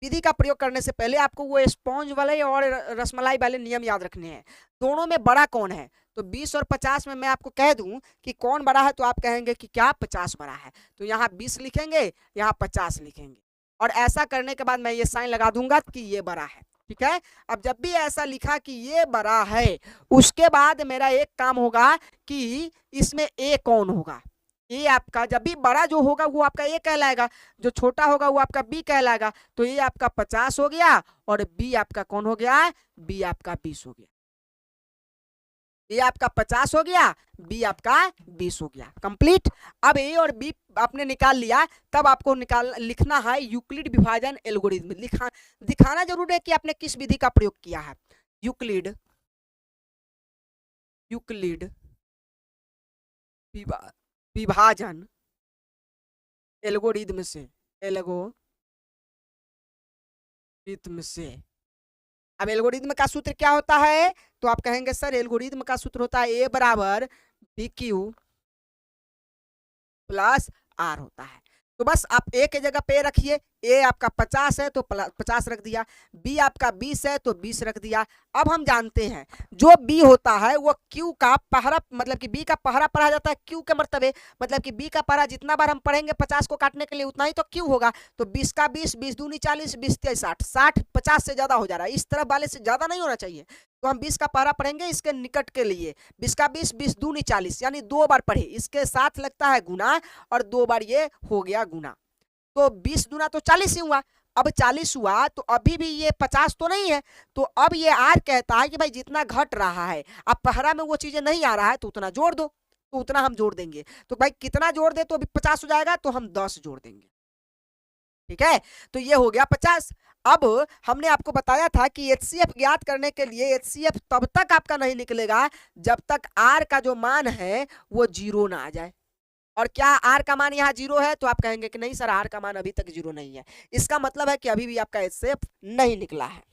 विधि का प्रयोग करने से पहले आपको वो स्पॉन्ज वाले और रसमलाई वाले नियम याद रखने हैं। दोनों में बड़ा कौन है? तो 20 और 50 में मैं आपको कह दूं कि कौन बड़ा है, तो आप कहेंगे कि क्या 50 बड़ा है। तो यहाँ 20 लिखेंगे, यहाँ 50 लिखेंगे, और ऐसा करने के बाद मैं ये साइन लगा दूंगा कि ये बड़ा है। ठीक है, अब जब भी ऐसा लिखा कि ये बड़ा है, उसके बाद मेरा एक काम होगा कि इसमें ए कौन होगा? ए आपका जब भी बड़ा जो होगा वो आपका ए कहलाएगा, जो छोटा होगा वो आपका बी कहलाएगा। तो ये आपका 50 हो गया और बी आपका कौन हो गया? बी आपका 20 हो गया। ए आपका 50 हो गया, बी आपका 20 हो गया। कंप्लीट। अब ए और बी आपने निकाल लिया, तब आपको लिखना है यूक्लिड विभाजन एल्गोरिथम। दिखाना जरूर है कि आपने किस विधि का प्रयोग किया है। यूक्लिड विभाजन एल्गोरिथम से। अब एल्गोरिथम का सूत्र क्या होता है? तो आप कहेंगे सर एल्गोरिथम का सूत्र होता है ए बराबर बी क्यू प्लस आर होता है। तो बस आप ए के जगह पे रखिए। ए आपका 50 है तो 50 रख दिया, बी आपका 20 है तो 20 रख दिया। अब हम जानते हैं जो बी होता है वो क्यू का पहरा, मतलब कि बी का पहरा पढ़ा जाता है क्यू के मर्तबे, मतलब कि बी का पहरा जितना बार हम पढ़ेंगे 50 को काटने के लिए उतना ही तो क्यू होगा। तो 20 का 20, 20 दूनी 40, 20 तेईस 60, 60 50 से ज्यादा हो जा रहा है, इस तरफ वाले से ज्यादा नहीं होना चाहिए। तो हम 20 का पहरा पढ़ेंगे इसके निकट के लिए, 20 का 20, 20 दूनी 40, यानी 2 बार पढ़े, इसके साथ लगता है गुना, और 2 बार ये हो गया गुना। तो 20 दूना तो 40 ही हुआ। अब 40 हुआ तो अभी भी ये 50 तो नहीं है। तो अब ये आर कहता है कि भाई जितना घट रहा है, अब पहरा में वो चीजें नहीं आ रहा है तो उतना जोड़ दो, तो उतना हम जोड़ देंगे। तो भाई कितना जोड़ दे? तो अभी 50 हो जाएगा, तो हम 10 जोड़ देंगे। ठीक है, तो ये हो गया 50। अब हमने आपको बताया था कि एचसीएफ ज्ञात करने के लिए एचसीएफ तब तक आपका नहीं निकलेगा जब तक आर का जो मान है वो 0 ना आ जाए। और क्या आर का मान यहाँ 0 है? तो आप कहेंगे कि नहीं सर आर का मान अभी तक 0 नहीं है, इसका मतलब है कि अभी भी आपका एचसीएफ नहीं निकला है।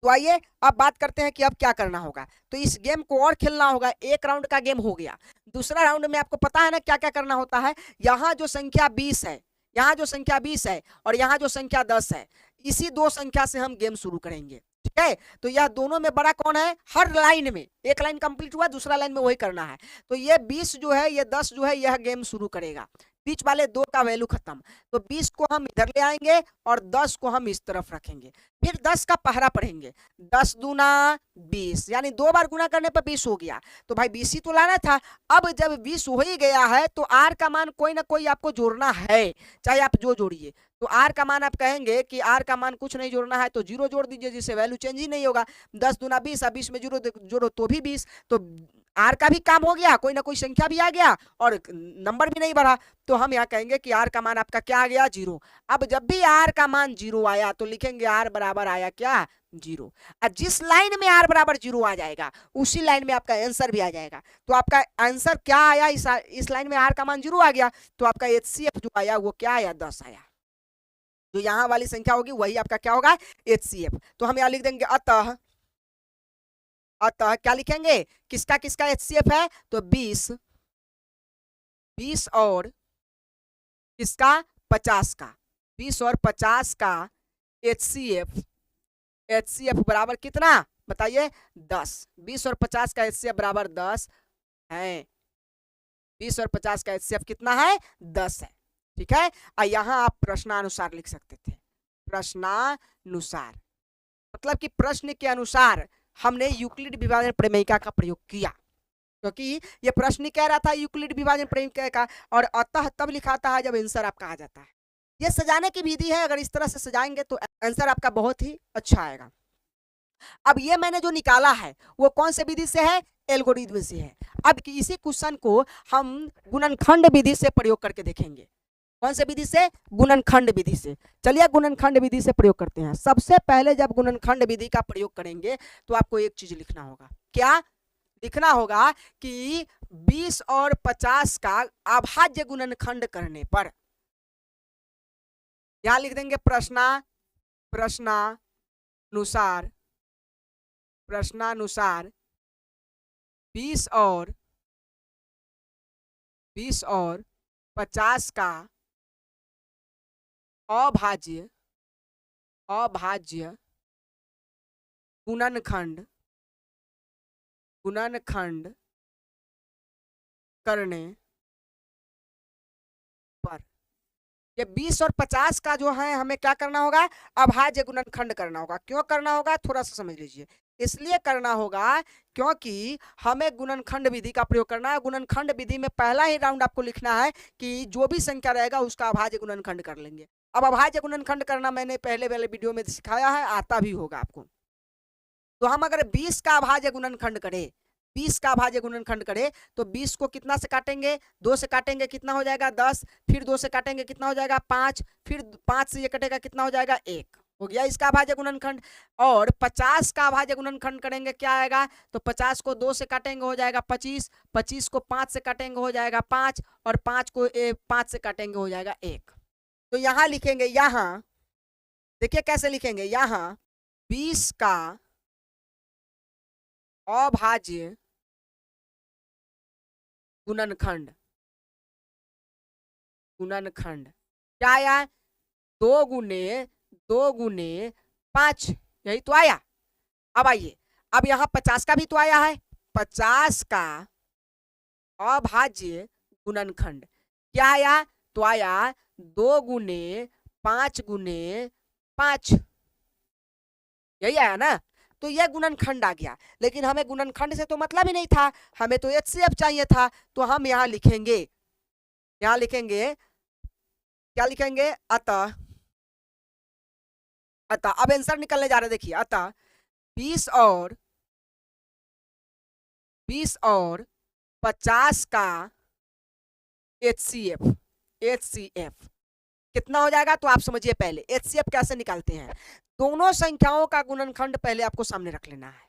तो आइए अब बात करते हैं कि अब क्या करना होगा। तो इस गेम को और खेलना होगा। एक राउंड का गेम हो गया, दूसरा राउंड में आपको पता है ना क्या क्या करना होता है। यहाँ जो संख्या 20 है, यहाँ जो संख्या 20 है और यहाँ जो संख्या 10 है, इसी 2 संख्या से हम गेम शुरू करेंगे। ठीक है, तो यह दोनों में बड़ा कौन है? हर लाइन में एक लाइन कंप्लीट हुआ, दूसरा लाइन में वही करना है। तो ये 20 जो है, ये 10 जो है, यह गेम शुरू करेगा। बीच वाले 2 का वैल्यू खत्म। तो 20 को हम इधर ले आएंगे और 10 को हम इस तरफ रखेंगे, फिर 10 का पहरा पढ़ेंगे। 10 दूना 20, यानी 2 बार गुना करने पर 20 हो गया। तो भाई 20 ही तो लाना था। अब जब 20 हो ही गया है तो आर का मान कोई ना कोई आपको जोड़ना है, चाहे आप जो जोड़िए। तो आर का मान आप कहेंगे कि आर का मान कुछ नहीं जोड़ना है तो 0 जोड़ दीजिए, जिससे वैल्यू चेंज ही नहीं होगा। 10 दूना 20, अब 20 में 0 जोड़ो तो भी 20, तो आर का भी काम हो गया, कोई ना कोई संख्या भी आ गया और नंबर भी नहीं बढ़ा। तो हम यहाँ कहेंगे कि आर का मान आपका क्या आ गया, 0। अब जब भी आर का मान 0 आया तो लिखेंगे आर बराबर आया क्या, 0। और जिस लाइन में आर बराबर 0 आ जाएगा उसी लाइन में आपका आंसर भी आ जाएगा। तो आपका आंसर क्या आया, इस लाइन में आर का मान 0 आ गया, तो आपका HCF जो आया वो क्या आया, 10 आया। जो यहाँ वाली संख्या होगी वही आपका क्या होगा, HCF। तो हम यहाँ लिख देंगे अतः क्या लिखेंगे, किसका किसका HCF है, तो 20 और किसका, 50 का, 20 और 50 का HCF बराबर कितना बताइए, 10। 20 और 50 का HCF बराबर 10 है। 20 और 50 का HCF कितना है, 10 है। ठीक है, यहां आप प्रश्नानुसार लिख सकते थे। प्रश्नानुसार मतलब कि प्रश्न के अनुसार हमने यूक्लिड विभाजन प्रमेयिका का प्रयोग किया, क्योंकि ये प्रश्न कह रहा था यूक्लिड विभाजन प्रमेयिका का, और अतः तब लिखाता है जब आंसर आपका आ जाता है। ये सजाने की विधि है, अगर इस तरह से सजाएंगे तो आंसर आपका बहुत ही अच्छा आएगा। अब ये मैंने जो निकाला है वो कौन से विधि से है, एल्गोरिथ्म से है। अब इसी क्वेश्चन को हम गुणनखंड विधि से प्रयोग करके देखेंगे। कौन से विधि से, गुणनखंड विधि से। चलिए गुणनखंड विधि से प्रयोग करते हैं। सबसे पहले जब गुणनखंड विधि का प्रयोग करेंगे तो आपको एक चीज लिखना होगा, क्या लिखना होगा कि 20 और 50 का अभाज्य गुणनखंड करने पर, यहां लिख देंगे प्रश्नानुसार 20 और 50 का अभाज्य गुणनखंड करने पर, ये 20 और 50 का जो है हमें क्या करना होगा, अभाज्य गुणनखंड करना होगा। क्यों करना होगा, थोड़ा सा समझ लीजिए। इसलिए करना होगा क्योंकि हमें गुणनखंड विधि का प्रयोग करना है। गुणनखंड विधि में पहला ही राउंड आपको लिखना है कि जो भी संख्या रहेगा उसका अभाज्य गुणनखंड कर लेंगे। अब अभाज्य गुणनखंड करना मैंने पहले वाले वीडियो में सिखाया है, आता भी होगा आपको। तो हम अगर 20 का अभाज्य गुणनखंड करें, 20 का अभाज्य गुणनखंड करें तो 20 को कितना से काटेंगे, 2 से काटेंगे कितना हो जाएगा, 10, फिर 2 से काटेंगे कितना हो जाएगा, 5, फिर 5 से ये कटेगा कितना हो जाएगा, 1 हो गया इसका अभाज्य गुणनखंड। और 50 का अभाज्य गुणनखंड करेंगे क्या आएगा, तो 50 को 2 से काटेंगे हो जाएगा 25, 25 को 5 से काटेंगे हो जाएगा 5, और 5 को 5 से काटेंगे हो जाएगा 1। तो यहां लिखेंगे, यहां देखिए कैसे लिखेंगे, यहां 20 का अभाज्य गुणनखंड क्या आया, 2 गुने 5, यही तो आया। अब आइए, अब यहां 50 का भी तो आया है, 50 का अभाज्य गुणनखंड क्या आया, तो आया 2 गुने 5 गुने 5, यही आया ना। तो यह गुणनखंड आ गया, लेकिन हमें गुणनखंड से तो मतलब ही नहीं था, हमें तो HCF चाहिए था। तो हम यहां लिखेंगे, क्या लिखेंगे, अतः अब आंसर निकलने जा रहे, देखिए अतः 20 और 50 का HCF कितना हो जाएगा, तो आप समझिए पहले HCF कैसे निकालते हैं। दोनों संख्याओं का गुणनखंड पहले आपको सामने रख लेना है।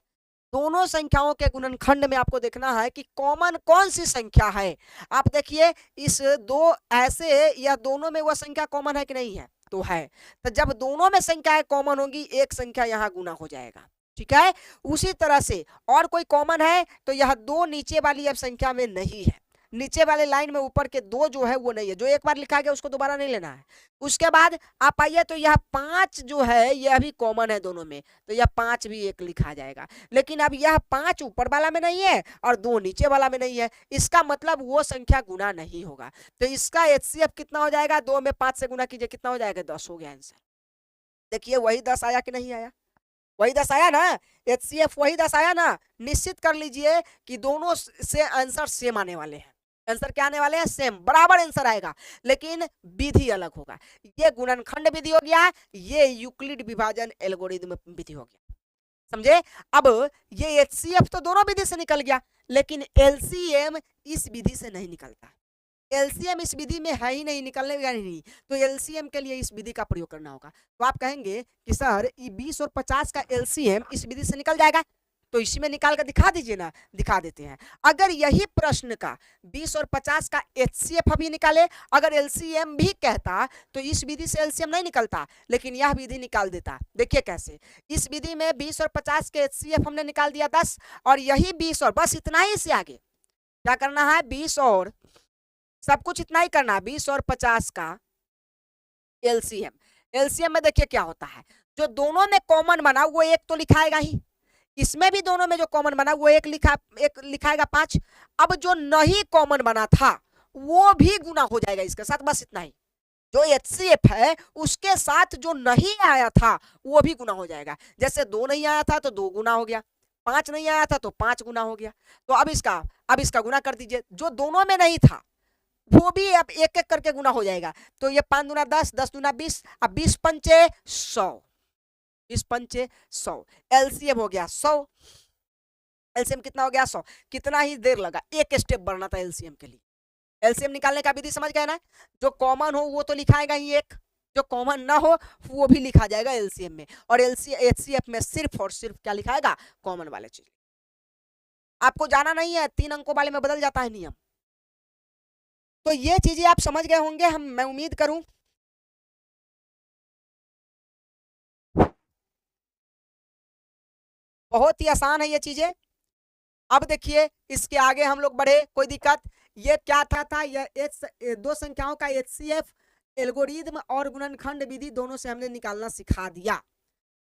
दोनों संख्याओं के गुणनखंड में आपको देखना है कि कॉमन कौन सी संख्या है। आप देखिए इस दो ऐसे, या दोनों में वह संख्या कॉमन है कि नहीं है, तो है। तो जब दोनों में संख्याएं कॉमन होंगी, एक संख्या यहाँ गुना हो जाएगा, ठीक है। उसी तरह से और कोई कॉमन है तो यह 2 नीचे वाली अब संख्या में नहीं है, नीचे वाले लाइन में ऊपर के दो जो है वो नहीं है, जो एक बार लिखा गया उसको दोबारा नहीं लेना है। उसके बाद आप आइए तो यह 5 जो है यह भी कॉमन है दोनों में, तो यह 5 भी एक लिखा जाएगा। लेकिन अब यह 5 ऊपर वाला में नहीं है और 2 नीचे वाला में नहीं है, इसका मतलब वो संख्या गुना नहीं होगा। तो इसका HCF कितना हो जाएगा, 2 में 5 से गुना कीजिए, कितना हो जाएगा, 10 हो गया आंसर। देखिए वही 10 आया कि नहीं आया, वही 10 आया ना, HCF वही 10 आया ना। निश्चित कर लीजिए कि दोनों से आंसर सेम आने वाले हैं। आंसर क्या आने वाले हैं, सेम, बराबर आंसर आएगा, लेकिन विधि अलग होगा। ये गुणनखंड विधि हो गया, ये यूक्लिड विभाजन एल्गोरिथम विधि हो गया, समझे। अब ये HCF तो दोनों विधि से निकल गया, लेकिन LCM इस विधि से नहीं निकलता। LCM इस विधि में है ही नहीं, निकलने का नहीं, तो LCM के लिए इस विधि का प्रयोग करना होगा। तो आप कहेंगे कि सर 20 और 50 का LCM इस विधि से निकल जाएगा, तो इसी में निकाल कर दिखा दीजिए ना। दिखा देते हैं। अगर यही प्रश्न का 20 और 50 का HCF अभी निकाले, अगर LCM भी कहता तो इस विधि से LCM नहीं निकलता, लेकिन यह विधि निकाल देता। देखिए कैसे, इस विधि में 20 और 50 के HCF हमने निकाल दिया 10, और यही 20 और, बस इतना ही, से आगे क्या करना है, 20 और सब कुछ इतना ही करना है, 20 और 50 का LCM में देखिए क्या होता है, जो दोनों में कॉमन बना वो एक तो लिखाएगा ही, इसमें भी दोनों में जो कॉमन बना वो एक लिखाएगा 5। अब जो नहीं कॉमन बना था वो भी गुना हो जाएगा इसके साथ, बस इतना ही। जो HCF है उसके साथ जो नहीं आया था वो भी गुना हो जाएगा। जैसे 2 नहीं आया था तो 2 गुना हो गया, 5 नहीं आया था तो 5 गुना हो गया। तो अब इसका गुना कर दीजिए, जो दोनों में नहीं था वो भी अब एक एक करके गुना हो जाएगा। तो ये 5 दूना 10, 10 दूना 20, अब 20 पंचे 100, 20 पंचे 100, LCM हो गया 100। LCM कितना हो गया, 100। कितना ही देर लगा, एक स्टेप बढ़ना था LCM के लिए। LCM निकालने का विधि समझ गए ना, जो कॉमन हो वो तो लिखाएगा ही एक, जो कॉमन ना हो वो भी लिखा जाएगा LCM में, और HCF में सिर्फ और सिर्फ क्या लिखाएगा, कॉमन वाले चीज। आपको जाना नहीं है, 3 अंकों वाले में बदल जाता है नियम। तो ये चीजें आप समझ गए होंगे, मैं उम्मीद करूं। बहुत ही आसान है ये चीजें। अब देखिए इसके आगे हम लोग बढ़े, कोई दिक्कत, ये क्या था ये दो संख्याओं का HCF एल्गोरिथम और गुणनखंड विधि दोनों से हमने निकालना सिखा दिया।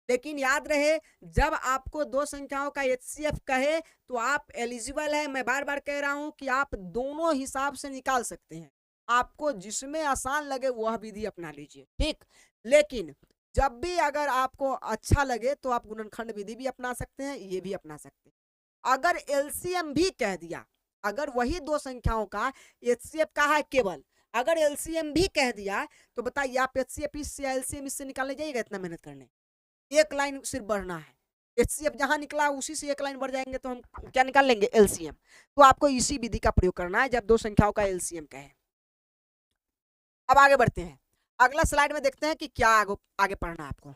लेकिन याद रहे, जब आपको दो संख्याओं का HCF कहे तो आप एलिजिबल है, मैं बार बार कह रहा हूं कि आप दोनों हिसाब से निकाल सकते हैं, आपको जिसमें आसान लगे वह विधि अपना लीजिए, ठीक। लेकिन जब भी अगर आपको अच्छा लगे तो आप गुणनखंड विधि भी अपना सकते हैं, ये भी अपना सकते हैं। अगर LCM भी कह दिया, अगर वही दो संख्याओं का HCF का है केवल, अगर LCM भी कह दिया तो बताइए आप HCF इससे या LCM इससे निकालने जाइएगा इतना मेहनत करने, एक लाइन सिर्फ बढ़ना है। HCF जहां निकला उसी से एक लाइन बढ़ जाएंगे तो हम क्या निकाल लेंगे, LCM। तो आपको इसी विधि का प्रयोग करना है जब दो संख्याओं का LCM कहे। अब आगे बढ़ते हैं, अगला स्लाइड में देखते हैं कि क्या आगे पढ़ना है आपको।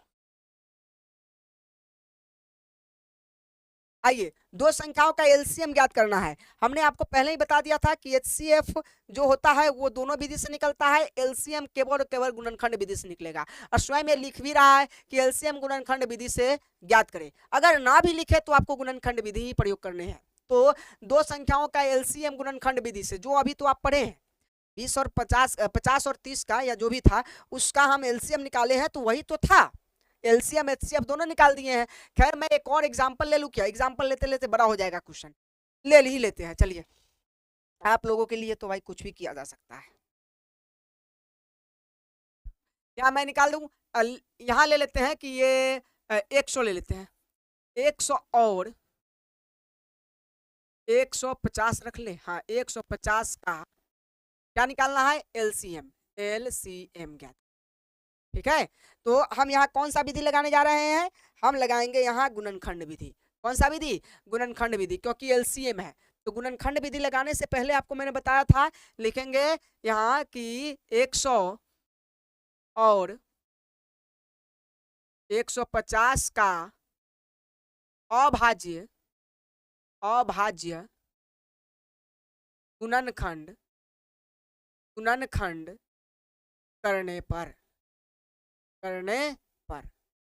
आइए, दो संख्याओं का LCM ज्ञात करना है। हमने आपको पहले ही बता दिया था कि HCF जो होता है वो दोनों विधि से निकलता है, LCM केवल और केवल गुणनखंड विधि से निकलेगा। और स्वयं ये लिख भी रहा है कि LCM गुणनखंड विधि से ज्ञात करें। अगर ना भी लिखे तो आपको गुणनखंड विधि ही प्रयोग करने हैं। तो दो संख्याओं का LCM गुणनखंड विधि से, जो अभी तो आप पढ़े हैं 20 और 50 और 30 का या जो भी था उसका हम LCM निकाले हैं, तो वही तो था। LCM HCF दोनों निकाल दिए हैं। खैर मैं एक और एग्जांपल ले लूं क्या, एग्जांपल लेते लेते बड़ा हो जाएगा क्वेश्चन, ले ही लेते हैं। चलिए, आप लोगों के लिए तो भाई कुछ भी किया जा सकता है। क्या मैं निकाल दूं, यहां ले लेते हैं कि ये 100 ले लेते हैं, 100 और 150 रख ले। हाँ, 150 का क्या निकालना है, LCM ज्ञात, ठीक है। तो हम यहाँ कौन सा विधि लगाने जा रहे हैं, हम लगाएंगे यहाँ गुणनखंड विधि। कौन सा विधि, गुणनखंड विधि, क्योंकि LCM है। तो गुणनखंड विधि लगाने से पहले आपको मैंने बताया था, लिखेंगे यहाँ कि 100 और 150 का अभाज्य गुणनखंड करने पर,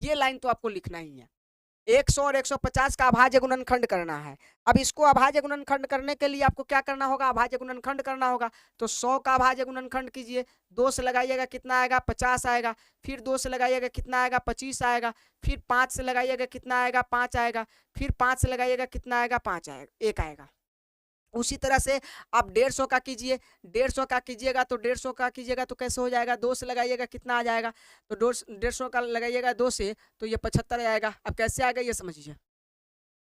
ये लाइन तो आपको लिखना ही है। 100 और 150 का अभाज्य गुणनखंड करना है। अब इसको अभाज्य गुणनखंड करने के लिए आपको क्या करना होगा, अभाज्य गुणनखंड करना होगा। तो 100 का अभाज्य गुणनखंड कीजिए, 2 से लगाइएगा कितना आएगा, 50 आएगा। फिर 2 से लगाइएगा कितना आएगा, 25 आएगा। फिर 5 से लगाइएगा कितना आएगा, 5 आएगा। फिर 5 से लगाइएगा कितना आएगा, 5 आएगा, 1 आएगा। उसी तरह से आप 150 का कीजिए, 150 का कीजिएगा तो 150 का कीजिएगा तो कैसे हो जाएगा, 2 से लगाइएगा कितना आ जाएगा, तो 150 का लगाइएगा 2 से तो ये 75 आएगा। अब कैसे आएगा ये समझिए,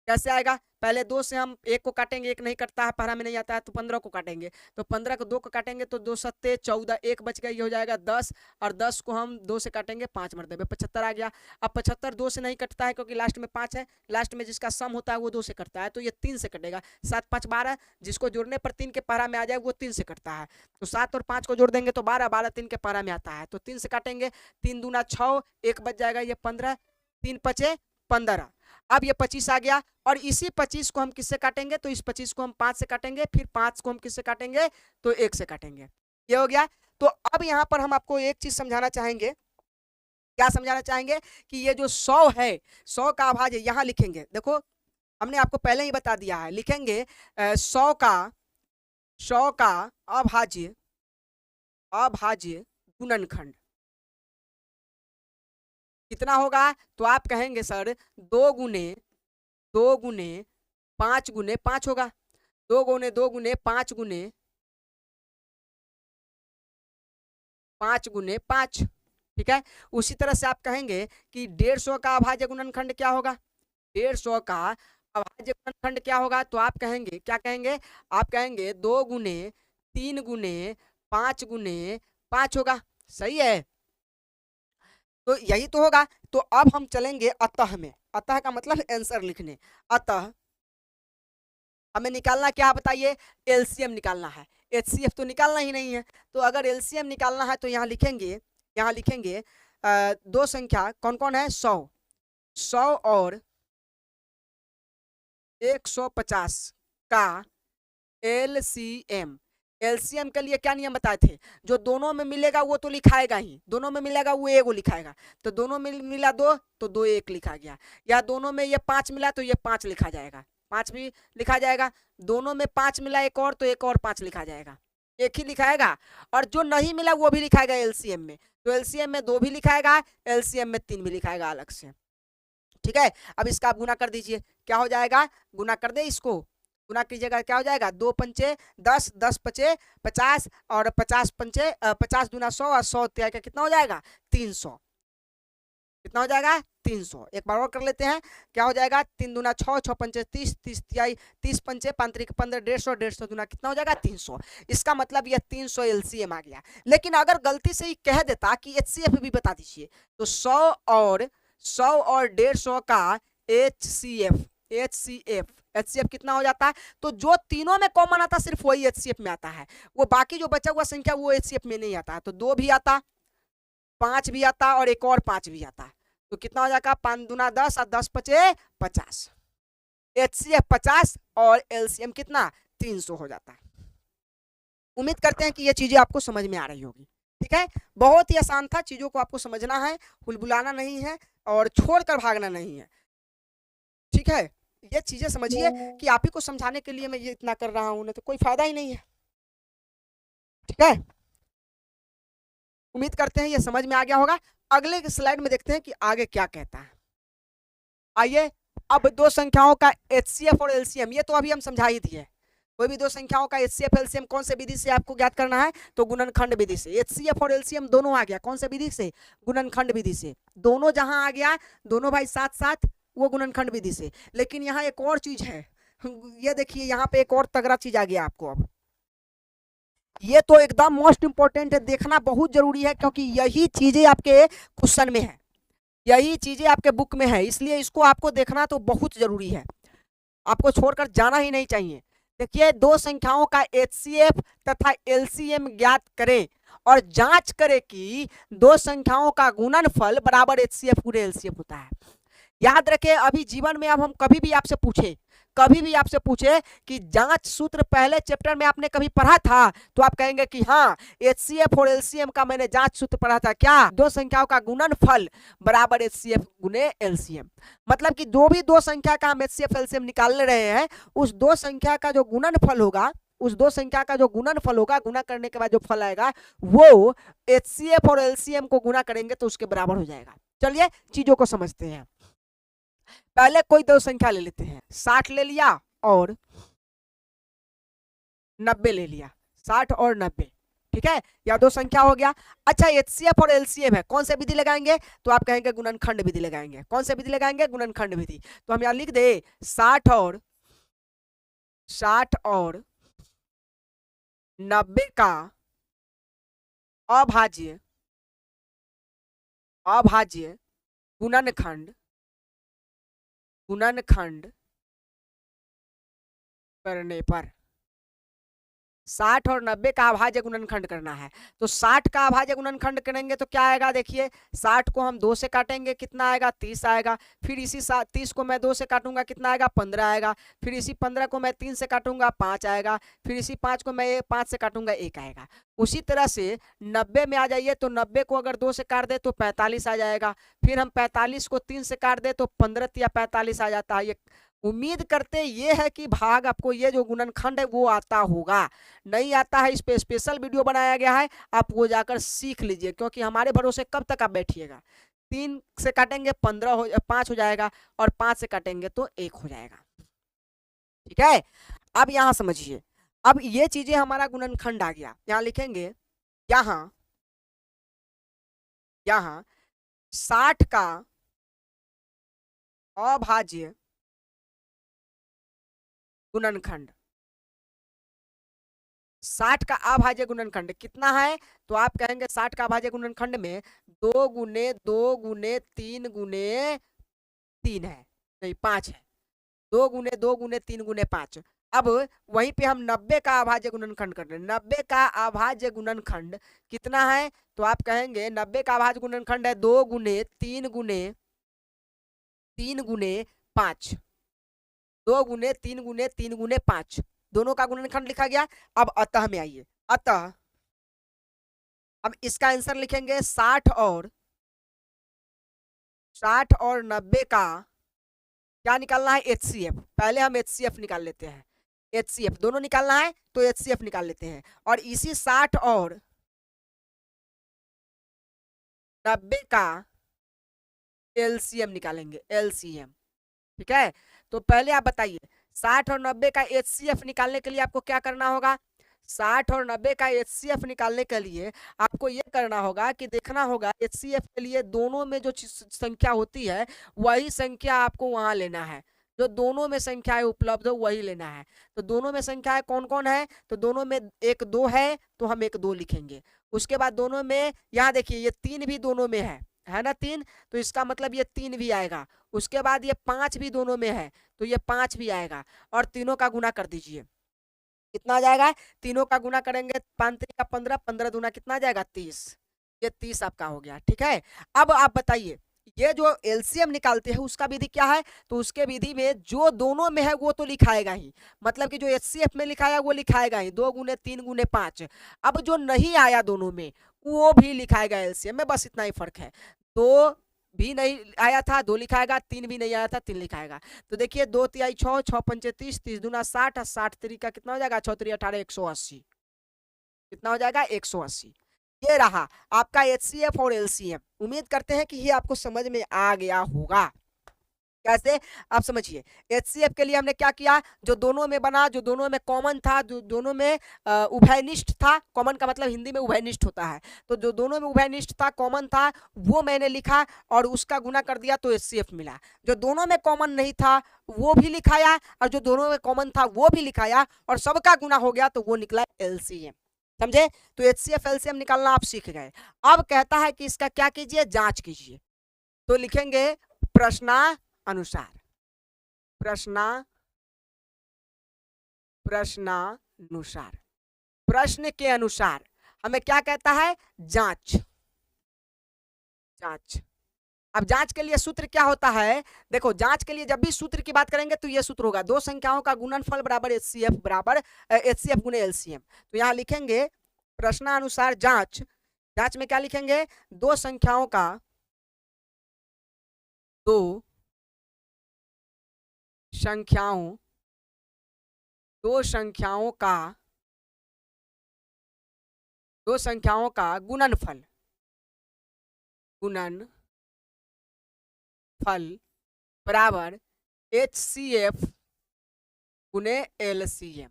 कैसे आएगा, पहले 2 से हम 1 को काटेंगे, 1 नहीं कटता है, पहला में नहीं आता है, तो 15 को काटेंगे, तो 15 को 2 को काटेंगे तो 2 सत्ते 14, 1 बच गया, ये हो जाएगा 10, और 10 को हम 2 से काटेंगे 5 मरतबे 75 आ गया। अब 75 2 से नहीं कटता है क्योंकि लास्ट में 5 है, लास्ट में जिसका सम होता है वो 2 से कटता है, तो ये 3 से कटेगा। 7 5 12, जिसको जोड़ने पर 3 के पहरा में आ जाए वो 3 से कटता है, तो 7 और 5 को जोड़ देंगे तो 12, 12 3 के पहरा में आता है, तो 3 से काटेंगे, 3 दूना 6, 1 बच जाएगा, ये 15, 3 पचे 15। अब ये 25 आ गया, और इसी 25 को हम किससे काटेंगे, तो इस 25 को हम 5 से काटेंगे, फिर 5 को हम किससे काटेंगे, तो 1 से काटेंगे। ये हो गया। तो अब यहाँ पर हम आपको एक चीज समझाना चाहेंगे, क्या समझाना चाहेंगे कि ये जो 100 है, 100 का अभाज्य यहाँ लिखेंगे, देखो हमने आपको पहले ही बता दिया है, लिखेंगे 100 का अभाज्य गुणनखंड कितना होगा, तो आप कहेंगे सर 2 गुने 5 गुने 5 होगा, 2 गुने 2 गुने 5 गुने 5 गुने 5, ठीक है। उसी तरह से आप कहेंगे कि 150 का अभाज्य गुणनखंड क्या होगा, 150 का अभाज्य गुणनखंड क्या होगा, तो आप कहेंगे, क्या कहेंगे, आप कहेंगे 2 गुने 3 गुने 5 गुने 5 होगा, सही है। तो यही तो होगा। तो अब हम चलेंगे अतः में, अतः का मतलब आंसर लिखने। अतः हमें निकालना क्या बताइए, एलसीएम निकालना है, एचसीएफ तो निकालना ही नहीं है। तो अगर एलसीएम निकालना है तो यहाँ लिखेंगे 2 संख्या कौन कौन है, 100 और 150 का एलसीएम। एलसीएम के लिए क्या नियम बताए थे, जो दोनों में मिलेगा वो तो लिखाएगा ही, दोनों में मिलेगा वो एगो लिखाएगा, तो दोनों में मिला 2 तो 2 1 लिखा गया, या दोनों में ये 5 मिला तो ये 5 लिखा जाएगा, 5 भी लिखा जाएगा, दोनों में 5 मिला एक और तो एक और 5 लिखा जाएगा, एक ही लिखाएगा। और जो नहीं मिला वो भी लिखाएगा एलसीएम में, तो एलसीएम में 2 भी लिखाएगा, एलसीएम में 3 भी लिखाएगा अलग से, ठीक है। अब इसका आप गुना कर दीजिए, क्या हो जाएगा, गुना कर दे, इसको गुना कीजिएगा, क्या हो जाएगा, 2 पंचे 10, 10 पचे 50, और 50 पंचे 50 दूना 100, और 100 त्याग का कितना हो जाएगा, 300, कितना हो जाएगा, 300। एक बार और कर लेते हैं, क्या हो जाएगा, 3 दूना 6, 6 पंचे 30, 30 तिहाई 30 पंचे 5 15, 150, 150 दूना कितना हो जाएगा, 300। इसका मतलब यह 300 एलसीएम आ गया। लेकिन अगर गलती से ही कह देता कि एचसीएफ भी बता दीजिए, तो 100 और 150 का एचसीएफ कितना हो जाता है, तो जो तीनों में कॉमन आता सिर्फ वही एचसीएफ में आता है, वो बाकी जो बचा हुआ संख्या वो एचसीएफ में नहीं आता है। तो 2 भी आता, 5 भी आता, और एक और 5 भी आता, तो कितना हो जाएगा, 5 दूना 10 और 10 पचे 50, एचसीएफ 50 और एलसीएम कितना, 300 हो जाता है। उम्मीद करते हैं कि ये चीजें आपको समझ में आ रही होगी, ठीक है। बहुत ही आसान था, चीजों को आपको समझना है, हुलबुलाना नहीं है और छोड़कर भागना नहीं है, ठीक है। ये चीजें समझिए कि आप ही को समझाने के लिए मैं ये इतना कर रहा हूं, नहीं तो कोई फायदा ही नहीं है, ठीक है। उम्मीद करते हैं ये समझ में आ गया होगा। अगले स्लाइड में देखते हैं कि आगे क्या कहता है। आइए, अब 2 संख्याओं का एचसीएफ और एलसीएम, ये तो अभी हम समझा ही दिए। कोई भी 2 संख्याओं का एचसीएफ एलसीएम कौन से विधि से आपको ज्ञात करना है, तो गुणनखंड विधि से। एचसीएफ और एलसीएम दोनों आ गया, कौन से विधि से, गुणनखंड विधि से। दोनों जहां आ गया, दोनों भाई साथ साथ, वो गुणनखंड विधि से। लेकिन यहाँ एक और चीज है, ये देखिए यहाँ पे एक और तगड़ा चीज आ गया आपको। अब ये तो एकदम मोस्ट इंपॉर्टेंट है, देखना बहुत जरूरी है, क्योंकि यही चीजें आपके क्वेश्चन में है, यही चीजें आपके बुक में है, इसलिए इसको आपको देखना तो बहुत जरूरी है, आपको छोड़कर जाना ही नहीं चाहिए। देखिए, 2 संख्याओं का एचसीएफ तथा एलसीएम ज्ञात करें और जांच करें कि 2 संख्याओं का गुणनफल बराबर एचसीएफ गुणे एलसीएम होता है। याद रखें, अभी जीवन में अब हम कभी भी आपसे पूछे, कभी भी आपसे पूछे कि जांच सूत्र पहले चैप्टर में आपने कभी पढ़ा था, तो आप कहेंगे कि हाँ, HCF और LCM का मैंने जांच सूत्र पढ़ा था। क्या? दो संख्याओं का गुणनफल बराबर HCF गुने LCM। मतलब कि जो भी दो संख्या का हम HCF LCM निकाल रहे हैं, उस दो संख्या का जो गुणनफल होगा, उस दो संख्या का जो गुणनफल होगा, गुना करने के बाद जो फल आएगा वो HCF और LCM को गुना करेंगे तो उसके बराबर हो जाएगा। चलिए चीजों को समझते हैं। पहले कोई दो संख्या ले लेते हैं, 60 ले लिया और 90 ले लिया, 60 और 90, ठीक है, या दो संख्या हो गया। अच्छा, HCF और LCM है, कौन से विधि लगाएंगे? तो आप कहेंगे गुणनखंड विधि लगाएंगे। कौन से विधि लगाएंगे? गुणनखंड विधि। तो हम यहां लिख दे 60 और 90 का अभाज्य गुणनखंड करने पर 60 और 90 का अभाज्य गुणनखंड करना है। तो 60 का अभाज्य गुणनखंड करेंगे तो क्या आएगा? देखिए, 60 को हम 2 से काटेंगे, कितना आएगा? 30 आएगा। फिर इसी 30 को मैं 2 से काटूंगा, कितना आएगा? 15 आएगा। फिर इसी 15 को मैं 3 से काटूंगा, 5 आएगा। फिर इसी 5 को मैं 5 से काटूंगा, 1 आएगा। उसी तरह से 90 में आ जाइए, तो 90 को अगर 2 से काट दे तो 45 आ जाएगा। फिर हम 45 को 3 से काट दे तो 15 या 45 आ जाता है। ये उम्मीद करते ये है कि भाग आपको ये जो गुणनखंड है वो आता होगा। नहीं आता है, इस पे स्पेशल वीडियो बनाया गया है, आप वो जाकर सीख लीजिए, क्योंकि हमारे भरोसे कब तक आप बैठिएगा। 3 से काटेंगे 5 हो जाएगा, और 5 से काटेंगे तो 1 हो जाएगा। ठीक है, अब यहां समझिए, अब ये चीजें हमारा गुणनखंड आ गया। यहां लिखेंगे, यहां 60 का अभाज्य गुणनखंड, 60 का अभाज्य गुणनखंड कितना है? तो आप कहेंगे 60 का अभाज्य गुणनखंड में 2 गुने 2 गुने 3 गुने 3 है, नहीं 5 है। 2 गुने 2 गुने 3 गुने 5। अब वहीं पे हम 90 का अभाज्य गुणनखंड कर रहे हैं। 90 का अभाज्य गुणनखंड कितना है? तो आप कहेंगे 90 का अभाज्य गुणनखंड है 2 गुने 3 गुने 5। 2 गुने 3 गुने 3 गुने 5, दोनों का गुणनखंड लिखा गया। अब अतः में आइए, अतः अब इसका आंसर लिखेंगे 60 और 90 का क्या निकालना है? HCF। पहले हम HCF निकाल लेते हैं। HCF दोनों निकालना है तो HCF निकाल लेते हैं, और इसी 60 और 90 का LCM निकालेंगे, LCM। ठीक है, तो पहले आप बताइए, 60 और 90 का HCF निकालने के लिए आपको क्या करना होगा? 60 और 90 का HCF निकालने के लिए आपको ये करना होगा कि देखना होगा HCF के लिए दोनों में जो संख्या होती है वही संख्या आपको वहां लेना है। जो दोनों में संख्याएं उपलब्ध हो वही लेना है। तो दोनों में संख्याएं कौन कौन है? तो दोनों में 1 2 है, तो हम 1 2 लिखेंगे। उसके बाद दोनों में, यहाँ देखिए ये 3 भी दोनों में है ना 3, तो इसका मतलब ये 3 भी आएगा। उसके बाद ये 5 भी दोनों में है, तो ये 5 भी आएगा। और तीनों का गुना कर दीजिए, कितना आ जाएगा? तीनों का गुना करेंगे, 5 3 15, 15 दूना कितना आ जाएगा? 30। ये 30 आपका हो गया। ठीक है, अब आप बताइए, ये जो LCM निकालते हैं उसका विधि क्या है? तो उसके विधि में जो दोनों में है वो तो लिखाएगा ही, मतलब कि जो HCF में लिखाया वो लिखाएगा ही, 2 गुने 3 गुने 5। अब जो नहीं आया दोनों में वो भी लिखाएगा LCM में, बस इतना ही फर्क है। 2 भी नहीं आया था 2 लिखाएगा, 3 भी नहीं आया था 3 लिखाएगा। तो देखिए 2 तिहाई 6, 6 पंचे 30, 30 दूना 60, 60 तरीका कितना हो जाएगा? 6 3 18, 180। कितना हो जाएगा? 180। ये रहा आपका HCF और LCM। उम्मीद करते हैं कि ये आपको समझ में आ गया होगा। कैसे? आप समझिए, HCF के लिए हमने क्या किया? जो दोनों में बना, जो दोनों में कॉमन था, जो दोनों में उभयनिष्ठ था। कॉमन का मतलब हिंदी में उभयनिष्ठ होता है, तो जो दोनों में उभयनिष्ठ था, कॉमन था, वो मैंने लिखा और उसका गुना कर दिया तो HCF मिला। जो दोनों में कॉमन नहीं था वो भी लिखाया, और जो दोनों में कॉमन था वो भी लिखाया, और सबका गुना हो गया तो वो निकला LCM। समझे? तो HCF LCM निकालना आप सीख गए। अब कहता है कि इसका क्या कीजिए? जांच कीजिए। तो लिखेंगे प्रश्नानुसार, प्रश्नानुसार, प्रश्न के अनुसार। हमें क्या कहता है? जांच, जांच। अब जांच के लिए सूत्र क्या होता है, देखो जांच के लिए जब भी सूत्र की बात करेंगे तो ये सूत्र होगा, दो संख्याओं का गुणनफल बराबर एचसीएफ बराबर एचसीएफ गुने एलसीएम। तो यहाँ लिखेंगे प्रश्नानुसार जांच, जांच में क्या लिखेंगे, दो संख्याओं का, दो संख्याओं, दो संख्याओं का, दो संख्याओं का गुणनफल, गुणनफल बराबर एचसीएफ गुने एलसीएम।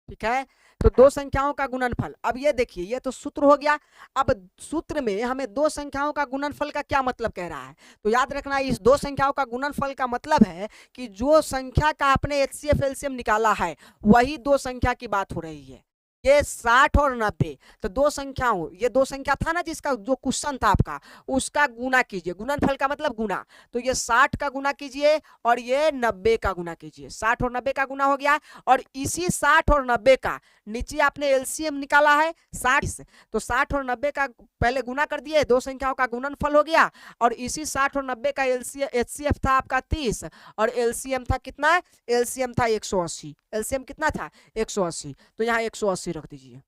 ठीक है, तो दो संख्याओं का गुणनफल। अब ये देखिए, ये तो सूत्र हो गया। अब सूत्र में हमें दो संख्याओं का गुणनफल का क्या मतलब कह रहा है, तो याद रखना इस दो संख्याओं का गुणनफल का मतलब है कि जो संख्या का आपने एचसीएफ एलसीएम निकाला है वही दो संख्या की बात हो रही है। ये 60 और 90, तो दो संख्याओं, ये दो संख्या था ना जिसका जो क्वेश्चन था आपका, उसका गुना कीजिए, गुणनफल का मतलब गुना। तो ये 60 का गुना कीजिए और ये 90 का गुना कीजिए, 60 और 90 का गुना हो गया। और इसी 60 और 90 का नीचे आपने एलसीएम निकाला है 60 से, तो 60 और 90 का पहले गुना कर दिए, दो संख्याओं का गुणनफल हो गया। और इसी 60 और 90 का एचसीएफ था आपका 30 और एलसीएम था कितना, एलसीएम था 180। एलसीएम कितना था, 180, तो यहाँ 180 रख दीजिए।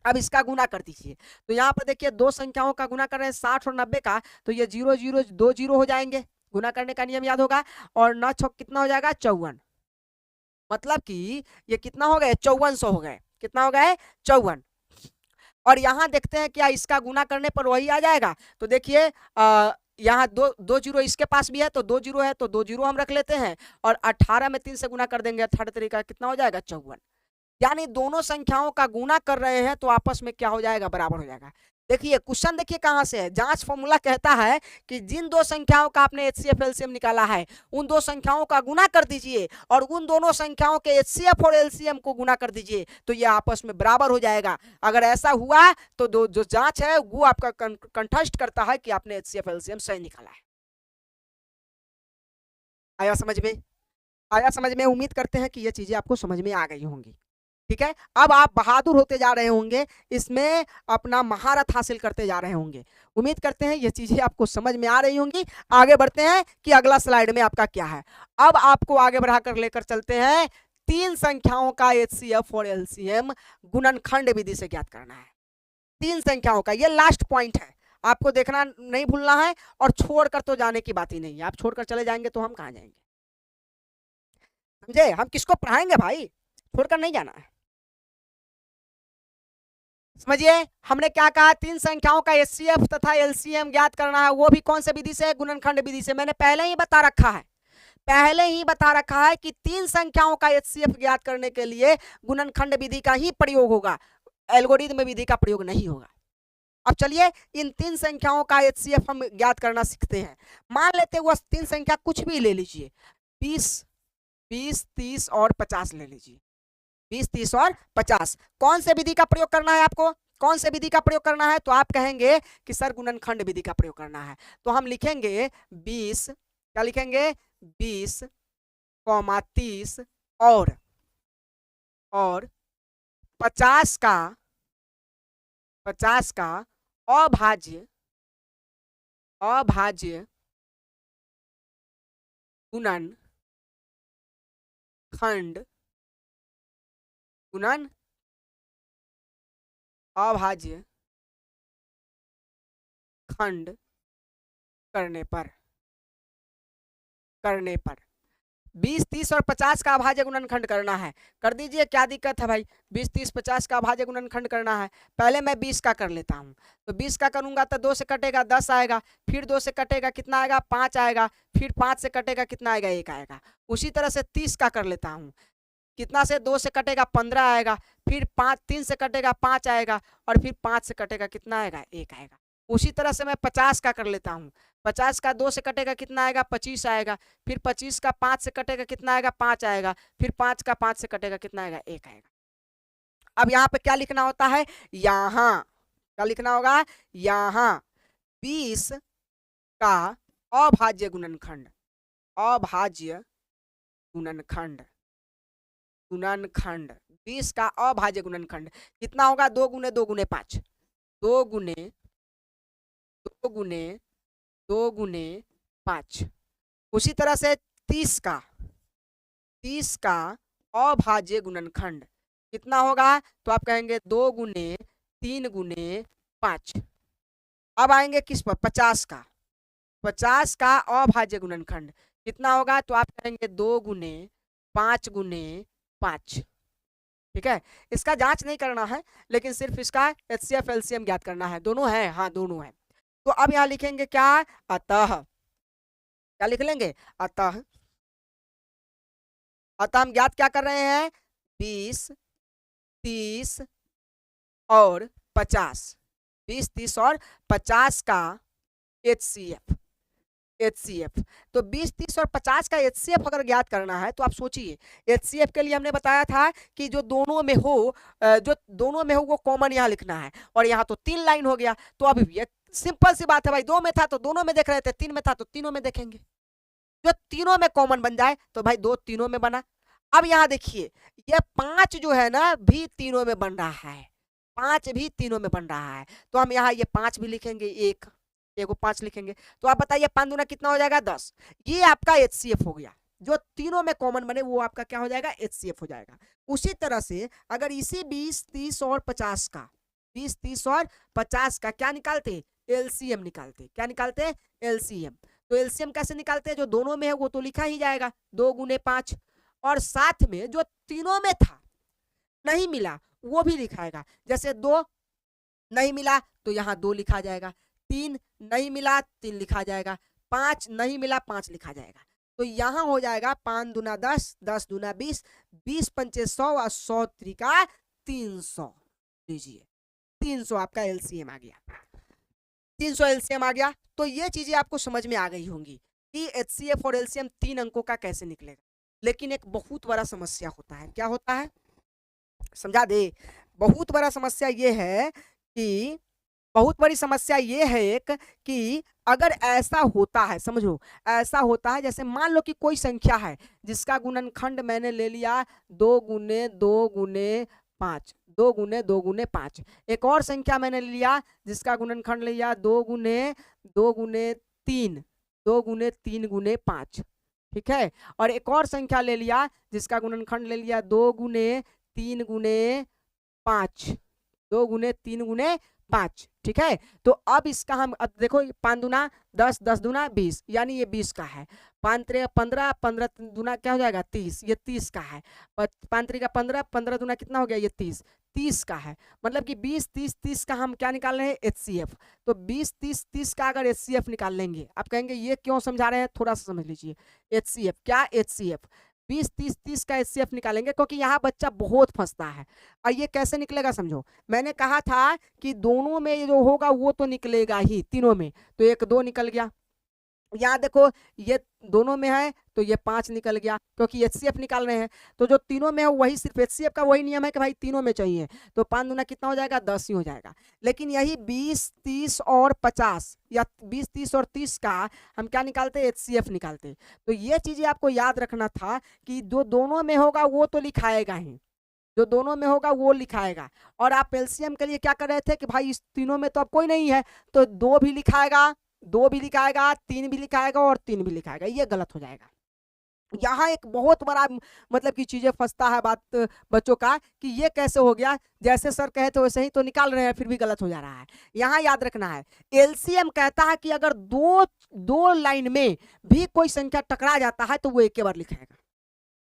अब इसका गुना कर दीजिए, तो यहाँ पर देखिए दो संख्याओं का गुना कर रहे हैं 60 और 90 का, तो ये 0 0 2 0 हो जाएंगे, गुना करने का नियम याद होगा। और 9 छक कितना हो जाएगा, 54, मतलब कि ये कितना हो गए, 5400 हो गए, कितना हो गए, 54। और यहाँ देखते हैं क्या इसका गुना करने पर वही आ जाएगा, तो देखिए यहाँ दो जीरो इसके पास भी है, तो 2 0 है तो 2 0 हम रख लेते हैं। और 18 में 3 से गुना कर देंगे, 18 तरीका कितना हो जाएगा, 54। यानी दोनों संख्याओं का गुना कर रहे हैं तो आपस में क्या हो जाएगा, बराबर हो जाएगा। देखिए क्वेश्चन देखिए कहां से है, जांच फॉर्मूला कहता है कि जिन दो संख्याओं का आपने एचसीएफ एलसीएम निकाला है उन दो संख्याओं का गुना कर दीजिए और उन दोनों संख्याओं के एचसीएफ और एलसीएम को गुना कर दीजिए, तो ये आपस में बराबर हो जाएगा। अगर ऐसा हुआ तो जो जांच है वो आपका कंटेस्ट करता है कि आपने एचसीएफ एलसीएम सही निकाला है। आया समझ में, आया समझ में, उम्मीद करते हैं कि ये चीजें आपको समझ में आ गई होंगी। ठीक है, अब आप बहादुर होते जा रहे होंगे, इसमें अपना महारत हासिल करते जा रहे होंगे। उम्मीद करते हैं ये चीजें आपको समझ में आ रही होंगी। आगे बढ़ते हैं कि अगला स्लाइड में आपका क्या है। अब आपको आगे बढ़ाकर लेकर चलते हैं, तीन संख्याओं का एचसीएफ और एलसीएम गुणनखंड विधि से ज्ञात करना है। तीन संख्याओं का, ये लास्ट पॉइंट है, आपको देखना नहीं भूलना है। और छोड़कर तो जाने की बात ही नहीं है, आप छोड़कर चले जाएंगे तो हम कहां जाएंगे, समझे, हम किसको पढ़ाएंगे भाई, छोड़कर नहीं जाना है। समझिए हमने क्या कहा, तीन संख्याओं का एचसीएफ तथा एलसीएम ज्ञात करना है, वो भी कौन से विधि से, गुणनखंड विधि से। मैंने पहले ही बता रखा है, पहले ही बता रखा है कि तीन संख्याओं का एचसीएफ ज्ञात करने के लिए गुणनखंड विधि का ही प्रयोग होगा, एल्गोरिथम विधि का प्रयोग नहीं होगा। अब चलिए इन तीन संख्याओं का एचसीएफ हम ज्ञात करना सीखते हैं। मान लेते हैं वह तीन संख्या कुछ भी ले लीजिए, 20 20 30 और 50 ले लीजिए, 20 30 और 50। कौन से विधि का प्रयोग करना है आपको, कौन से विधि का प्रयोग करना है, तो आप कहेंगे कि सर गुणनखंड विधि का प्रयोग करना है। तो हम लिखेंगे 20, क्या लिखेंगे, 20, 30 और 50 का, 50 का अभाज्य, अभाज्य गुणनखंड, गुणन अभाज्य खंड करने पर, 20 30 और 50 का अभाज्य गुणनखंड करना है, कर दीजिए, क्या दिक्कत है भाई। 20 30 50 का अभाज्य गुणनखंड करना है, पहले मैं 20 का कर लेता हूं, तो 20 का करूंगा तो 2 से कटेगा 10 आएगा, फिर 2 से कटेगा कितना आएगा, 5 आएगा, फिर 5 से कटेगा कितना आएगा, 1 आएगा। उसी तरह से 30 का कर लेता हूं, कितना से 2 से कटेगा 15 आएगा, फिर 3 से कटेगा 5 आएगा, और फिर 5 से कटेगा कितना आएगा, 1 आएगा। उसी तरह से मैं 50 का कर लेता हूँ, 50 का 2 से कटेगा कितना आएगा, 25 आएगा, फिर 25 का 5 से कटेगा कितना आएगा, 5 आएगा, फिर 5 का 5 से कटेगा कितना आएगा, 1 आएगा। अब यहाँ पे क्या लिखना होता है, यहाँ क्या लिखना होगा, यहाँ 20 का अभाज्य गुणनखंड, अभाज्य गुणनखंड, गुणनखंड 20 का अभाज्य गुणनखंड कितना होगा, 2 गुने 2 गुने 5, 2 गुने 2 गुने 2 गुने 5। उसी तरह से 30 का अभाज्य गुणनखंड कितना होगा? तो आप कहेंगे 2 गुने 3 गुने 5। अब आएंगे किस पर? 50 का। 50 का अभाज्य गुणनखंड कितना होगा? तो आप कहेंगे 2 गुने 5 गुने 5। ठीक है, इसका जांच नहीं करना है, लेकिन सिर्फ इसका एचसीएफ एलसीएम ज्ञात करना है। दोनों है? हाँ दोनों है। तो अब यहाँ लिखेंगे क्या? अतः। क्या लिख लेंगे? अतः। हम ज्ञात क्या कर रहे हैं? 20, 30 और 50। 20, 30 और 50 का HCF। तो 20, 30 और 50 का HCF अगर ज्ञात करना है तो आप सोचिए, HCF के लिए हमने बताया था कि जो दोनों में हो वो कॉमन यहाँ लिखना है, और यहाँ तो 3 लाइन हो गया। तो अब ये सिंपल सी बात है भाई, 2 में था तो दोनों में देख रहे थे, 3 में था तो तीनों में देखेंगे। जो तीनों में कॉमन बन जाए तो भाई 2 तीनों में बना। अब यहाँ देखिए, ये 5 जो है ना भी तीनों में बन रहा है, 5 भी तीनों में बन रहा है। तो हम यहाँ ये 5 भी लिखेंगे, एक को 5 लिखेंगे। तो आप बताइए 5 दूना कितना हो जाएगा? 10। ये आपका HCF हो गया। जो तीनों में कॉमन बने वो आपका क्या हो जाएगा? HCF हो जाएगा। उसी तरह से अगर इसी 20, 30 और 50 का 20, 30 और 50 का क्या निकालते? LCM निकालते। क्या निकालते? LCM। तो LCM कैसे निकालते हैं? जो दोनों में है वो तो लिखा ही जाएगा, 2 गुने 5, और साथ में जो तीनों में था नहीं मिला वो भी लिखाएगा। जैसे 2 नहीं मिला तो यहाँ 2 लिखा जाएगा, 3 नहीं मिला 3 लिखा जाएगा, 5 नहीं मिला 5 लिखा जाएगा। तो यहाँ हो जाएगा 5 दूना 10, 10 दूना 20, 20 पंचे 100 और 100 त्रिका 300। लीजिए 300 आपका LCM आ गया। 300 LCM आ गया। तो ये चीजें आपको समझ में आ गई होंगी कि HCF और LCM 3 अंकों का कैसे निकलेगा। लेकिन एक बहुत बड़ा समस्या होता है। क्या होता है? समझा दे। बहुत बड़ा समस्या ये है कि एक कि अगर ऐसा होता है, समझो ऐसा होता है, जैसे मान लो कि कोई संख्या है जिसका गुणनखंड मैंने ले लिया 2 गुने 2 गुने 5, 2 गुने 2 गुने 5। एक और संख्या मैंने लिया जिसका गुणनखंड लिया 2 गुने 2 गुने 3, 2 गुने 3 गुने 5। ठीक है, और एक और संख्या ले लिया जिसका गुणनखंड ले लिया 2 गुने 3 गुने 5, 2 गुने 3 गुने 5। ठीक है, तो अब इसका हम अब देखो 5 दूना 10, 10 दूना 20, यानी ये 20 का है। 5 त्रिक 15, 15 दूना क्या हो जाएगा? 30, ये 30 का है। 5 त्रिक 15, 15 दूना कितना हो गया? ये 30, 30 का है। मतलब कि 20, 30, 30 का हम क्या निकाल रहे हैं? HCF। तो 20, 30, 30 का अगर HCF निकाल लेंगे, आप कहेंगे ये क्यों समझा रहे हैं? थोड़ा सा समझ लीजिए। HCF क्या? HCF 20, 30, 30 का HCF निकालेंगे, क्योंकि यहाँ बच्चा बहुत फंसता है। और ये कैसे निकलेगा समझो। मैंने कहा था कि दोनों में जो होगा वो तो निकलेगा ही, तीनों में। तो 1 2 निकल गया। यहाँ देखो ये दोनों में है तो ये 5 निकल गया, क्योंकि HCF निकाल रहे हैं। तो जो तीनों में है वही सिर्फ HCF का वही नियम है कि भाई तीनों में चाहिए। तो 5 दूना कितना हो जाएगा? 10 ही हो जाएगा। लेकिन यही 20, 30 और 50 या 20, 30 और 30 का हम क्या निकालते? HCF निकालते। तो ये चीजें आपको याद रखना था कि जो दोनों में होगा वो तो लिखाएगा ही, जो दोनों में होगा वो लिखाएगा। और आप LCM के लिए क्या कर रहे थे कि भाई इस तीनों में तो अब कोई नहीं है, तो 2 भी लिखाएगा, 2 भी लिखाएगा, 3 भी लिखाएगा और 3 भी लिखाएगा। ये गलत हो जाएगा। यहाँ एक बहुत बड़ा मतलब की चीजें फंसता है बात बच्चों का कि ये कैसे हो गया, जैसे सर कहे तो वैसे ही तो निकाल रहे हैं, फिर भी गलत हो जा रहा है। यहाँ याद रखना है, LCM कहता है कि अगर दो लाइन में भी कोई संख्या टकरा जाता है तो वो एक बार लिखाएगा।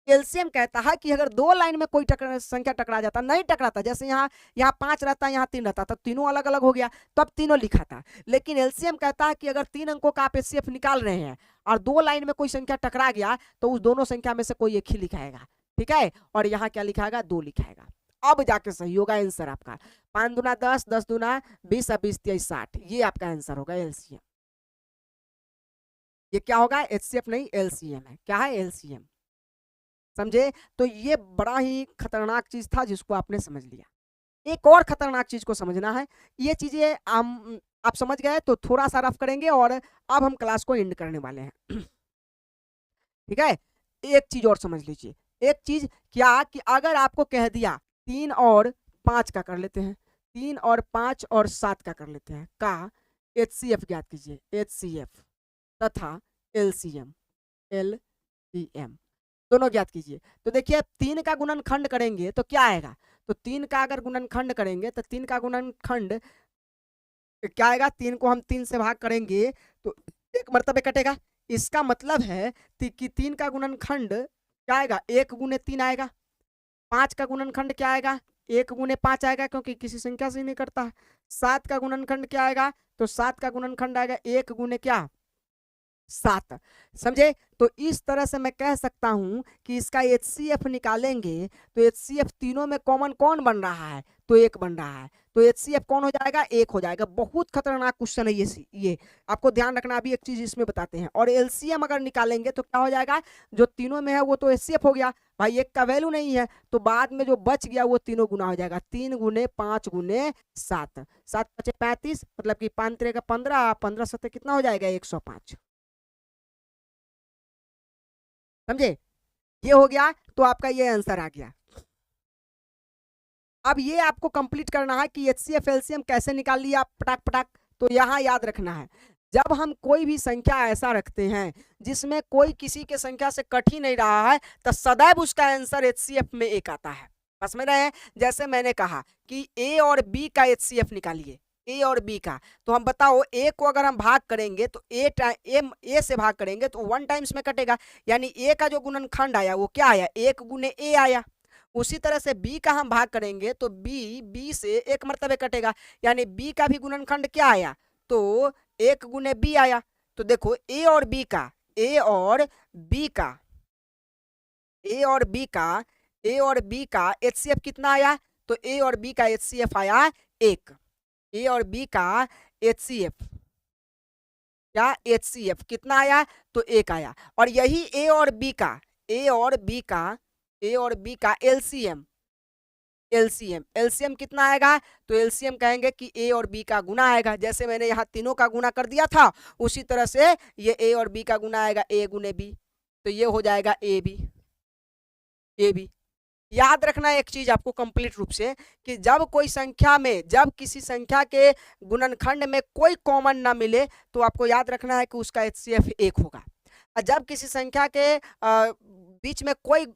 LCM कहता है कि अगर 2 लाइन में कोई संख्या टकरा जाता, नहीं टकराता, जैसे यहाँ 5 रहता, यहाँ 3 रहता, तो तीनों अलग अलग हो गया, तब तीनों लिखा था। लेकिन LCM कहता है कि अगर 3 अंकों का आप HCF निकाल रहे हैं और 2 लाइन में कोई संख्या टकरा गया तो उस दोनों संख्या में से कोई एक ही लिखाएगा। ठीक है, और यहाँ क्या लिखाएगा? 2 लिखाएगा। अब जाके सही होगा आंसर आपका। 5 दूना 10, 10 दूना 20, 20 23 60, ये आपका आंसर होगा LCM। ये क्या होगा? HCF नहीं LCM है। क्या है? LCM। समझे? तो ये बड़ा ही खतरनाक चीज था जिसको आपने समझ लिया। एक और खतरनाक चीज को समझना है। ये चीजें आप समझ गए तो थोड़ा सा रफ करेंगे और अब हम क्लास को एंड करने वाले हैं। ठीक है, एक चीज और समझ लीजिए। एक चीज क्या कि अगर आपको कह दिया 3 और 5 का कर लेते हैं, 3 और 5 और 7 का कर लेते हैं का HCF ज्ञात कीजिए। HCF तथा एलसीएम, एलसीएम दोनों ज्ञात कीजिए। तो देखिए 3 का गुणनखंड करेंगे तो क्या आएगा, तो 3 का अगर गुणनखंड करेंगे तो 3 का गुणनखंड क्या आएगा, 3 को हम 3 से भाग करेंगे तो एक मर्तबे कटेगा। इसका मतलब है कि 3 का गुणनखंड क्या आएगा, 1 गुने 3 आएगा। 5 का गुणनखंड क्या आएगा, 1 गुने 5 आएगा, क्योंकि किसी संख्या से नहीं करता है। 7 का गुणनखंड क्या आएगा, तो 7 का गुणनखंड आएगा 1 गुने क्या, 7। समझे। तो इस तरह से मैं कह सकता हूं कि इसका HCF निकालेंगे तो HCF तीनों में कॉमन कौन बन रहा है, तो 1 बन रहा है। तो HCF कौन हो जाएगा, 1 हो जाएगा। बहुत खतरनाक क्वेश्चन है ये आपको ध्यान रखना। अभी एक चीज इसमें बताते हैं। और LCM अगर निकालेंगे तो क्या हो जाएगा, जो तीनों में है वो तो HCF हो गया भाई, 1 का वैल्यू नहीं है, तो बाद में जो बच गया वो तीनों गुना हो जाएगा। 3 गुने 5 गुने 7, 7 पचे 35, मतलब कि 5 3 का 15, 15 7 कितना हो जाएगा, 105। समझे, ये हो गया। तो आपका ये आंसर आ गया। अब ये आपको कंप्लीट करना है कि HCF LCM कैसे निकाल लिया पटाक पटाक। तो यहां याद रखना है, जब हम कोई भी संख्या ऐसा रखते हैं जिसमें कोई किसी के संख्या से कट ही नहीं रहा है, तो सदैव उसका आंसर HCF में 1 आता है। बस में रहे। जैसे मैंने कहा कि A और B का HCF निकालिए, ए और बी का। तो हम बताओ ए को अगर हम भाग करेंगे तो ए से भाग करेंगे तो 1 टाइम्स में कटेगा, यानी ए का जो गुणनखंड आया वो क्या आया, 1 गुने ए आया। उसी तरह से बी का हम भाग करेंगे तो बी से 1 मर्तबे कटेगा, यानी बी का भी गुणनखंड क्या आया, तो 1 गुने बी आया। तो देखो ए और बी का HCF कितना आया, तो ए और बी का HCF आया 1। ए और बी का HCF कितना आया, तो 1 आया। और यही ए और बी का एलसीएम कितना आएगा, तो एलसीएम कहेंगे कि ए और बी का गुना आएगा। जैसे मैंने यहाँ तीनों का गुना कर दिया था, उसी तरह से ये ए और बी का गुना आएगा, ए गुने बी, तो ये हो जाएगा ए बी। याद रखना एक चीज आपको कंप्लीट रूप से कि जब किसी संख्या के गुणनखंड में कोई कॉमन ना मिले तो आपको याद रखना है कि उसका HCF 1 होगा। और जब किसी संख्या के बीच में कोई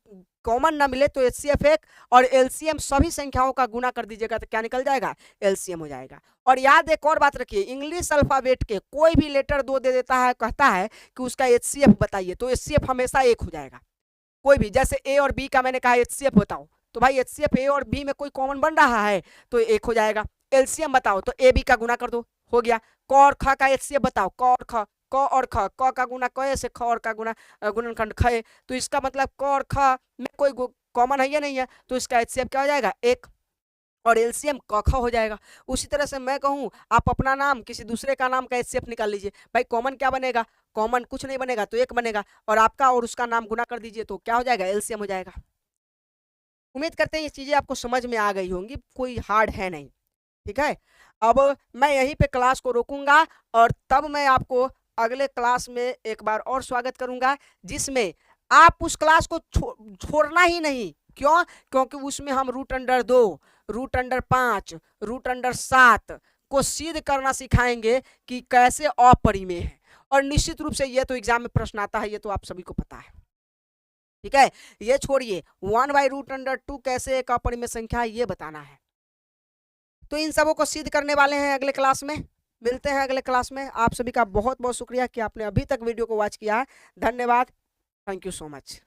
कॉमन ना मिले तो HCF 1, और LCM सभी संख्याओं का गुना कर दीजिएगा तो क्या निकल जाएगा, LCM हो जाएगा। और याद एक और बात रखिए, इंग्लिश अल्फाबेट के कोई भी लेटर 2 दे देता है, कहता है कि उसका HCF बताइए, तो HCF हमेशा 1 हो जाएगा। कोई भी, जैसे ए और बी का मैंने कहा HCF बताओ, तो भाई HCF ए और बी में कोई कॉमन बन रहा है तो 1 हो जाएगा। LCM बताओ तो ए बी का गुना कर दो, हो गया। क और ख का HCF बताओ, क और ख, क का गुना क से, ख और का गुना गुणनखंड ख, तो इसका मतलब क और ख में कोई कॉमन है या नहीं है, तो इसका HCF क्या हो जाएगा, 1, और LCM क ख हो जाएगा। उसी तरह से मैं कहूं आप अपना नाम किसी दूसरे का नाम का HCF निकाल लीजिए, भाई कॉमन क्या बनेगा, कॉमन कुछ नहीं बनेगा, तो 1 बनेगा, और आपका और उसका नाम गुना कर दीजिए तो क्या हो जाएगा, LCM हो जाएगा। उम्मीद करते हैं ये चीजें आपको समझ में आ गई होंगी, कोई हार्ड है नहीं। ठीक है, अब मैं यहीं पे क्लास को रोकूंगा और तब मैं आपको अगले क्लास में एक बार और स्वागत करूंगा, जिसमें आप उस क्लास को छोड़ना ही नहीं। क्यों, क्योंकि उसमें हम √2, √5, √7 को सिद्ध करना सिखाएंगे कि कैसे अपरिमेय है। और निश्चित रूप से ये तो एग्जाम में प्रश्न आता है, ये तो आप सभी को पता है। ठीक है, ये छोड़िए 1/√2 कैसे एक अपरिमेय संख्या है ये बताना है। तो इन सबों को सिद्ध करने वाले हैं अगले क्लास में। मिलते हैं अगले क्लास में। आप सभी का बहुत बहुत शुक्रिया कि आपने अभी तक वीडियो को वॉच किया है। धन्यवाद, थैंक यू सो मच।